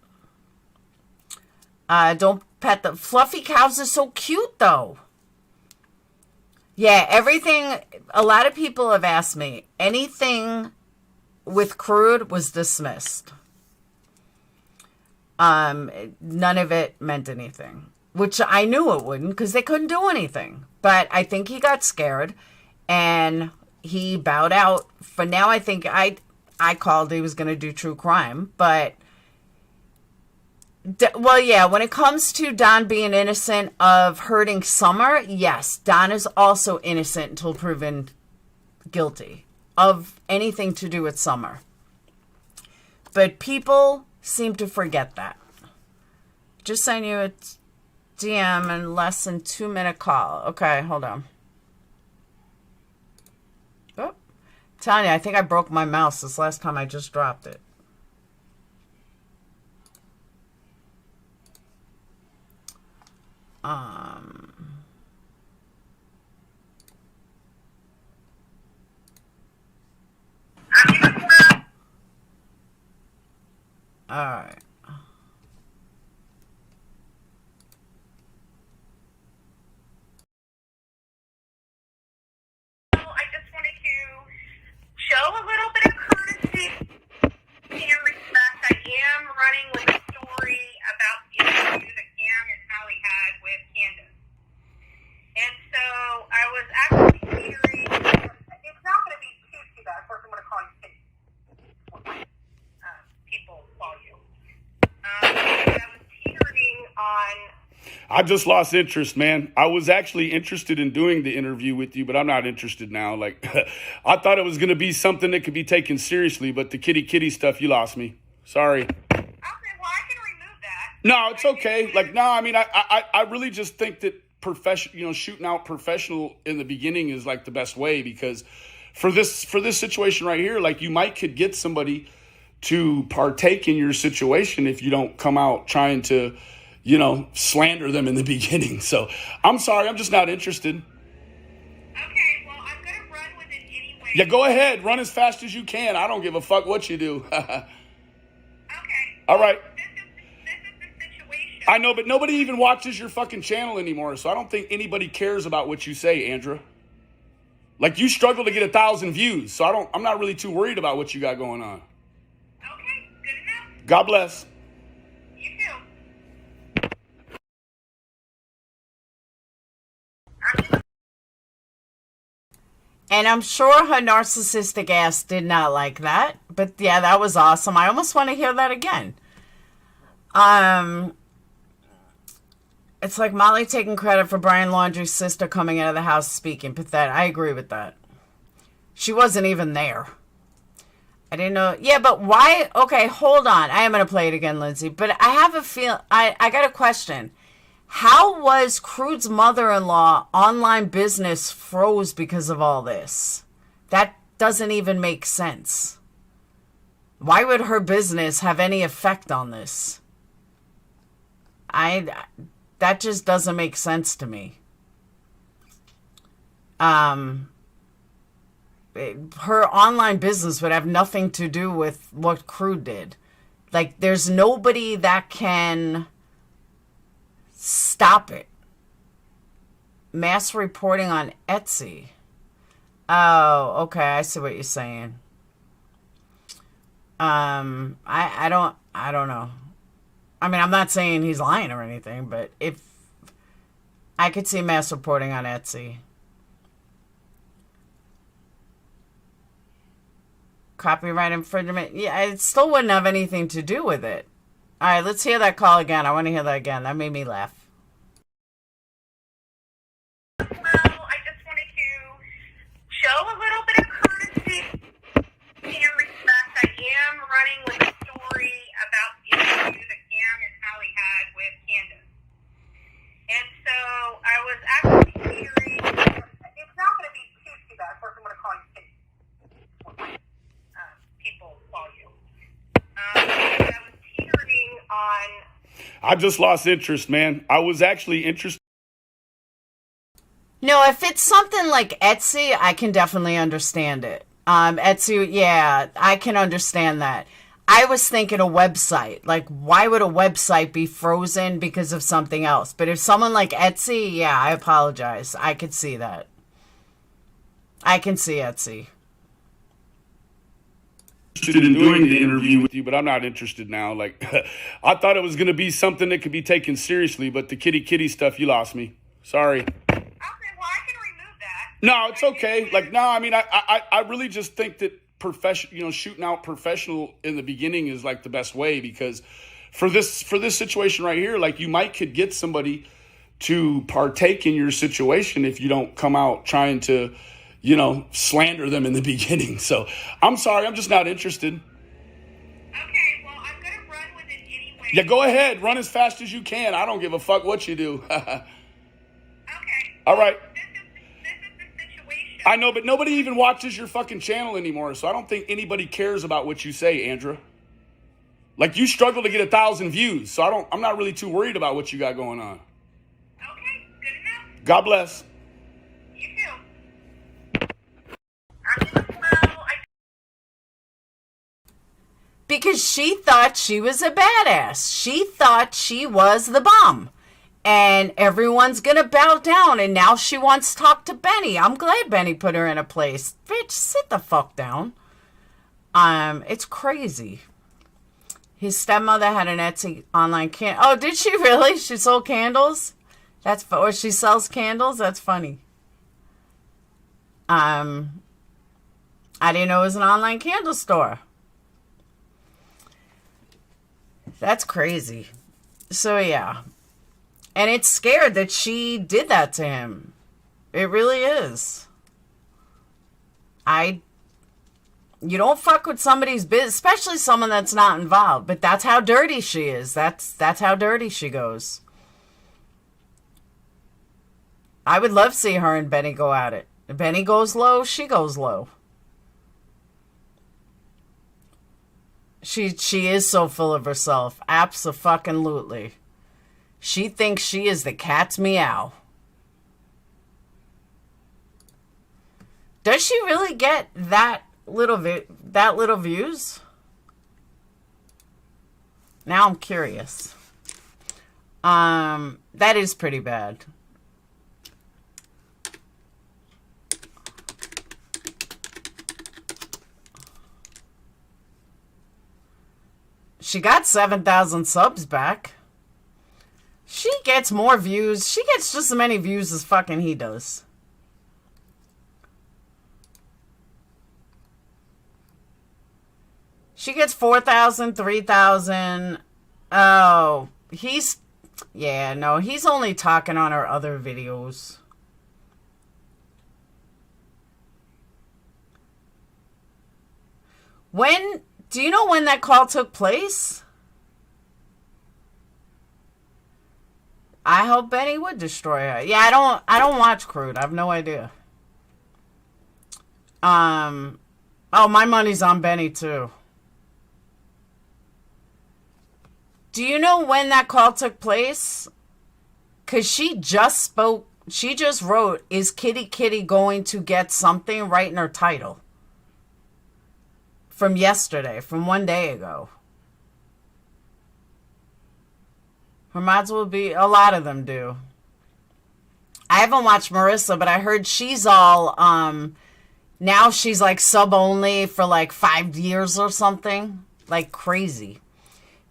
Don't pet the fluffy cows are so cute though. Yeah, everything, a lot of people have asked me, anything with crude was dismissed. None of it meant anything, which I knew it wouldn't because they couldn't do anything. But I think he got scared and he bowed out. For now, I think I called he was going to do true crime, but well, yeah, when it comes to Don being innocent of hurting Summer, yes, Don is also innocent until proven guilty of anything to do with Summer. But people seem to forget that. Just send you a DM in less than 2-minute call. Okay, hold on. Oh, telling you, I think I broke my mouse this last time I just dropped it. All right. I just wanted to show a little bit of courtesy and respect. I am running with a story about the interview that Cam and Hallie had with Candus. And so I was actually hearing, it's not going to be too bad. Of course, I'm going to call you Kitty. People call you. I was hearing on. I just lost interest, man. I was actually interested in doing the interview with you, but I'm not interested now. Like, I thought it was going to be something that could be taken seriously, but the kitty stuff, you lost me. Sorry. Okay, well, I can remove that. No, it's okay. Like, no, I mean, I really just think that shooting out professional in the beginning is like the best way, because for this situation right here, like, you could get somebody to partake in your situation if you don't come out trying to, slander them in the beginning. So I'm sorry, I'm just not interested. Okay, well, I'm going to run with it anyway. Yeah, go ahead. Run as fast as you can. I don't give a fuck what you do. Okay. All right. This is the situation. I know, but nobody even watches your fucking channel anymore, so I don't think anybody cares about what you say, Andra. Like, you struggle to get 1,000 views, so I'm not really too worried about what you got going on. Okay, good enough. God bless. You too. And I'm sure her narcissistic ass did not like that. But yeah, that was awesome. I almost want to hear that again. It's like Molly taking credit for Brian Laundrie's sister coming out of the house speaking. Pathetic. I agree with that. She wasn't even there. I didn't know. Yeah, but why? Okay, hold on. I am going to play it again, Lindsay. But I have a feel. I got a question. How was Crude's mother-in-law online business froze because of all this? That doesn't even make sense. Why would her business have any effect on this? That just doesn't make sense to me. Her online business would have nothing to do with what Crude did. Like, there's nobody that can stop it. Mass reporting on Etsy. Oh, okay. I see what you're saying. I don't know. I mean, I'm not saying he's lying or anything, but if I could see mass reporting on Etsy. Copyright infringement. Yeah, it still wouldn't have anything to do with it. All right, let's hear that call again. I want to hear that again. That made me laugh. Well, I just wanted to I just lost interest, man. I was actually interested. No, if it's something like Etsy, I can definitely understand it. Etsy, yeah, I can understand that. I was thinking a website. Like, why would a website be frozen because of something else? But if someone like Etsy, yeah, I apologize. I could see that. I can see Etsy. Interested in doing the interview with you, but I'm not interested now. Like, I thought it was going to be something that could be taken seriously, but the kitty stuff, you lost me. Sorry. Okay, well, I can remove that. No, it's okay. Like, no, I mean, I really just think that shooting out professional in the beginning is like the best way, because for this situation right here, like, you could get somebody to partake in your situation if you don't come out trying to, slander them in the beginning. So I'm sorry, I'm just not interested. Okay, well, I'm going to run with it anyway. Yeah, go ahead. Run as fast as you can. I don't give a fuck what you do. Okay. All right. This is the situation. I know, but nobody even watches your fucking channel anymore, so I don't think anybody cares about what you say, Andra. Like, you struggle to get 1,000 views, so I'm not really too worried about what you got going on. Okay, good enough. God bless. You too. I'm doing well. Because she thought she was a badass. She thought she was the bomb. And everyone's going to bow down. And now she wants to talk to Benny. I'm glad Benny put her in a place. Bitch, sit the fuck down. It's crazy. His stepmother had an Etsy online Oh, did she really? She sold candles? Or she sells candles? That's funny. I didn't know it was an online candle store. That's crazy. So, yeah. And it's scared that she did that to him. It really is. You don't fuck with somebody's business, especially someone that's not involved. But that's how dirty she is. That's how dirty she goes. I would love to see her and Benny go at it. If Benny goes low, she goes low. She is so full of herself. Abso-fucking-lutely. She thinks she is the cat's meow. Does she really get that little views? Now I'm curious. That is pretty bad. She got 7,000 subs back. She gets more views. She gets just as many views as fucking he does. She gets 4,000, 3,000. Oh, he's only talking on her other videos. Do you know when that call took place? I hope Benny would destroy her. Yeah, I don't watch Crude. I have no idea. Oh, my money's on Benny too. Do you know when that call took place? Because she just wrote, is Kitty Kitty going to get something right in her title? From yesterday, from 1 day ago. Her mods will be, a lot of them do. I haven't watched Marissa, but I heard she's all, now she's like sub only for like 5 years or something. Like crazy.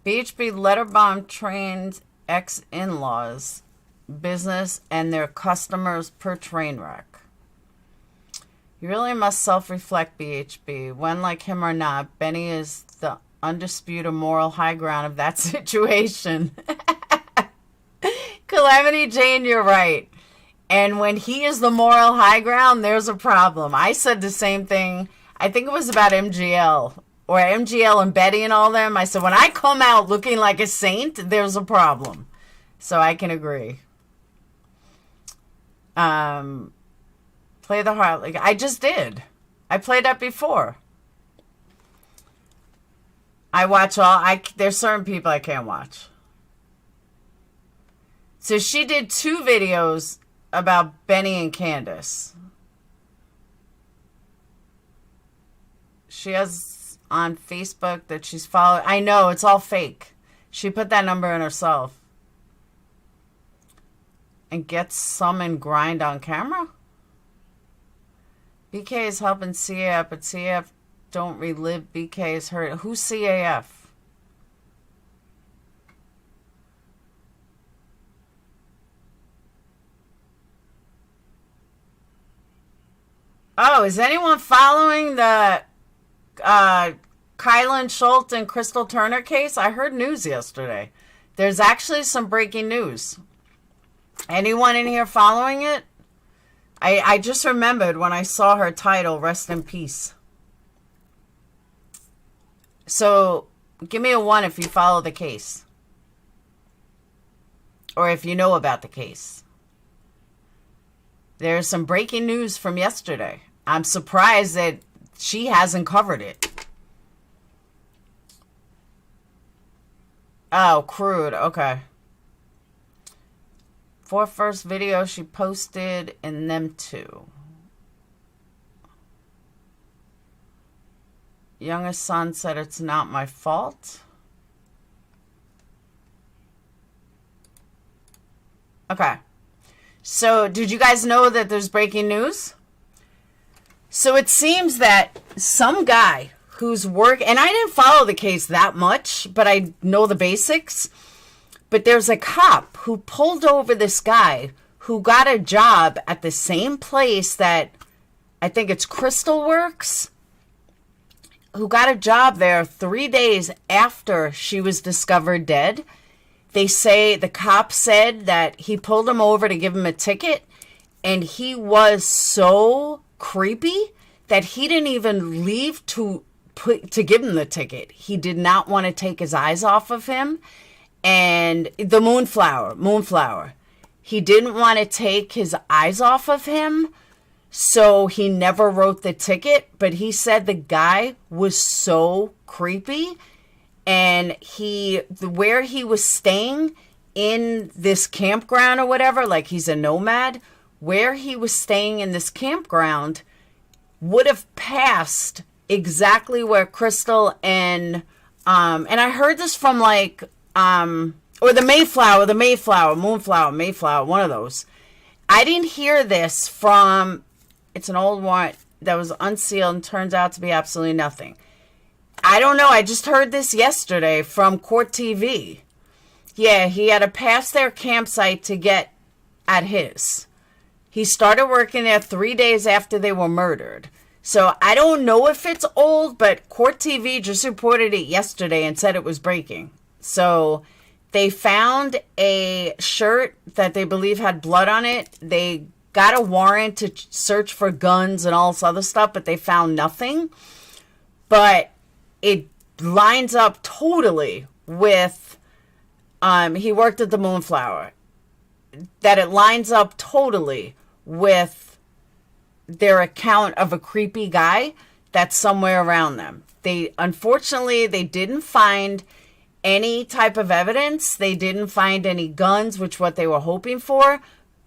BHB letter bomb trained ex-in-laws business and their customers per train wreck. You really must self-reflect, BHB. When like him or not, Benny is the undisputed moral high ground of that situation. Calamity Jane, you're right. And when he is the moral high ground, there's a problem. I said the same thing. I think it was about MGL. Or MGL and Betty and all them. I said, when I come out looking like a saint, there's a problem. So I can agree. Play the heart. Like I just did. I played that before. I watch all. There's certain people I can't watch. So she did 2 videos about Benny and Candus. She has on Facebook that she's following. I know, it's all fake. She put that number in herself. And gets some and grind on camera? BK is helping CAF, but CAF don't relive BK is hurt. Who's CAF? Oh, is anyone following the Kylan Schultz and Crystal Turner case? I heard news yesterday. There's actually some breaking news. Anyone in here following it? I just remembered when I saw her title, Rest in Peace. So, give me a 1 if you follow the case. Or if you know about the case. There's some breaking news from yesterday. I'm surprised that she hasn't covered it. Oh, crude. Okay. For first video she posted in them 2. Youngest son said it's not my fault. Okay. So, did you guys know that there's breaking news? So, it seems that some guy who's and I didn't follow the case that much, but I know the basics. But there's a cop who pulled over this guy who got a job at the same place that I think it's Crystal works, who got a job there 3 days after she was discovered dead. They say the cop said that he pulled him over to give him a ticket, and he was so creepy that he didn't even leave to give him the ticket. He did not want to take his eyes off of him. And the Moonflower, he didn't want to take his eyes off of him, so he never wrote the ticket. But he said the guy was so creepy, and where he was staying in this campground or whatever, like he's a nomad, where he was staying in this campground would have passed exactly where Crystal and I heard this from like, or the Mayflower, Moonflower, one of those. I didn't hear this from, it's an old warrant that was unsealed and turns out to be absolutely nothing. I don't know. I just heard this yesterday from Court TV. Yeah, he had to pass their campsite to get at his. He started working there 3 days after they were murdered. So I don't know if it's old, but Court TV just reported it yesterday and said it was breaking. So they found a shirt that they believe had blood on it. They got a warrant to search for guns and all this other stuff, but they found nothing. But it lines up totally with, he worked at the Moonflower, that it lines up totally with their account of a creepy guy that's somewhere around them. Unfortunately, they didn't find any type of evidence. They didn't find any guns, which what they were hoping for,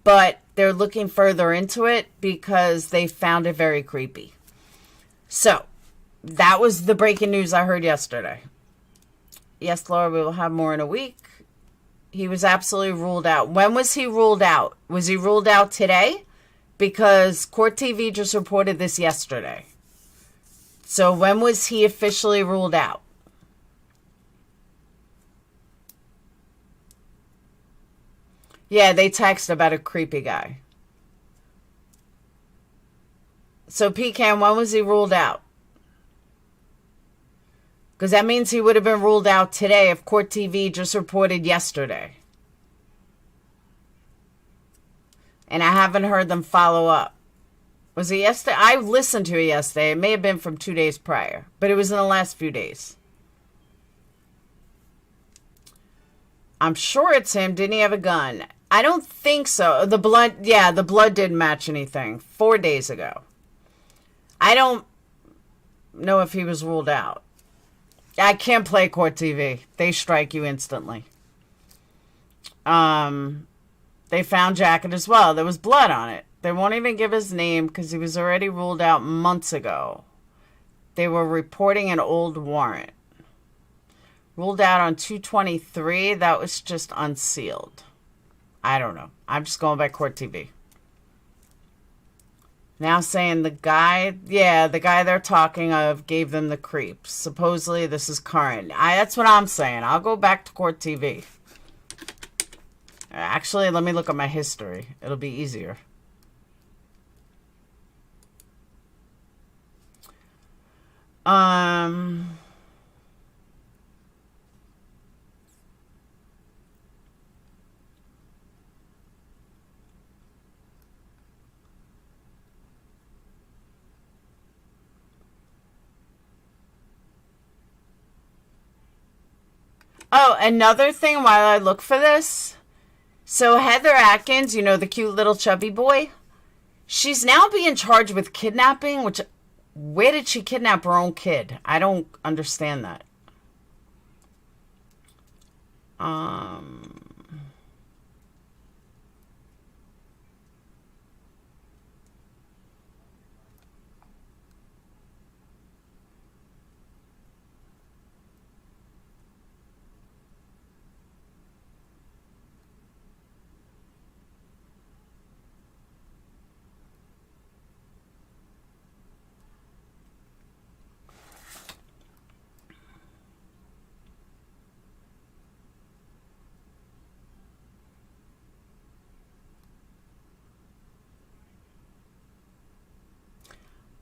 but they're looking further into it because they found it very creepy. So, that was the breaking news I heard yesterday. Yes, Laura, we will have more in a week. He was absolutely ruled out. When was he ruled out? Was he ruled out today? Because Court TV just reported this yesterday. So when was he officially ruled out? Yeah, they text about a creepy guy. So Pecan, when was he ruled out? Because that means he would have been ruled out today if Court TV just reported yesterday. And I haven't heard them follow up. Was it yesterday? I listened to it yesterday. It may have been from 2 days prior. But it was in the last few days. I'm sure it's him. Didn't he have a gun? I don't think so. The blood, yeah, the blood didn't match anything 4 days ago. I don't know if he was ruled out. I can't play Court TV. They strike you instantly. they found jacket as well. There was blood on it. They won't even give his name because he was already ruled out months ago. They were reporting an old warrant. Ruled out on 2/23. That was just unsealed. I don't know. I'm just going by Court TV. Now saying the guy they're talking of gave them the creeps. Supposedly this is current. That's what I'm saying. I'll go back to Court TV. Actually, let me look at my history. It'll be easier. Oh, another thing while I look for this. So Heather Atkins, you know, the cute little chubby boy, she's now being charged with kidnapping, which, where did she kidnap her own kid? I don't understand that.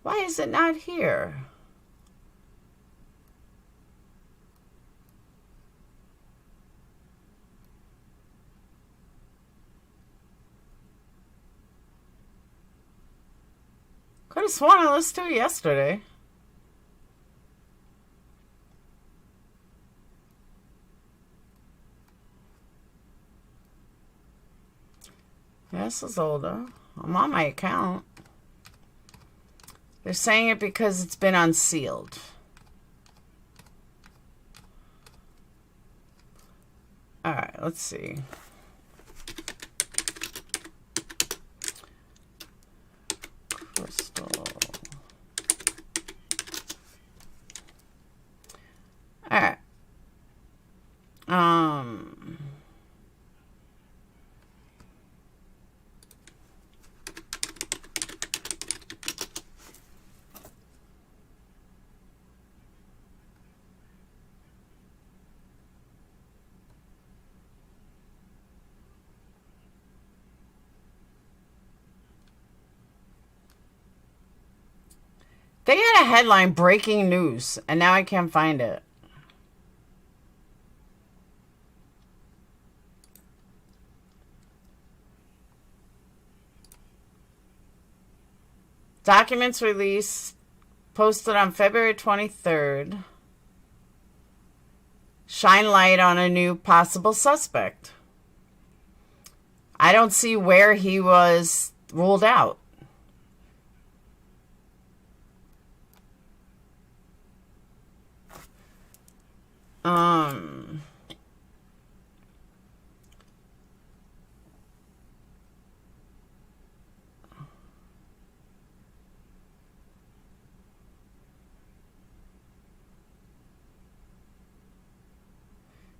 Why is it not here? Could have sworn I listened to it yesterday. Yeah, this is older. I'm on my account. They're saying it because it's been unsealed. All right, let's see. Crystal. All right. They had a headline, breaking news, and now I can't find it. Documents released, posted on February 23rd. Shine light on a new possible suspect. I don't see where he was ruled out.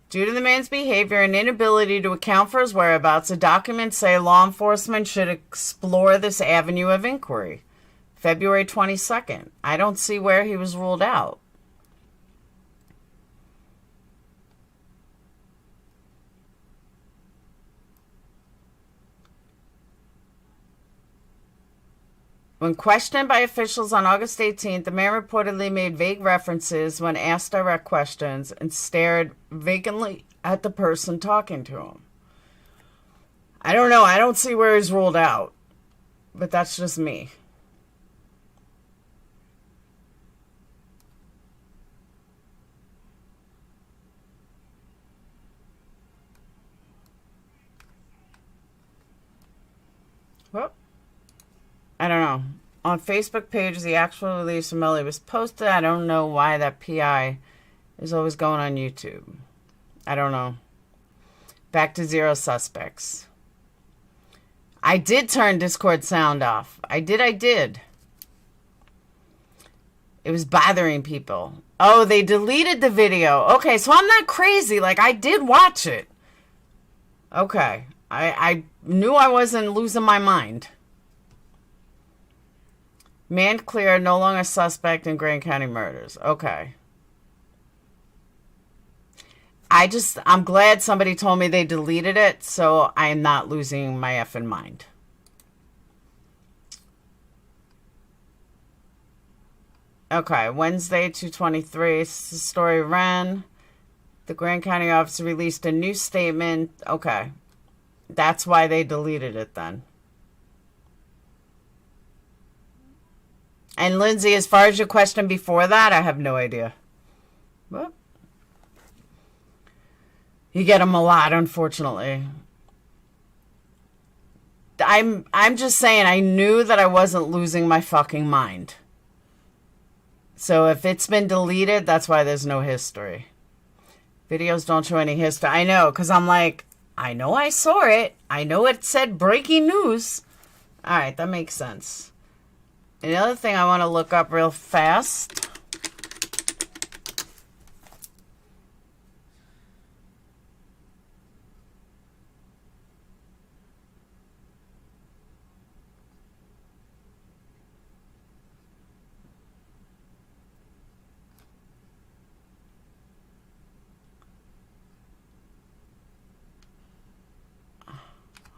Due to the man's behavior and inability to account for his whereabouts, the documents say law enforcement should explore this avenue of inquiry. February 22nd. I don't see where he was ruled out. When questioned by officials on August 18th, the man reportedly made vague references when asked direct questions and stared vacantly at the person talking to him. I don't know. I don't see where he's ruled out. But that's just me. Well, I don't know. On Facebook page, the actual release from Melly was posted. I don't know why that PI is always going on YouTube. I don't know. Back to zero suspects. I did turn Discord sound off. I did. It was bothering people. Oh, they deleted the video. Okay, so I'm not crazy. Like, I did watch it. Okay. I knew I wasn't losing my mind. Man cleared, no longer suspect in Grand County murders. Okay. I'm glad somebody told me they deleted it, so I am not losing my effing mind. Okay, Wednesday, 2/23, story ran. The Grand County officer released a new statement. Okay, that's why they deleted it then. And Lindsay, as far as your question before that, I have no idea. What? You get them a lot, unfortunately. I'm just saying, I knew that I wasn't losing my fucking mind. So if it's been deleted, that's why there's no history. Videos don't show any history. I know, because I'm like, I know I saw it. I know it said breaking news. All right, that makes sense. And the other thing I want to look up real fast.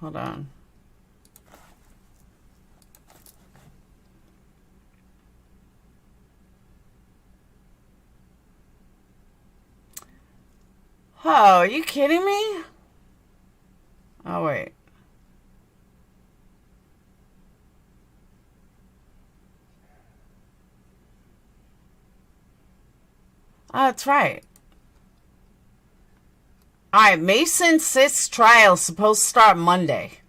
Hold on. Oh, are you kidding me? Oh, wait. Oh, that's right. All right, Mason 6 trial supposed to start Monday.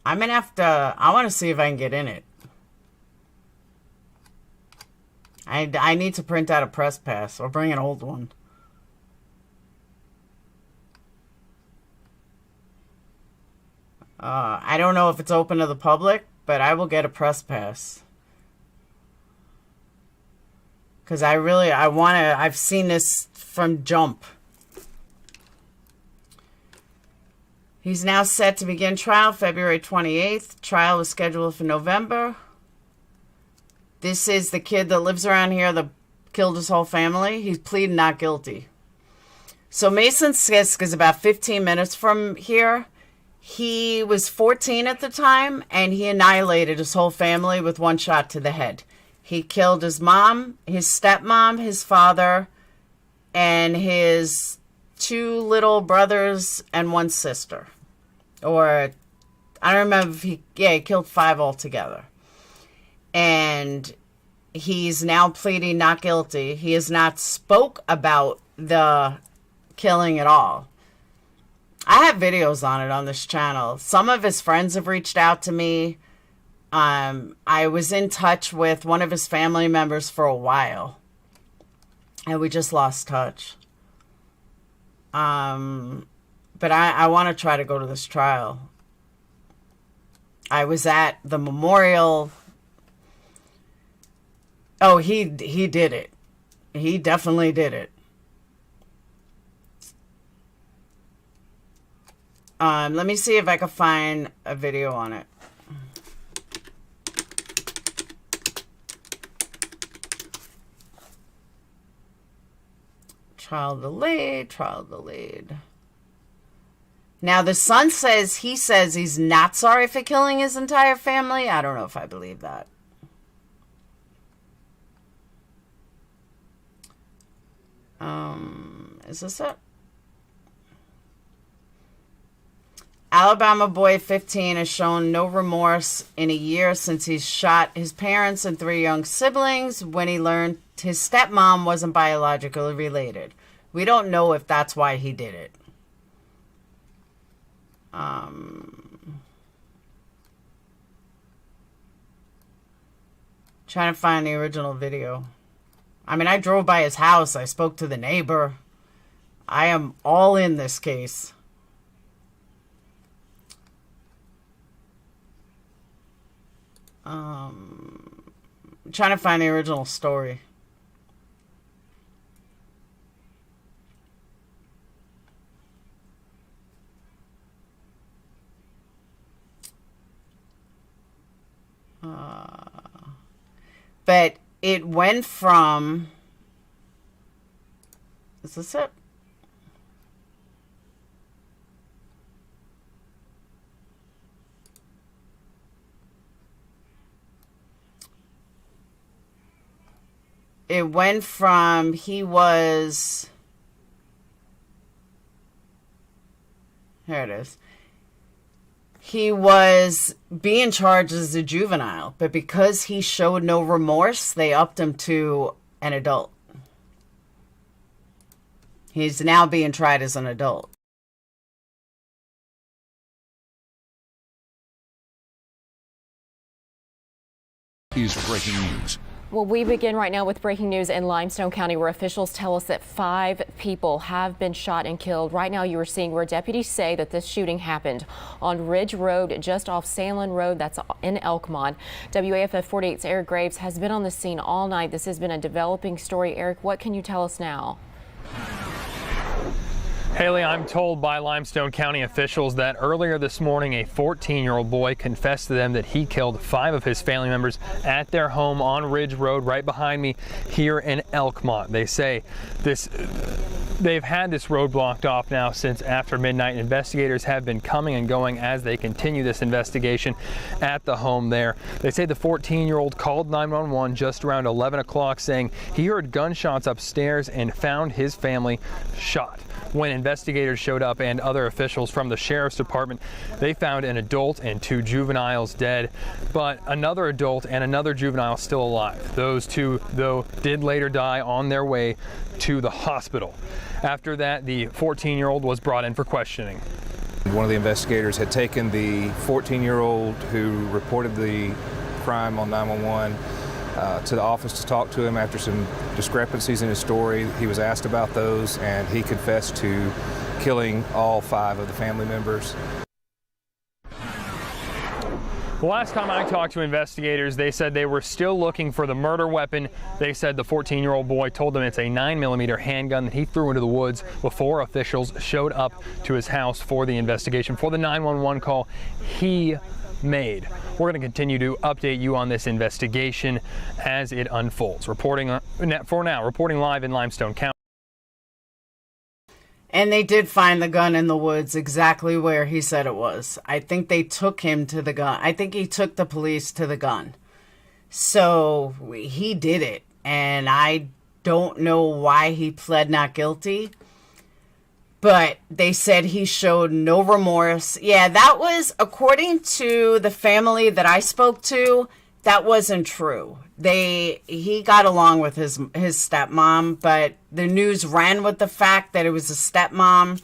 I'm gonna have to. I want to see if I can get in it. I need to print out a press pass or bring an old one. I don't know if it's open to the public, but I will get a press pass. Because I want to, I've seen this from jump. He's now set to begin trial February 28th. Trial is scheduled for November. This is the kid that lives around here that killed his whole family. He's pleaded not guilty. So Mason Sisk is about 15 minutes from here. He was 14 at the time, and he annihilated his whole family with one shot to the head. He killed his mom, his stepmom, his father, and his 2 little brothers and 1 sister. Or, I don't remember if he killed 5 altogether. And he's now pleading not guilty. He has not spoke about the killing at all. I have videos on it on this channel. Some of his friends have reached out to me. I was in touch with one of his family members for a while. And we just lost touch. But I want to try to go to this trial. I was at the memorial. Oh, he did it. He definitely did it. Let me see if I can find a video on it. Trial delayed. Now, the son says, he says he's not sorry for killing his entire family. I don't know if I believe that. Is this it? Alabama boy 15 has shown no remorse in a year since he shot his parents and 3 young siblings when he learned his stepmom wasn't biologically related. We don't know if that's why he did it. Trying to find the original video. I mean, I drove by his house. I spoke to the neighbor. I am all in this case. I'm trying to find the original story. But it went from... Is this it? It went from he was... Here it is. He was being charged as a juvenile, but because he showed no remorse, they upped him to an adult. He's now being tried as an adult. Is breaking news. Well, we begin right now with breaking news in Limestone County, where officials tell us that 5 people have been shot and killed. Right now, you are seeing where deputies say that this shooting happened on Ridge Road, just off Sandlin Road. That's in Elkmont. WAFF 48's Eric Graves has been on the scene all night. This has been a developing story. Eric, what can you tell us now? Haley, I'm told by Limestone County officials that earlier this morning, a 14-year-old boy confessed to them that he killed 5 of his family members at their home on Ridge Road, right behind me here in Elkmont. They say they've had this road blocked off now since after midnight. Investigators have been coming and going as they continue this investigation at the home there. They say the 14-year-old called 911 just around 11 o'clock saying he heard gunshots upstairs and found his family shot. When investigators showed up and other officials from the sheriff's department, they found an adult and 2 juveniles dead, but another adult and another juvenile still alive. Those 2, though, did later die on their way to the hospital. After that, the 14-year-old was brought in for questioning. One of the investigators had taken the 14-year-old who reported the crime on 911 to the office to talk to him after some discrepancies in his story. He was asked about those, and he confessed to killing all 5 of the family members. The last time I talked to investigators, they said they were still looking for the murder weapon. They said the 14-year-old boy told them it's a 9mm handgun that he threw into the woods before officials showed up to his house for the investigation, for the 911 call he made. We're going to continue to update you on this investigation as it unfolds. Reporting live in Limestone County. And they did find the gun in the woods exactly where he said it was. I think they took him to the gun. I think he took the police to the gun. So he did it. And I don't know why he pled not guilty. But they said he showed no remorse. Yeah, that was, according to the family that I spoke to, that wasn't true. He got along with his stepmom, but the news ran with the fact that it was a stepmom,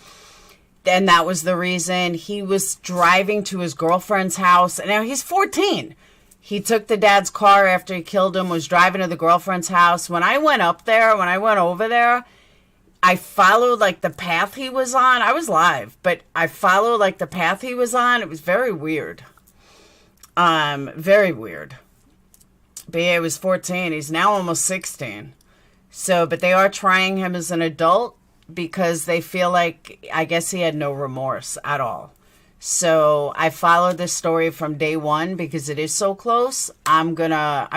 and that was the reason. He was driving to his girlfriend's house, and now he's 14. He took the dad's car after he killed him, was driving to the girlfriend's house. When I went over there, I followed like the path he was on. I was live, but I followed like the path he was on. It was very weird. Very weird. But yeah, he was 14. He's now almost 16. So, but they are trying him as an adult because they feel like, I guess he had no remorse at all. So I followed this story from day one because it is so close. I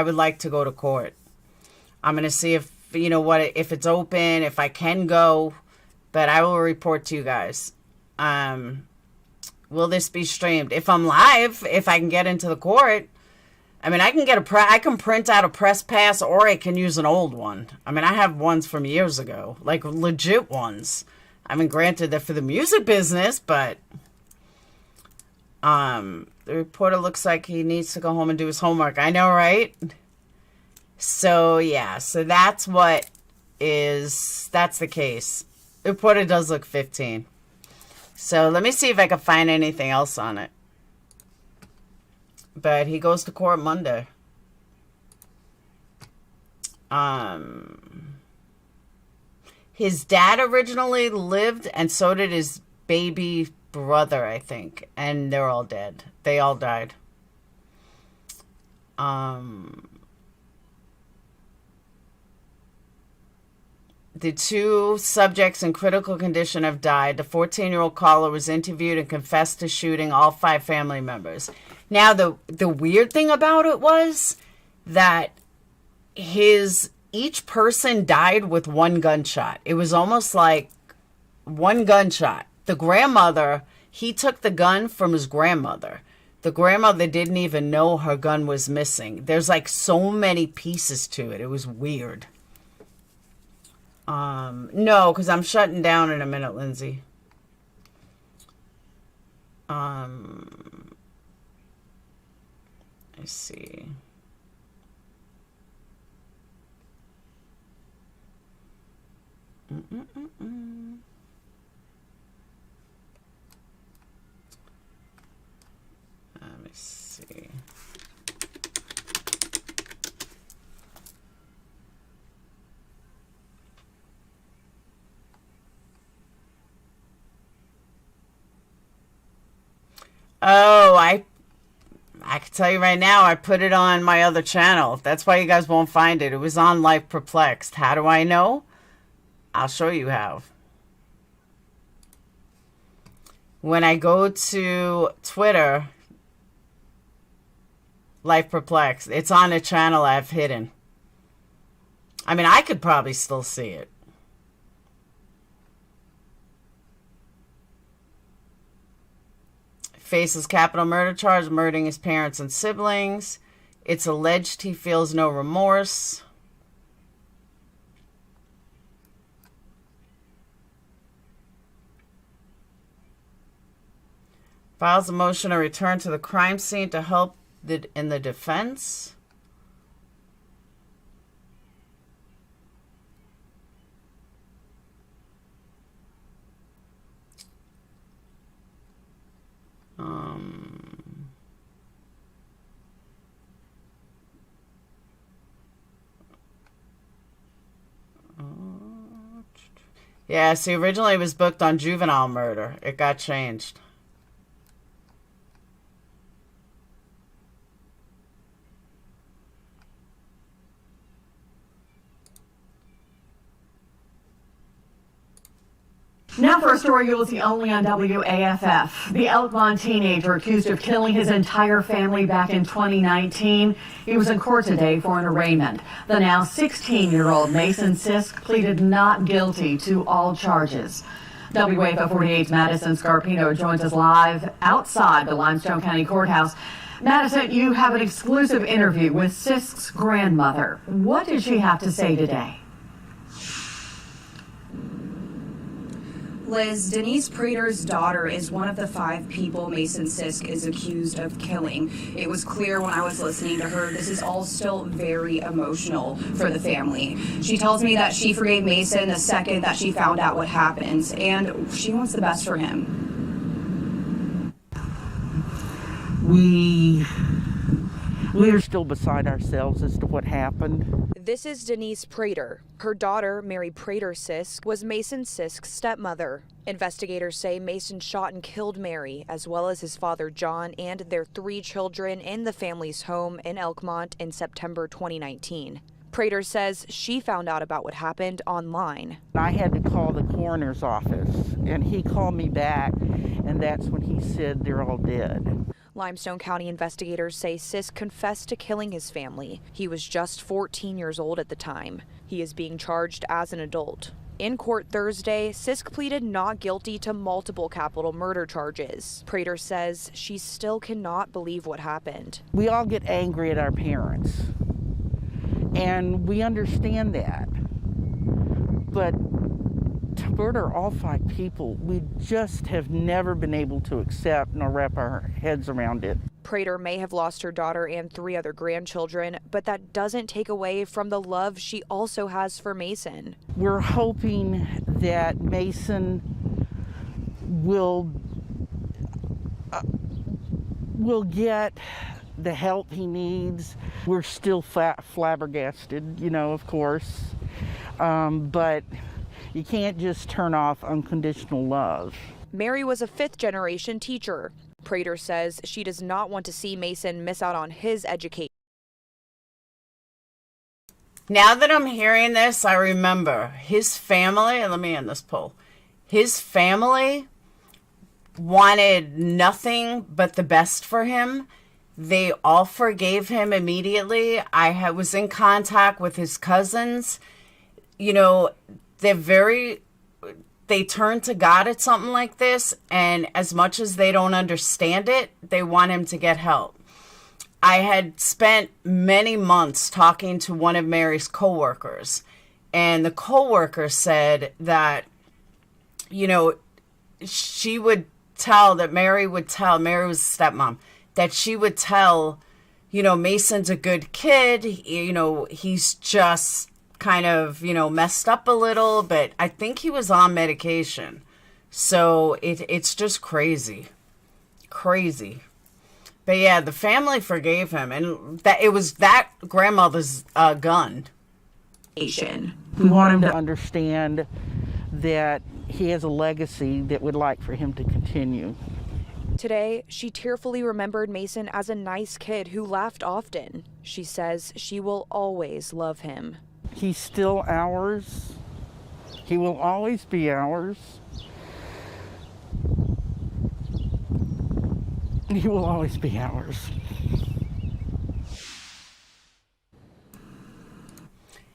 would like to go to court. I'm going to see if, if it's open, if I can go, but I will report to you guys. Will this be streamed? If I'm live, if I can get into the court, I mean, I can print out a press pass, or I can use an old one. I mean, I have ones from years ago, like legit ones. I mean, granted, they're for the music business, but the reporter looks like he needs to go home and do his homework. I know, right? So, yeah. So that's the case. The reporter does look 15. So let me see if I can find anything else on it. But he goes to court Monday. His dad originally lived, and so did his baby brother, I think. And they're all dead. They all died. The 2 subjects in critical condition have died. The 14-year-old caller was interviewed and confessed to shooting all 5 family members. Now, the weird thing about it was that each person died with 1 gunshot. It was almost like 1 gunshot. The grandmother, he took the gun from his grandmother. The grandmother didn't even know her gun was missing. There's like so many pieces to it. It was weird. No, because I'm shutting down in a minute, Lindsay. Let's see. Let me see. Oh, I can tell you right now, I put it on my other channel. That's why you guys won't find it. It was on Life Perplexed. How do I know? I'll show you how. When I go to Twitter, Life Perplexed, it's on a channel I've hidden. I mean, I could probably still see it. Faces capital murder charge, murdering his parents and siblings. It's alleged he feels no remorse. Files a motion to return to the crime scene to help in the defense. Yeah, see, originally it was booked on juvenile murder. It got changed. Now for a story you will see only on WAFF. The Elkmont teenager accused of killing his entire family back in 2019. He was in court today for an arraignment. The now 16-year-old Mason Sisk pleaded not guilty to all charges. WAFF 48's Madison Scarpino joins us live outside the Limestone County Courthouse. Madison, you have an exclusive interview with Sisk's grandmother. What did she have to say today? Liz, Denise Prater's daughter is one of the 5 people Mason Sisk is accused of killing. It was clear when I was listening to her, this is all still very emotional for the family. She tells me that she forgave Mason the second that she found out what happened, and she wants the best for him. We're still beside ourselves as to what happened. This is Denise Prater. Her daughter, Mary Prater Sisk, was Mason Sisk's stepmother. Investigators say Mason shot and killed Mary, as well as his father John and their 3 children in the family's home in Elkmont in September 2019. Prater says she found out about what happened online. I had to call the coroner's office, and he called me back, and that's when he said they're all dead. Limestone County investigators say Sisk confessed to killing his family. He was just 14 years old at the time. He is being charged as an adult. In court Thursday, Sisk pleaded not guilty to multiple capital murder charges. Prater says she still cannot believe what happened. We all get angry at our parents, and we understand that. But to murder all 5 people, we just have never been able to accept nor wrap our heads around it. Prater may have lost her daughter and 3 other grandchildren, but that doesn't take away from the love she also has for Mason. We're hoping that Mason will get the help he needs. We're still flabbergasted, you know, of course. But you can't just turn off unconditional love. Mary was a fifth-generation teacher. Prater says she does not want to see Mason miss out on his education. Now that I'm hearing this, I remember his family, let me end this poll. His family wanted nothing but the best for him. They all forgave him immediately. I was in contact with his cousins. You know, they turn to God at something like this, and as much as they don't understand it, they want him to get help. I had spent many months talking to one of Mary's coworkers, and the coworker said that, you know, she would tell that Mary was a stepmom, that she would tell, you know, Mason's a good kid, you know, he's just kind of, you know, messed up a little, but I think he was on medication. So it's just crazy. But yeah, the family forgave him, and that it was that grandmother's gun. We want him to understand that he has a legacy that we'd like for him to continue. Today, she tearfully remembered Mason as a nice kid who laughed often. She says she will always love him. He's still ours. He will always be ours. He will always be ours.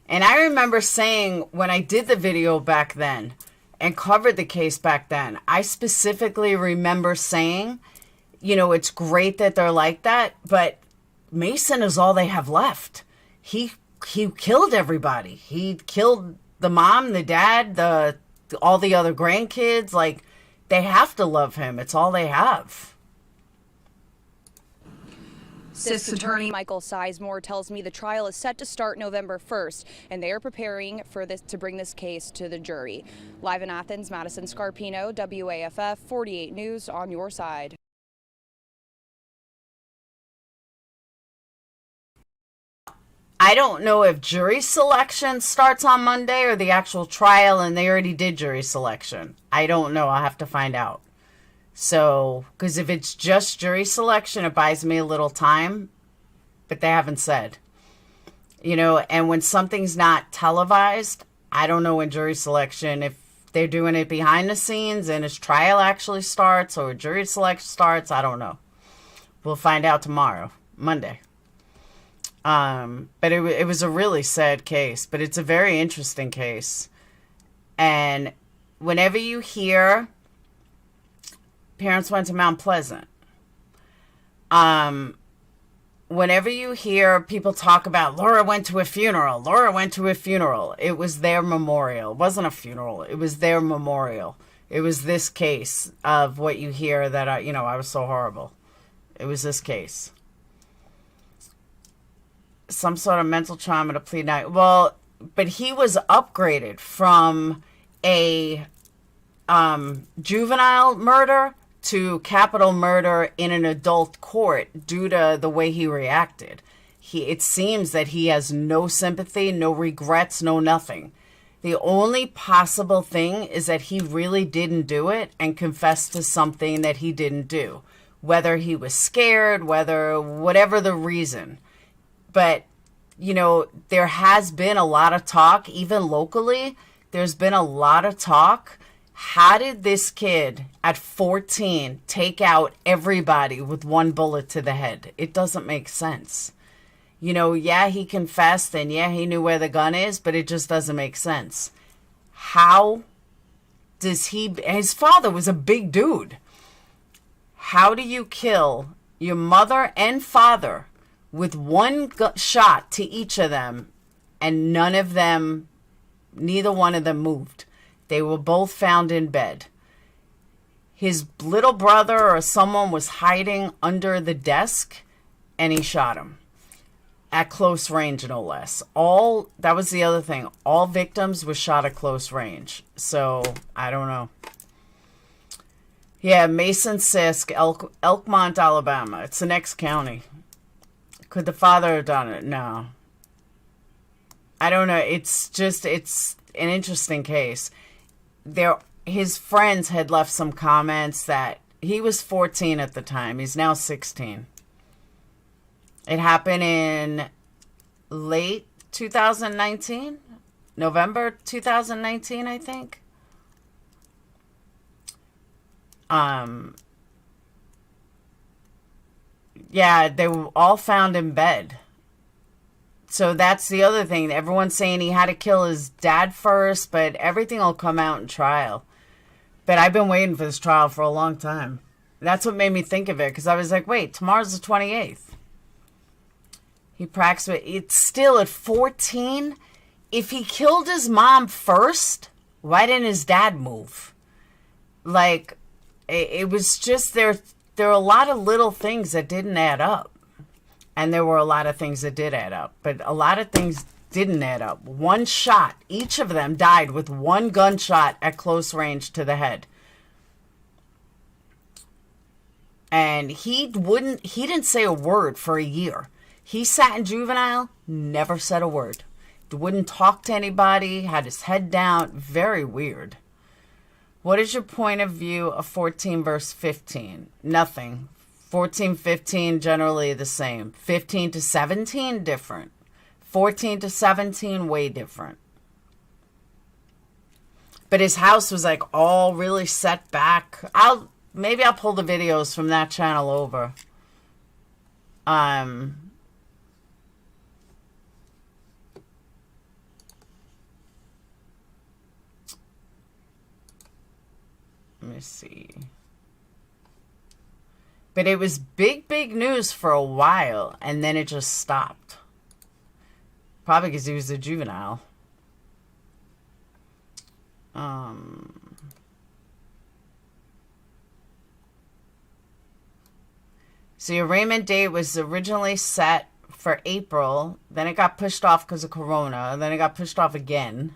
And I remember saying when I did the video back then and covered the case back then, I specifically remember saying, you know, it's great that they're like that, but Mason is all they have left. He killed everybody. He killed the mom, the dad, all the other grandkids. Like, they have to love him. It's all they have. Sisk's attorney Michael Sizemore tells me the trial is set to start November 1st, and they are preparing for this to bring this case to the jury. Live in Athens, Madison Scarpino, WAFF 48 News, on your side. I don't know if jury selection starts on Monday or the actual trial, and they already did jury selection. I don't know. I'll have to find out. So, because if it's just jury selection, it buys me a little time, but they haven't said. You know, and when something's not televised, I don't know when jury selection, if they're doing it behind the scenes and his trial actually starts or jury selection starts, I don't know. We'll find out tomorrow, Monday. But it was a really sad case, but it's a very interesting case. And whenever you hear parents went to Mount Pleasant, whenever you hear people talk about Laura went to a funeral, it was their memorial. It wasn't a funeral. It was their memorial. It was this case of what you hear that, I was so horrible. It was this case. Some sort of mental trauma to plead not. Well, but he was upgraded from a juvenile murder to capital murder in an adult court due to the way he reacted. It seems that he has no sympathy, no regrets, no nothing. The only possible thing is that he really didn't do it and confessed to something that he didn't do. Whether he was scared, whatever the reason. But, there has been a lot of talk, even locally, there's been a lot of talk. How did this kid at 14 take out everybody with one bullet to the head? It doesn't make sense. Yeah, he confessed and yeah, he knew where the gun is, but it just doesn't make sense. How does his father was a big dude. How do you kill your mother and father with one shot to each of them and neither one of them moved? They were both found in bed. His little brother or someone was hiding under the desk and he shot him. At close range, no less. That was the other thing. All victims were shot at close range. So, I don't know. Yeah, Mason Sisk, Elkmont, Alabama. It's the next county. Could the father have done it? No. I don't know. It's an interesting case. His friends had left some comments that he was 14 at the time. He's now 16. It happened in late 2019, November 2019, I think. Yeah, they were all found in bed. So that's the other thing. Everyone's saying he had to kill his dad first, but everything will come out in trial. But I've been waiting for this trial for a long time. That's what made me think of it, because I was like, wait, tomorrow's the 28th. He practiced it. It's still at 14. If he killed his mom first, why didn't his dad move? Like, it was just there were a lot of little things that didn't add up. And there were a lot of things that did add up. But a lot of things didn't add up. One shot. Each of them died with one gunshot at close range to the head. And he didn't say a word for a year. He sat in juvenile, never said a word. Wouldn't talk to anybody, had his head down. Very weird. What is your point of view of 14 verse 15? Nothing. 14, 15, generally the same. 15 to 17, different. 14 to 17, way different. But his house was like all really set back. Maybe I'll pull the videos from that channel over. Let me see. But it was big news for a while, and then it just stopped. Probably because he was a juvenile. So the arraignment date was originally set for April. Then it got pushed off because of Corona. Then it got pushed off again.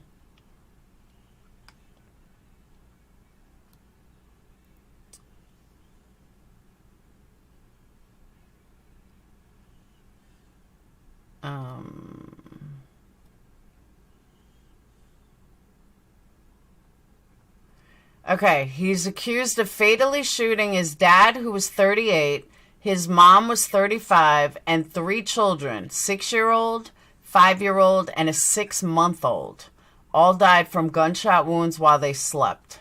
Okay, he's accused of fatally shooting his dad, who was 38, his mom was 35, and 3 children, 6-year-old, 5-year-old, and a 6-month-old. All died from gunshot wounds while they slept.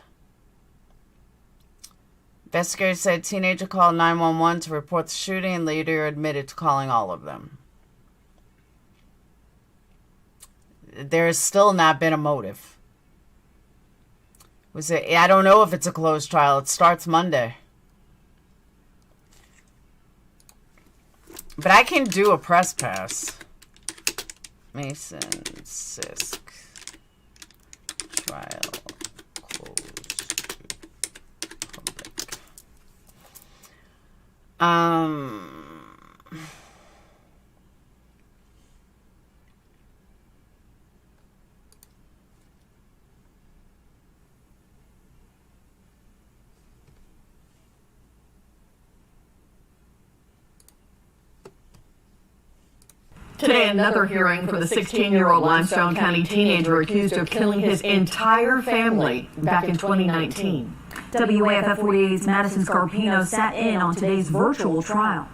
Investigators said a teenager called 911 to report the shooting and later admitted to calling all of them. There has still not been a motive. I don't know if it's a closed trial. It starts Monday. But I can do a press pass. Mason Sisk. Trial closed to public. Today, another hearing for the 16-year-old Limestone County teenager accused of killing his entire family back in 2019. WAFF 48's Madison Scarpino sat in on today's virtual trial.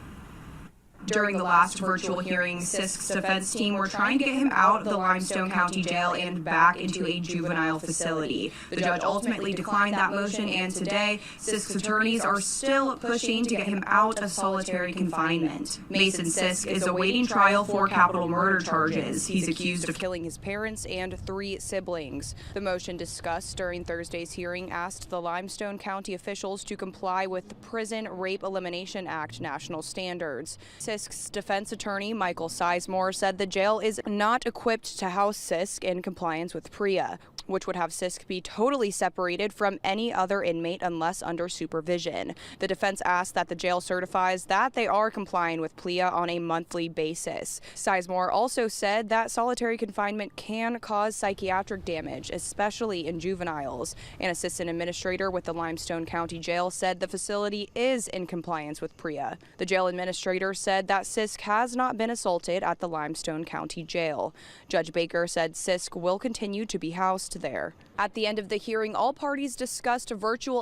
During the last virtual hearing, Sisk's defense team were trying to get him out of the Limestone County Jail and back into a juvenile facility. The judge ultimately declined that motion, and today, Sisk's attorneys are still pushing to get him out of solitary confinement. Mason Sisk is awaiting trial for capital murder charges. He's accused of killing his parents and 3 siblings. The motion discussed during Thursday's hearing asked the Limestone County officials to comply with the Prison Rape Elimination Act national standards. Sisk's defense attorney, Michael Sizemore, said the jail is not equipped to house Sisk in compliance with PREA, which would have Sisk be totally separated from any other inmate unless under supervision. The defense asked that the jail certifies that they are complying with PLEA on a monthly basis. Sizemore also said that solitary confinement can cause psychiatric damage, especially in juveniles. An assistant administrator with the Limestone County Jail said the facility is in compliance with PREA. The jail administrator said said that Sisk has not been assaulted at the Limestone County Jail. Judge Baker said Sisk will continue to be housed there. At the end of the hearing, all parties discussed virtual.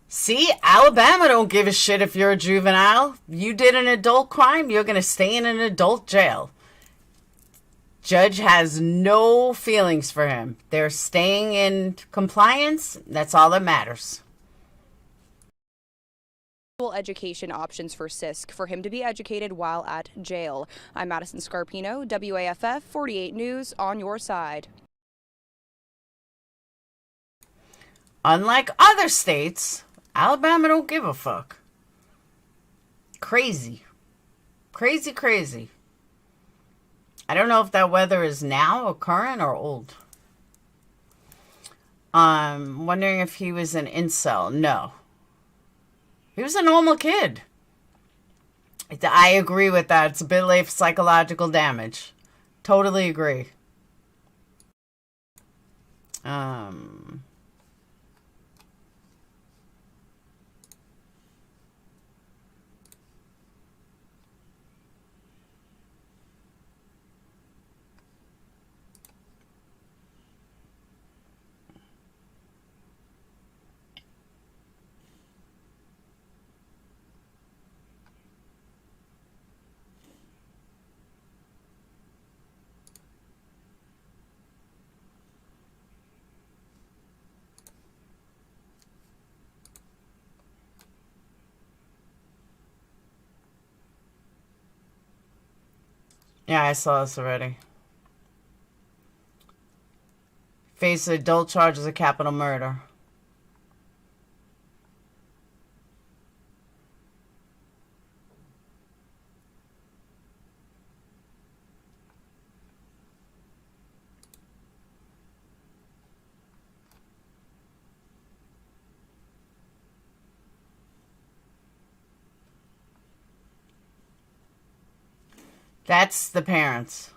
See, Alabama don't give a shit if you're a juvenile. You did an adult crime, you're going to stay in an adult jail. Judge has no feelings for him. They're staying in compliance. That's all that matters. Education options for Sisk for him to be educated while at jail. I'm Madison Scarpino, WAFF 48 News, on your side. Unlike other states, Alabama don't give a fuck. Crazy. Crazy, crazy. I don't know if that weather is now or current or old. I'm wondering if he was an incel. No. He was a normal kid. I agree with that. It's a bit late for psychological damage. Totally agree. Yeah, I saw this already. Face adult charges of capital murder. That's the parents.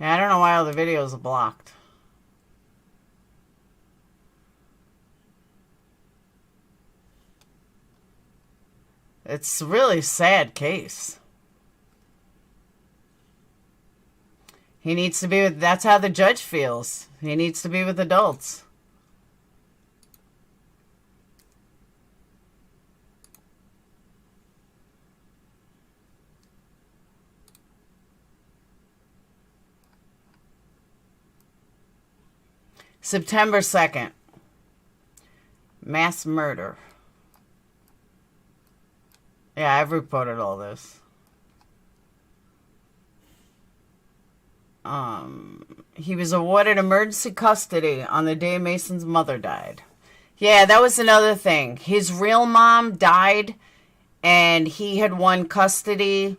Yeah, I don't know why all the videos are blocked. It's a really sad case. He needs to be with, that's how the judge feels. He needs to be with adults. September 2nd. Mass murder. Yeah, I've reported all this. He was awarded emergency custody on the day Mason's mother died. Yeah, that was another thing. His real mom died, and he had won custody.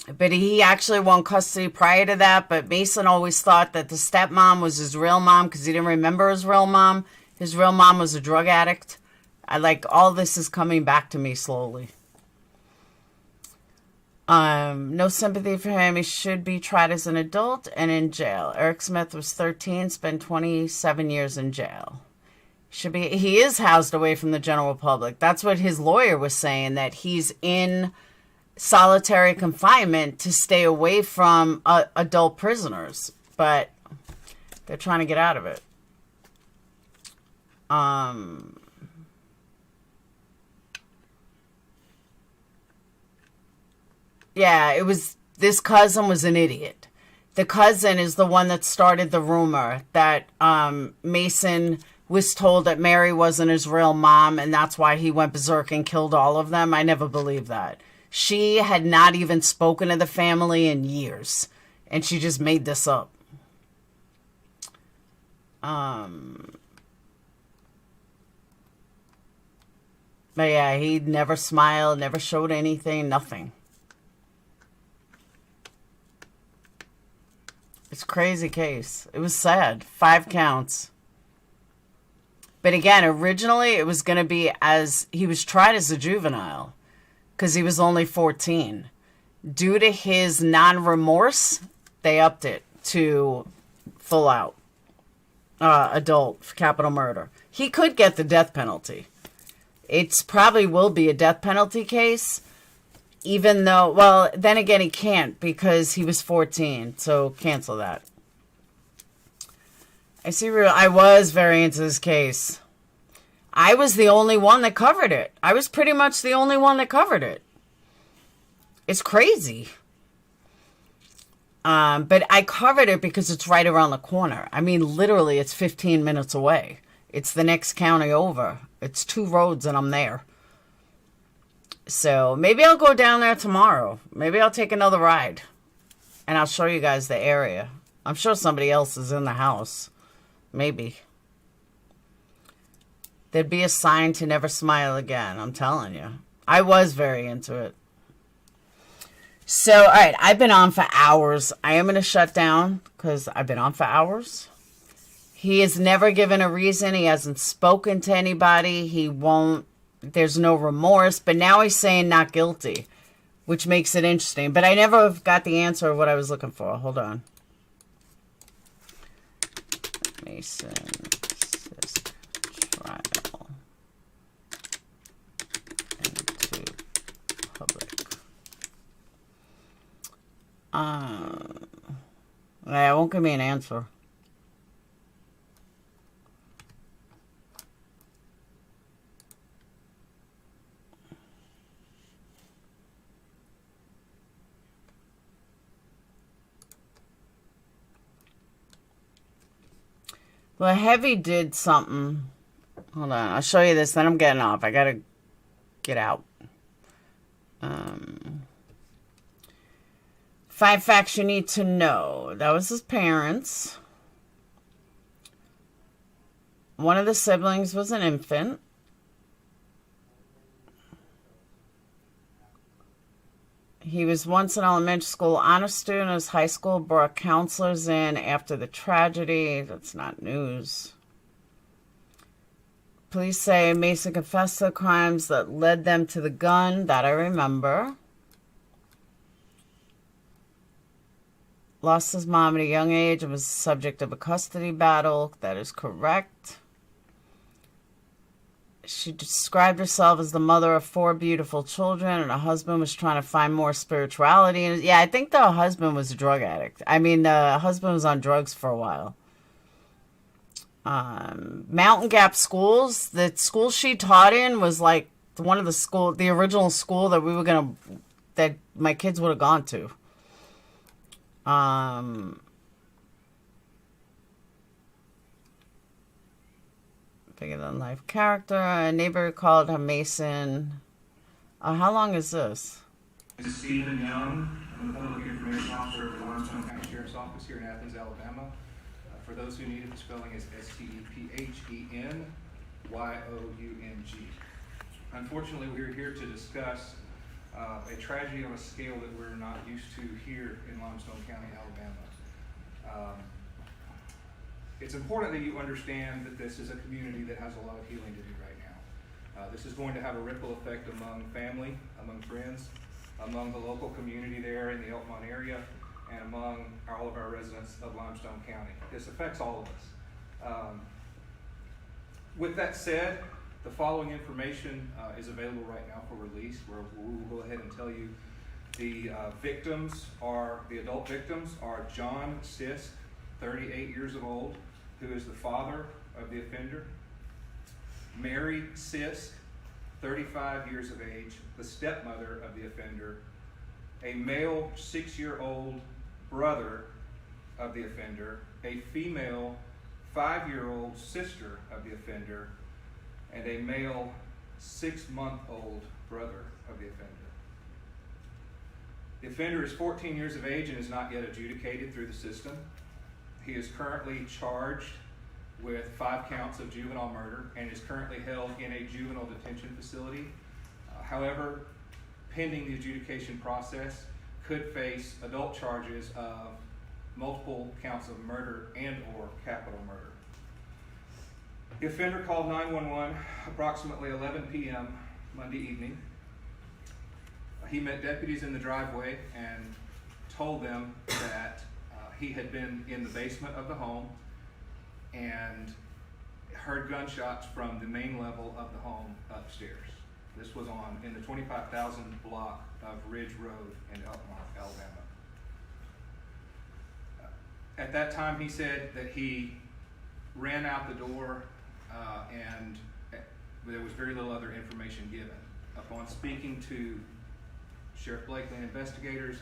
But he actually won custody prior to that. But Mason always thought that the stepmom was his real mom because he didn't remember his real mom. His real mom was a drug addict. All this is coming back to me slowly. No sympathy for him. He should be tried as an adult and in jail. Eric Smith was 13, spent 27 years in jail. He is housed away from the general public. That's what his lawyer was saying, that he's in solitary confinement to stay away from adult prisoners. But they're trying to get out of it. Yeah, it was, this cousin was an idiot. The cousin is the one that started the rumor that Mason was told that Mary wasn't his real mom, and that's why he went berserk and killed all of them. I never believed that. She had not even spoken to the family in years, and she just made this up. But yeah, he never smiled, never showed anything, nothing. It's a crazy case. It was sad. 5 counts. But again, originally it was going to be as he was tried as a juvenile because he was only 14. Due to his non-remorse, they upped it to full out adult for capital murder. He could get the death penalty. It's probably will be a death penalty case, even though, well, then again, he can't because he was 14. So cancel that. I was very into this case. I was the only one that covered it. I was pretty much the only one that covered it. It's crazy. But I covered it because it's right around the corner. I mean, literally, it's 15 minutes away. It's the next county over. It's 2 roads and I'm there. So maybe I'll go down there tomorrow. Maybe I'll take another ride. And I'll show you guys the area. I'm sure somebody else is in the house. Maybe. There'd be a sign to never smile again. I'm telling you. I was very into it. So, all right. I've been on for hours. I am going to shut down because I've been on for hours. He has never given a reason. He hasn't spoken to anybody. He won't. There's no remorse. But now he's saying not guilty, which makes it interesting. But I never got the answer of what I was looking for. Hold on. Mason Sisk trial into public. Yeah, it won't give me an answer. Well, Heavy did something. Hold on. I'll show you this. Then I'm getting off. I got to get out. 5 facts you need to know. That was his parents. One of the siblings was an infant. He was once an elementary school honor student. His high school brought counselors in after the tragedy. That's not news. Police say Mason confessed to the crimes that led them to the gun. That I remember. Lost his mom at a young age and was the subject of a custody battle. That is correct. She described herself as the mother of 4 beautiful children, and her husband was trying to find more spirituality. And yeah, I think the husband was a drug addict. I mean, the husband was on drugs for a while. Mountain Gap schools. The school she taught in was like one of the original school that that my kids would have gone to. Bigger than life character. A neighbor called her Mason. How long is this? This is Stephen Young. I'm the Public Information Officer of the Limestone County Sheriff's Office here in Athens, Alabama. For those who need it, the spelling is Stephenyoung. Unfortunately, we're here to discuss a tragedy on a scale that we're not used to here in Limestone County, Alabama. It's important that you understand that this is a community that has a lot of healing to do right now. This is going to have a ripple effect among family, among friends, among the local community there in the Elkmont area, and among all of our residents of Limestone County. This affects all of us. With that said, the following information is available right now for release, where we will go ahead and tell you the adult victims are John Sisk, 38 years old, who is the father of the offender. Mary Sisk, 35 years of age, the stepmother of the offender. A male 6-year-old brother of the offender. A female 5-year-old sister of the offender. And a male 6-month-old brother of the offender. The offender is 14 years of age and is not yet adjudicated through the system. He is currently charged with 5 counts of juvenile murder and is currently held in a juvenile detention facility. However, pending the adjudication process, could face adult charges of multiple counts of murder and or capital murder. The offender called 911 approximately 11 p.m. Monday evening. He met deputies in the driveway and told them that he had been in the basement of the home and heard gunshots from the main level of the home upstairs. This was in the 25,000 block of Ridge Road in Elkmont, Alabama. At that time, he said that he ran out the door and there was very little other information given. Upon speaking to Sheriff Blakely and investigators,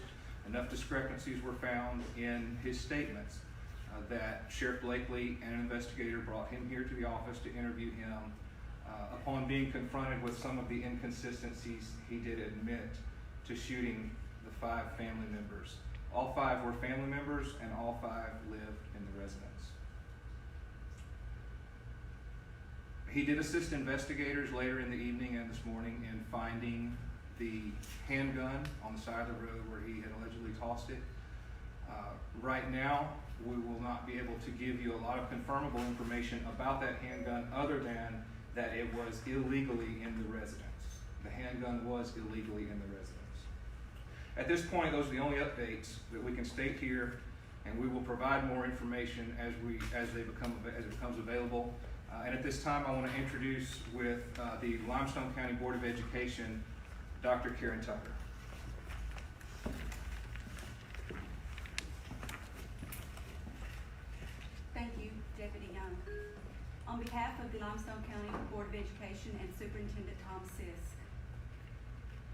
enough discrepancies were found in his statements that Sheriff Blakely and an investigator brought him here to the office to interview him. Upon being confronted with some of the inconsistencies, he did admit to shooting the 5 family members. All 5 were family members and all 5 lived in the residence. He did assist investigators later in the evening and this morning in finding the handgun on the side of the road where he had allegedly tossed it. Right now, we will not be able to give you a lot of confirmable information about that handgun other than that it was illegally in the residence. The handgun was illegally in the residence. At this point, those are the only updates that we can state here, and we will provide more information as it becomes available. And at this time, I want to introduce with the Limestone County Board of Education, Dr. Karen Tucker. Thank you, Deputy Young. On behalf of the Limestone County Board of Education and Superintendent Tom Sisk,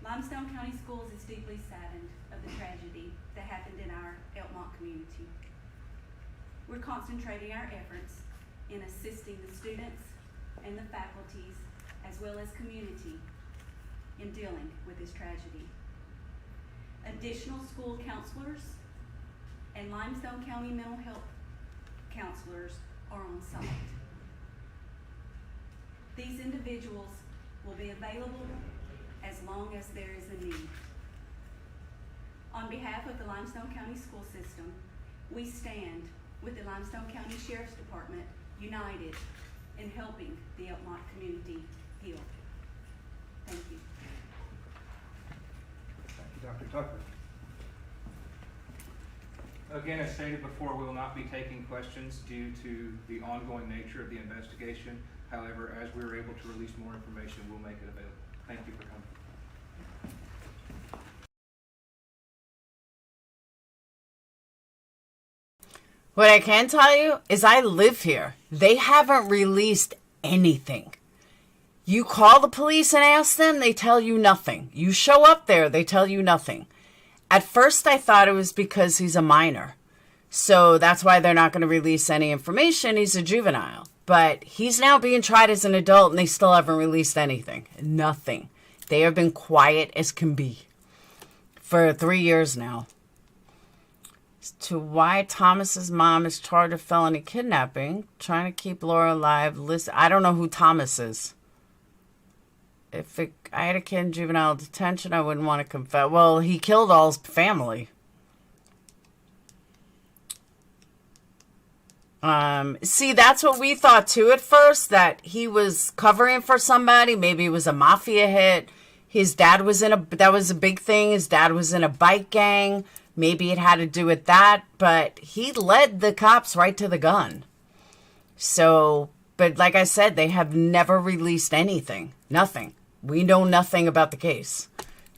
Limestone County Schools is deeply saddened of the tragedy that happened in our Elkmont community. We're concentrating our efforts in assisting the students and the faculties, as well as community, in dealing with this tragedy. Additional school counselors and Limestone County mental health counselors are on site. These individuals will be available as long as there is a need. On behalf of the Limestone County School System, we stand with the Limestone County Sheriff's Department united in helping the Elkmont community heal. Thank you. Thank you, Dr. Tucker. Again, as stated before, we will not be taking questions due to the ongoing nature of the investigation. However, as we're able to release more information, we'll make it available. Thank you for coming. What I can tell you is I live here. They haven't released anything. You call the police and ask them, they tell you nothing. You show up there, they tell you nothing. At first, I thought it was because he's a minor. So that's why they're not going to release any information. He's a juvenile. But he's now being tried as an adult and they still haven't released anything. Nothing. They have been quiet as can be for 3 years now. To why Thomas's mom is charged with felony kidnapping, trying to keep Laura alive. Listen, I don't know who Thomas is. If I had a kid in juvenile detention, I wouldn't want to confess. Well, he killed all his family. See, that's what we thought too at first, that he was covering for somebody. Maybe it was a mafia hit. His dad was that was a big thing. His dad was in a bike gang. Maybe it had to do with that, but he led the cops right to the gun. So, but like I said, they have never released anything. Nothing. We know nothing about the case.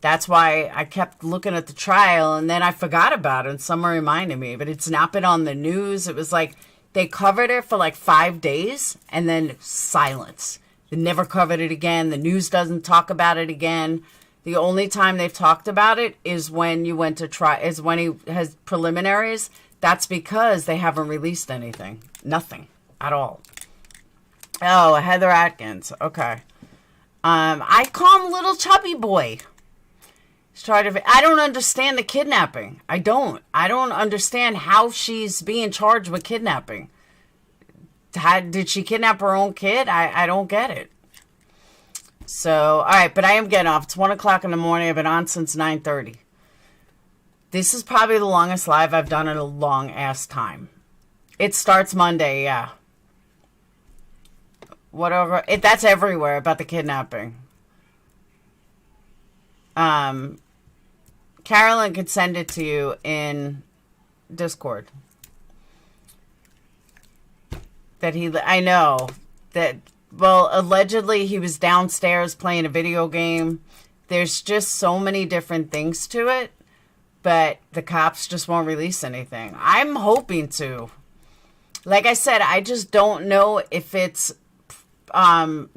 That's why I kept looking at the trial, and then I forgot about it, and someone reminded me. But it's not been on the news. It was like they covered it for like 5 days, and then silence. They never covered it again. The news doesn't talk about it again. The only time they've talked about it is when you went to try, is when he has preliminaries. That's because they haven't released anything. Nothing at all. Oh, Heather Atkins. Okay. I call him Little Chubby Boy. I don't understand the kidnapping. I don't understand how she's being charged with kidnapping. Did she kidnap her own kid? I don't get it. So, all right, but I am getting off. It's 1 o'clock in the morning. I've been on since 9:30. This is probably the longest live I've done in a long-ass time. It starts Monday, yeah. whatever. That's everywhere about the kidnapping. Carolyn could send it to you in Discord. I know that, well, allegedly he was downstairs playing a video game. There's just so many different things to it, but the cops just won't release anything. I'm hoping to. Like I said, I just don't know if it's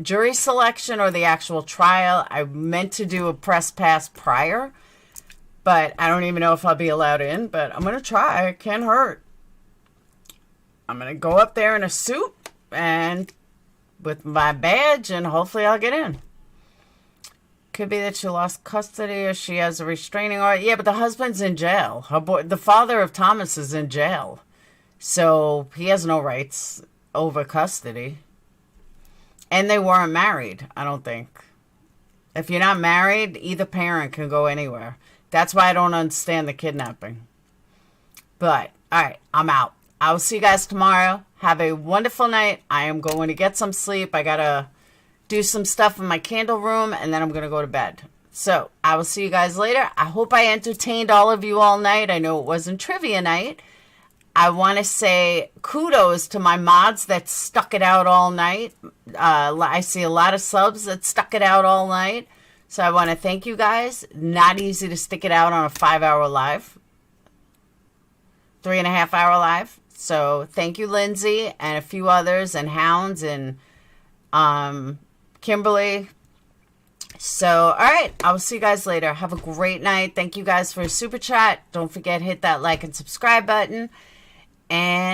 jury selection or the actual trial. I meant to do a press pass prior, but I don't even know if I'll be allowed in, but I'm going to try. It can't hurt. I'm going to go up there in a suit and with my badge, and hopefully I'll get in. Could be that she lost custody or she has a restraining order. Yeah, but the husband's in jail. The father of Thomas is in jail. So he has no rights over custody. And they weren't married, I don't think. If you're not married, either parent can go anywhere. That's why I don't understand the kidnapping. But, all right, I'm out. I will see you guys tomorrow. Have a wonderful night. I am going to get some sleep. I got to do some stuff in my candle room, and then I'm going to go to bed. So, I will see you guys later. I hope I entertained all of you all night. I know it wasn't trivia night. I want to say kudos to my mods that stuck it out all night. I see a lot of subs that stuck it out all night. So, I want to thank you guys. Not easy to stick it out on a 5-hour live. 3.5-hour live. So, thank you, Lindsay, and a few others, and Hounds, and Kimberly. So, all right. I will see you guys later. Have a great night. Thank you guys for a super chat. Don't forget, hit that like and subscribe button. And